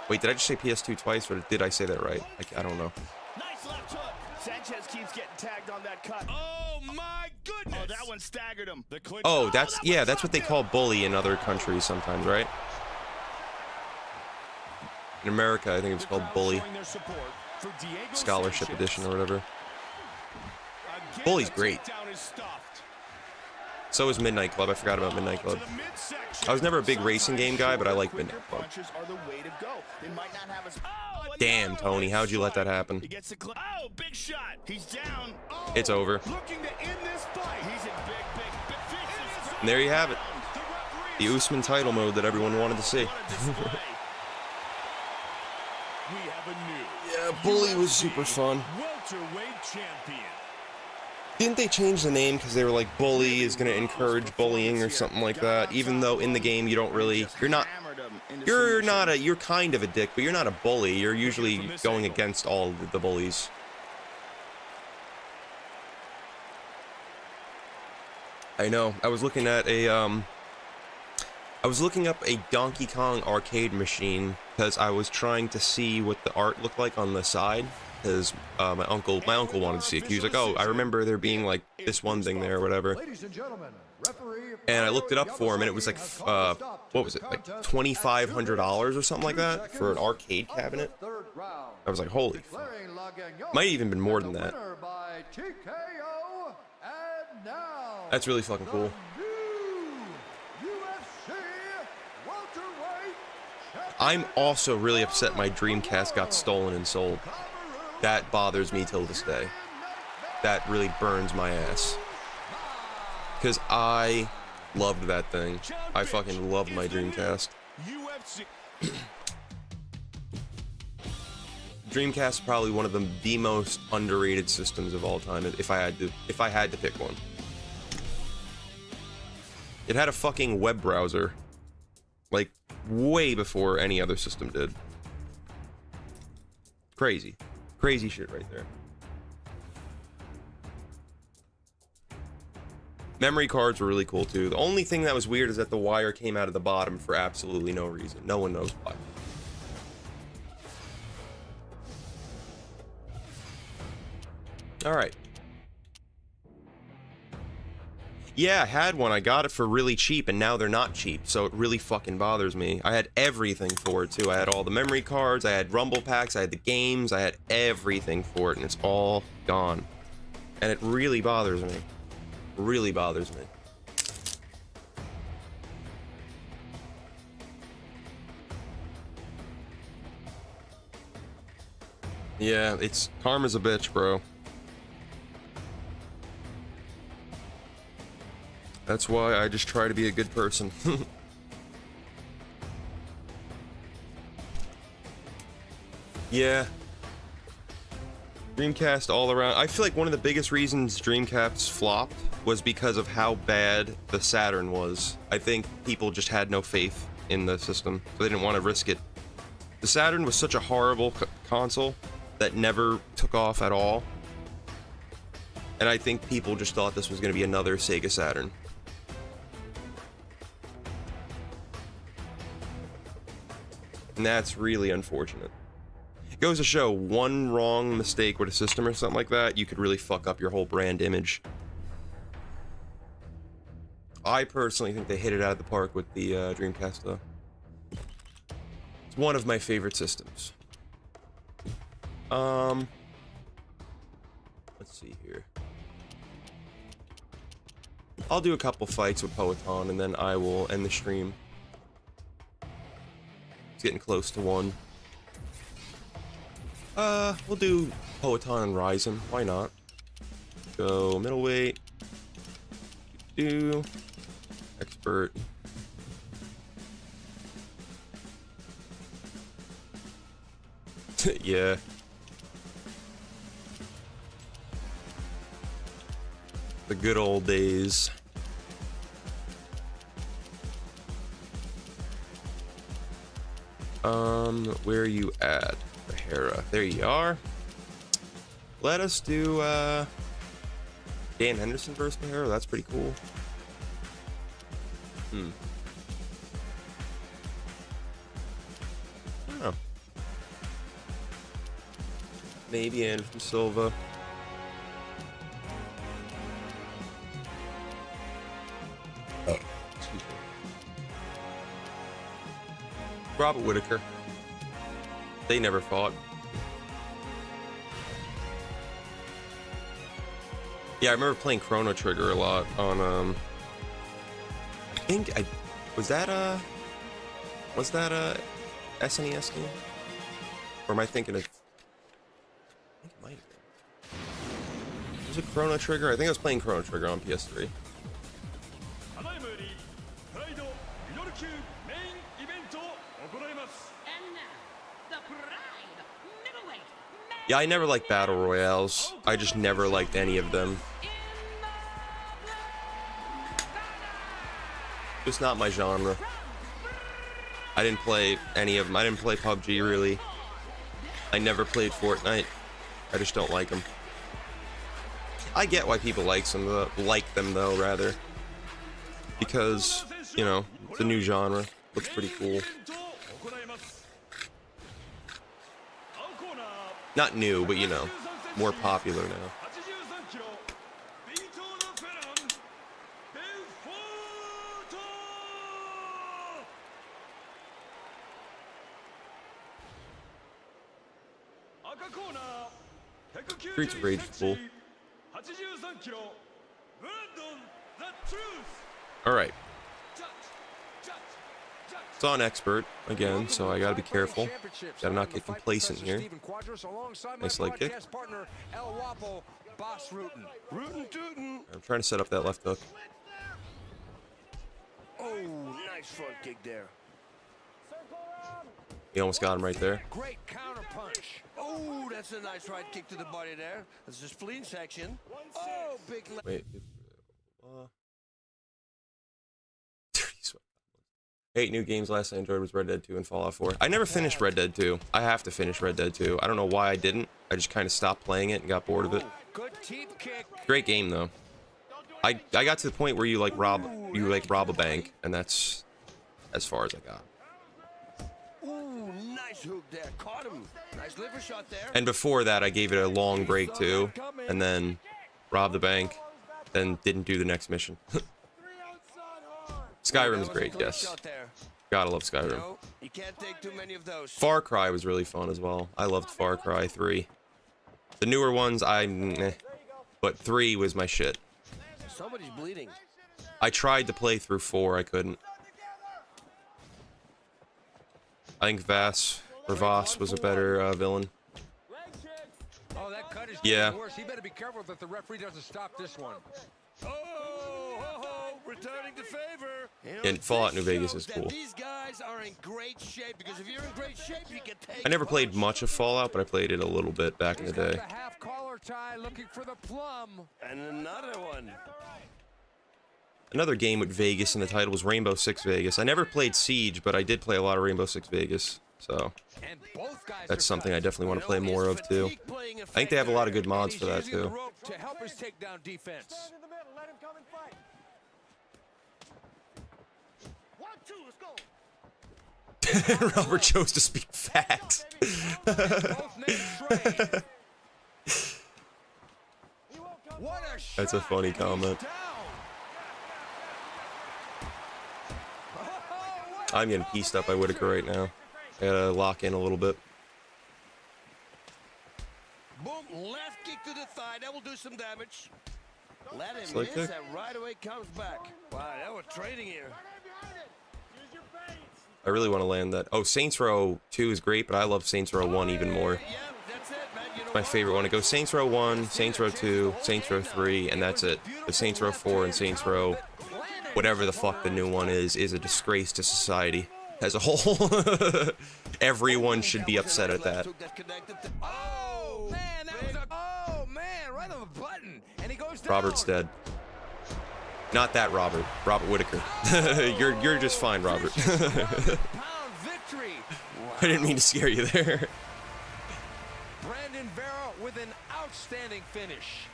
Wait, did I just say PS2 twice, or did I say that right? I don't know. Nice left hook. Sanchez keeps getting tagged on that cut. Oh my goodness! Oh, that one staggered him. Oh, that's what they call bully in other countries sometimes, right? In America, I think it's called bully. Scholarship edition or whatever. Bully's great. So is Midnight Club. I forgot about Midnight Club. I was never a big racing game guy, but I like Midnight Club. Damn, Tony, how'd you let that happen? Oh, big shot. He's down. It's over. Looking to end this fight. He's in big. And there you have it. The Usman title mode that everyone wanted to see. Yeah, Bully was super fun. Welterweight champion. Didn't they change the name because they were like, bully is going to encourage bullying or something like that? Even though in the game you don't really, you're kind of a dick, but you're not a bully. You're usually going against all the bullies. I know. I was looking at up a Donkey Kong arcade machine because I was trying to see what the art looked like on the side. Because my uncle wanted to see it. He was like, "Oh, I remember there being like this one thing there or whatever." And I looked it up for him, and it was like, what was it, like $2,500 or something like that for an arcade cabinet. I was like, "Holy fuck!" Might have even been more than that. TKO. And now, That's really fucking cool. new UFC welterweight I'm also really upset my Dreamcast got stolen and sold. That bothers me till this day. That really burns my ass. Because I loved that thing. I fucking loved my Dreamcast. Dreamcast is probably one of the most underrated systems of all time. If I had to pick one, it had a fucking web browser, like way before any other system did. Crazy shit right there. Memory cards were really cool too. The only thing that was weird is that the wire came out of the bottom for absolutely no reason. No one knows why. Alright. Yeah, I had one. I got it for really cheap, and now they're not cheap, so it really fucking bothers me. I had everything for it, too. I had all the memory cards, I had rumble packs, I had the games, I had everything for it, and it's all gone. And it really bothers me. Really bothers me. Yeah, it's karma's a bitch, bro. That's why I just try to be a good person. Yeah. Dreamcast all around. I feel like one of the biggest reasons Dreamcast flopped was because of how bad the Saturn was. I think people just had no faith in the system, so they didn't want to risk it. The Saturn was such a horrible console that never took off at all. And I think people just thought this was going to be another Sega Saturn. And that's really unfortunate. It goes to show one wrong mistake with a system or something like that, you could really fuck up your whole brand image. I personally think they hit it out of the park with the Dreamcast, though. It's one of my favorite systems. Let's see here. I'll do a couple fights with Poeton, and then I will end the stream. It's getting close to 1. We'll do Poeton and Ryzen. Why not? Go middleweight. Do expert. Yeah. The good old days. Where are you at? Hera. There you are. Let us do Dan Henderson versus Mahara. That's pretty cool. Oh. Maybe Anderson Silva. Oh, excuse me. Robert Whittaker. They never fought. Yeah, I remember playing Chrono Trigger a lot on I think was that SNES game? Or am I thinking of, I think it might have been. Was it Chrono Trigger? I think I was playing Chrono Trigger on PS3. Yeah, I never liked battle royales. I just never liked any of them. Just not my genre. I didn't play any of them. I didn't play PUBG, really. I never played Fortnite. I just don't like them. I get why people like them, though, rather. Because, you know, it's a new genre. Looks pretty cool. Not new, but, you know, more popular now. Streets of Rage is cool. Alright. It's on expert again, so I gotta be careful. Gotta not get complacent here. Nice leg kick. I'm trying to set up that left hook. Oh, nice front kick there. He almost got him right there. Great counter punch. Oh, that's a nice right kick to the body there. That's just spleen section. Oh, big leg. Wait. 8 new games last I enjoyed was Red Dead 2 and Fallout 4. I never finished Red Dead 2. I have to finish Red Dead 2. I don't know why I didn't. I just kind of stopped playing it and got bored of it. Good teeth kick. Great game though. I got to the point where you rob a bank, and that's as far as I got. Ooh, nice hook there. Caught him. Nice liver shot there. And before that, I gave it a long break too, and then robbed the bank, then didn't do the next mission. Skyrim's great, yes. Gotta love Skyrim. You can't take too many of those. Far Cry was really fun as well. I loved Far Cry 3. The newer ones, but 3 was my shit. Somebody's bleeding. I tried to play through 4, I couldn't. I think Voss was a better villain. Oh, that cut is yeah. Worse. He better be careful that the referee doesn't stop this one. Returning to favor. And Fallout New Vegas is cool. These guys are in great shape, because if you're in great shape, you can take. I never played much of Fallout, but I played it a little bit back in the day. Half collar tie, looking for the plum. And another one. Another game with Vegas in the title was Rainbow Six Vegas. I never played Siege, but I did play a lot of Rainbow Six Vegas, so that's something I definitely want to play more of too. I think they have a lot of good mods for that too. To help his takedown defense. Robert chose to speak facts. That's a funny comment. I'm getting pieced up by Whitaker right now. I gotta lock in a little bit. Boom, left kick to the thigh. That will do some damage. Let him Slick miss kick. and right away comes back. Wow, that was trading here. I really want to land that. Oh, Saints Row 2 is great, but I love Saints Row 1 even more. Yeah, that's it, man. You know My favorite one. It goes Saints Row 1, Saints Row 2, Saints Row 3, and that's it. The Saints Row 4 and Saints Row, whatever the fuck the new one is a disgrace to society as a whole. Everyone should be upset at that. Oh, man, that was right on the button. And he goes down. Robert's dead. Not that Robert. Robert Whitaker. You're just fine, Robert. Pound victory. I didn't mean to scare you there. Brandon Vera with an outstanding finish.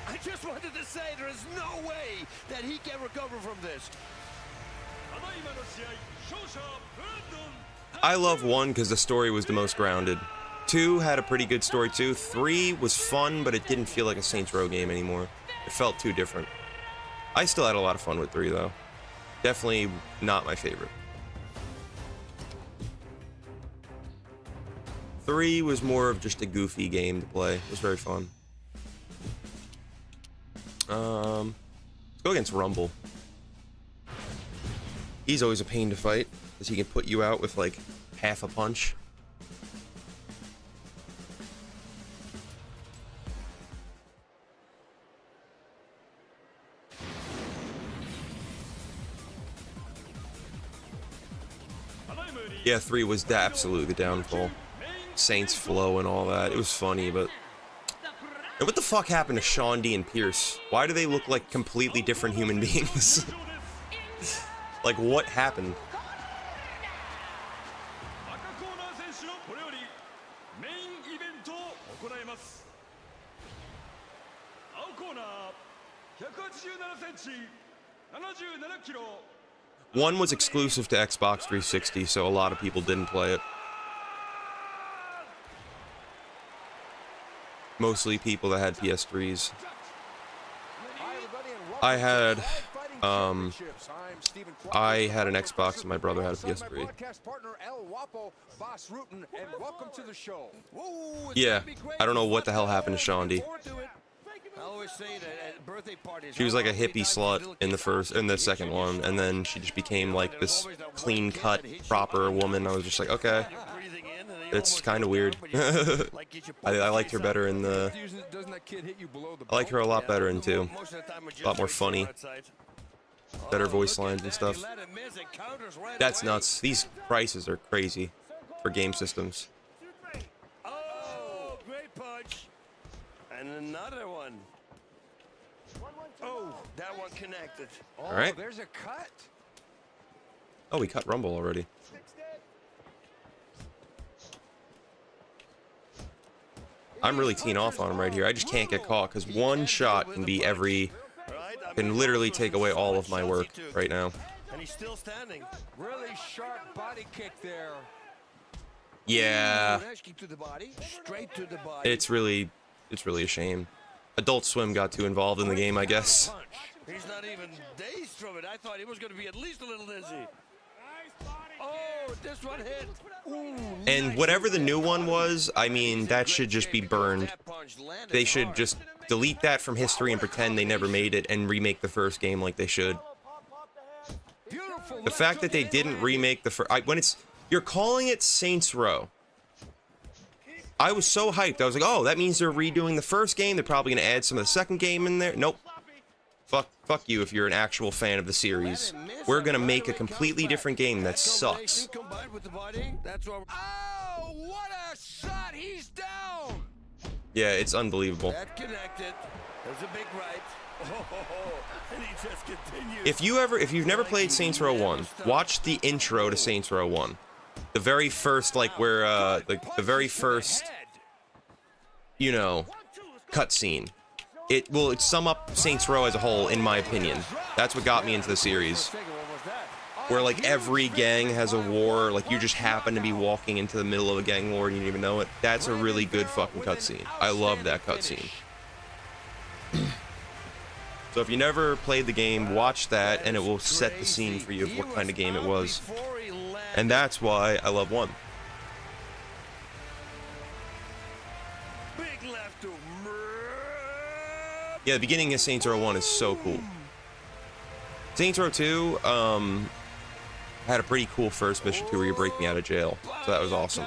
I just wanted to say there is no way that he can recover from this. I love 1 because the story was the most grounded. 2 had a pretty good story too. 3 was fun, but it didn't feel like a Saints Row game anymore. It felt too different. I still had a lot of fun with 3 though. Definitely not my favorite. 3 was more of just a goofy game to play. It was very fun. Let's go against Rumble. He's always a pain to fight, because he can put you out with like half a punch. Yeah, 3 was absolutely the downfall. Saints flow and all that. It was funny, but... And what the fuck happened to Sean D and Pierce? Why do they look like completely different human beings? Like, what happened? One was exclusive to Xbox 360, so a lot of people didn't play it. Mostly people that had PS3s. I had I had an Xbox and my brother had a PS3. Yeah, I don't know what the hell happened to Shaundi. She was like a hippie slut in the second one, and then she just became like this clean-cut, proper woman. I was just like, okay, it's kind of weird. I liked her better in the. I like her a lot better in 2. A lot more funny, better voice lines and stuff. That's nuts. These prices are crazy for game systems. Oh, great punch. And another one. Oh, that one connected. All right. There's a cut. Oh, we cut Rumble already. I'm really teeing off on him right here. I just can't get caught because one shot can be can literally take away all of my work right now. And he's still standing. Really sharp body kick there. Yeah. To the body, straight to the body. It's really a shame. Adult Swim got too involved in the game, I guess. He's not even dazed from it. I thought he was going to be at least a little dizzy. Oh, this one hit. Ooh, and whatever the new one was, I mean, that should just be burned. They should just delete that from history and pretend they never made it and remake the first game like they should. The fact that they didn't remake the first... You're calling it Saints Row. I was so hyped. I was like, oh, that means they're redoing the first game. They're probably going to add some of the second game in there. Nope. Fuck you if you're an actual fan of the series. We're going to make a completely different game that sucks. Oh, what a shot. He's down. Yeah, it's unbelievable. That connected. There's a big right. And he just continues. If you've never played Saints Row 1, watch the intro to Saints Row 1. The very first, like, where, the very first, you know, cutscene. It will sum up Saints Row as a whole, in my opinion. That's what got me into the series. Where, like, every gang has a war, like, you just happen to be walking into the middle of a gang war and you didn't even know it. That's a really good fucking cutscene. I love that cutscene. So if you never played the game, watch that, and it will set the scene for you of what kind of game it was. And that's why I love 1. Yeah, the beginning of Saints Row 1 is so cool. Saints Row 2 had a pretty cool first mission too, where you break me out of jail. So that was awesome.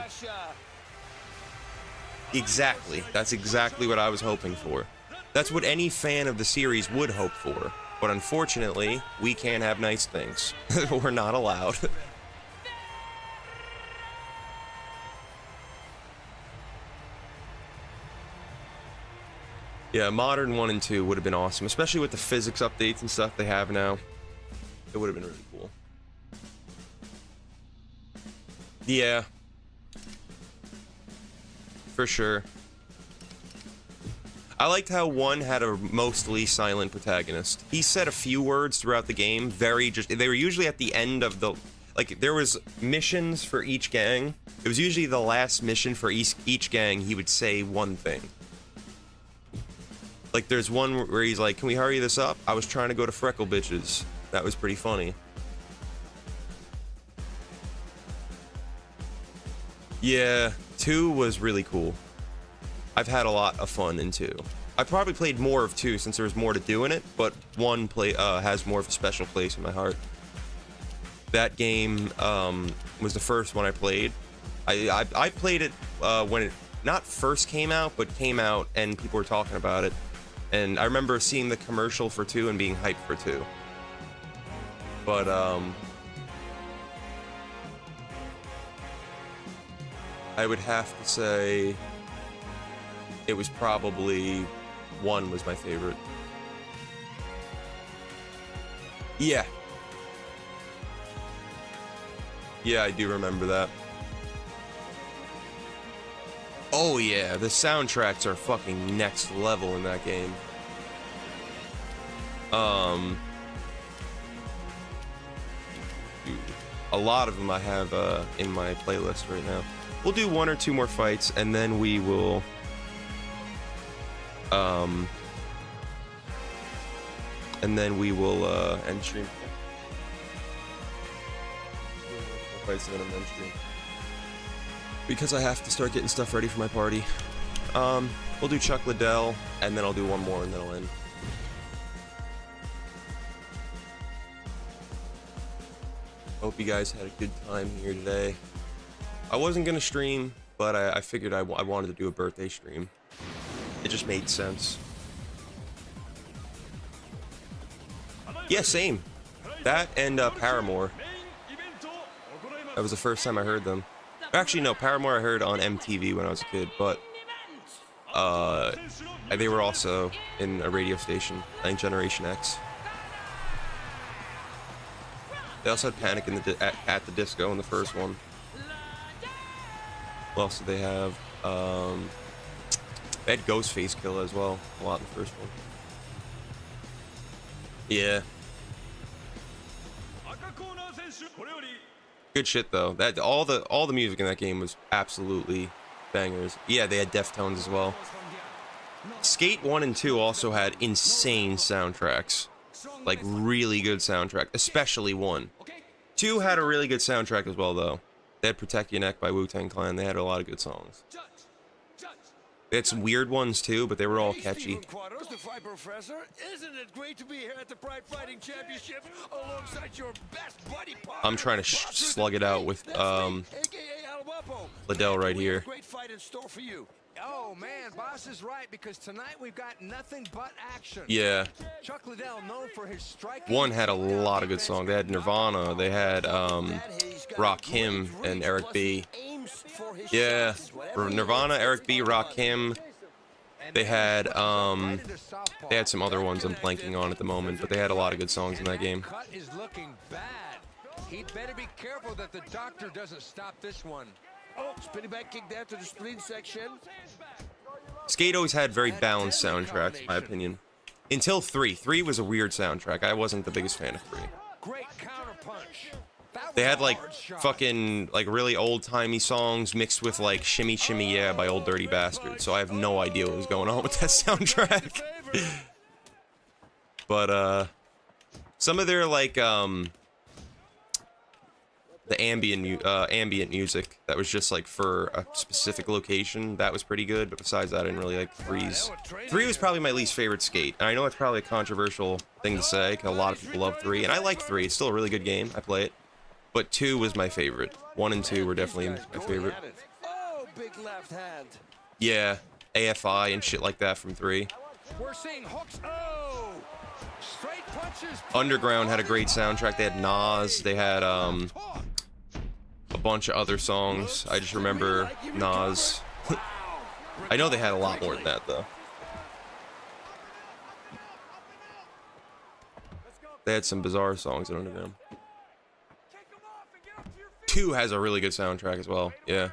Exactly. That's exactly what I was hoping for. That's what any fan of the series would hope for. But unfortunately, we can't have nice things. We're not allowed. Yeah, modern 1 and 2 would have been awesome, especially with the physics updates and stuff they have now. It would have been really cool. Yeah. For sure. I liked how 1 had a mostly silent protagonist. He said a few words throughout the game, they were usually at the end of the... Like, there was missions for each gang. It was usually the last mission for each gang, he would say one thing. Like, there's one where he's like, can we hurry this up? I was trying to go to Freckle Bitches. That was pretty funny. Yeah, 2 was really cool. I've had a lot of fun in 2. I probably played more of 2 since there was more to do in it, but 1 has more of a special place in my heart. That game was the first one I played. I played it when it not first came out, but came out and people were talking about it. And I remember seeing the commercial for 2 and being hyped for 2. But, I would have to say it was probably 1 was my favorite. Yeah. Yeah, I do remember that. Oh yeah, the soundtracks are fucking next level in that game. Dude, a lot of them I have in my playlist right now. We'll do 1 or 2 more fights, and then we will and then we will end stream. Because I have to start getting stuff ready for my party. We'll do Chuck Liddell, and then I'll do one more, and then I'll end. Hope you guys had a good time here today. I wasn't gonna stream, but I figured I wanted to do a birthday stream. It just made sense. Yeah, same. That and Paramore. That was the first time I heard them. Actually, no, Paramore I heard on MTV when I was a kid, but they were also in a radio station, I think Generation X. They also had Panic in the at the Disco in the first one. What else did they have? They had Ghostface Killer as well, a lot in the first one. Yeah. Good shit though. That all the music in that game was absolutely bangers. Yeah, they had Deftones as well. Skate 1 and 2 also had insane soundtracks. Like really good soundtrack, especially 1. 2 had a really good soundtrack as well though. They had Protect Your Neck by Wu-Tang Clan. They had a lot of good songs. They had some weird ones too, but they were all catchy. The Fight Professor, isn't it great to be here at the Pride Fighting Championship alongside your best buddy? I'm trying to slug it out with Liddell right here. Great fight in store for you. Oh man, boss is right, because tonight we've got nothing but action. Yeah. Chuck Liddell, known for his striking. 1 had a lot of good songs. They had Nirvana. They had Rakim and Eric B. Yeah, Nirvana, Eric B, Rakim. They had some other ones I'm blanking on at the moment, but they had a lot of good songs in that game. Cut is looking bad. He'd better be careful that the doctor doesn't stop this one. Oh, spinning back kick down to the spleen section. Skate always had very balanced soundtracks, in my opinion. Until 3. 3 was a weird soundtrack. I wasn't the biggest fan of 3. Great counter punch. They had like fucking like really old-timey songs mixed with like Shimmy Shimmy Yeah by Old Dirty Bastard. So I have no idea what was going on with that soundtrack. But some of their like the ambient music that was just like for a specific location, that was pretty good, but besides that I didn't really like 3's. 3 was probably my least favorite Skate, and I know it's probably a controversial thing to say because a lot of people love 3, and I like 3. It's still a really good game. I play it. But 2 was my favorite. 1 and 2 were definitely my favorite. Oh, big left hand. Yeah, AFI and shit like that from 3. We're seeing hooks. Oh, straight punches. Underground had a great soundtrack. They had Nas. They had a bunch of other songs. I just remember Nas. I know they had a lot more than that though. They had some bizarre songs in Underground. 2 has a really good soundtrack as well. Yeah.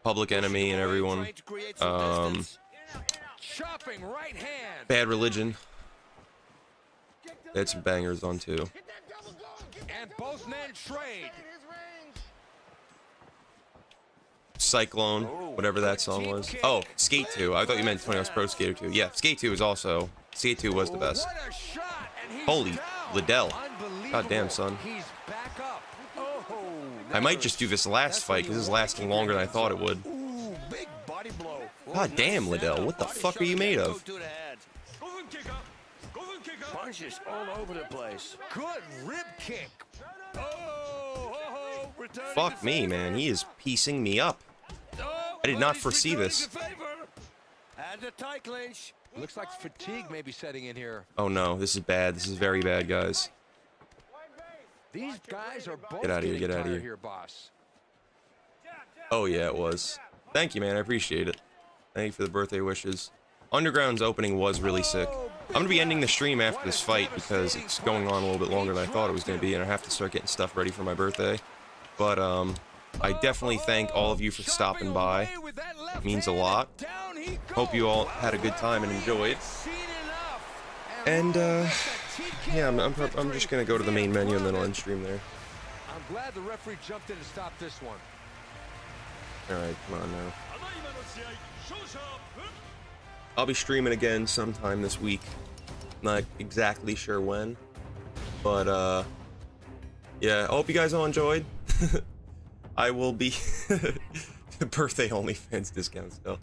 Public Enemy and everyone. Bad Religion. They had some bangers on 2. And both men trade. Cyclone, whatever that song was. Oh, Skate 2. I thought you meant 20 Hours Pro Skater 2. Yeah, Skate 2 is also. Skate 2 was the best. Holy Liddell. God damn, son. I might just do this last fight because this is lasting longer than I thought it would. God damn, Liddell. What the fuck are you made of? Punches all over the place. Good rib kick. Fuck me, man. He is piecing me up. I did not foresee this. And the tight clinch. Looks like fatigue may be setting in here. Oh no, this is bad. This is very bad, guys. These guys are both get out of here, get out of here, boss. Oh yeah, it was. Thank you, man. I appreciate it. Thank you for the birthday wishes. Underground's opening was really sick. I'm gonna be ending the stream after this fight because it's going on a little bit longer than I thought it was gonna be, and I have to start getting stuff ready for my birthday. But I definitely thank all of you for stopping by. It means a lot. Hope you all had a good time and enjoyed. And yeah, I'm just gonna go to the main menu and then I'll end stream there. I'm glad the referee jumped in to stop this one. All right, come on now. I'll be streaming again sometime this week. Not exactly sure when, but yeah, I hope you guys all enjoyed. I will be birthday OnlyFans discount still.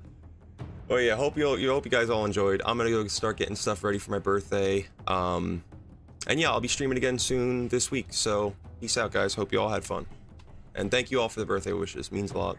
Oh yeah, hope you guys all enjoyed. I'm gonna go start getting stuff ready for my birthday. And yeah, I'll be streaming again soon this week. So peace out, guys. Hope you all had fun, and thank you all for the birthday wishes. Means a lot.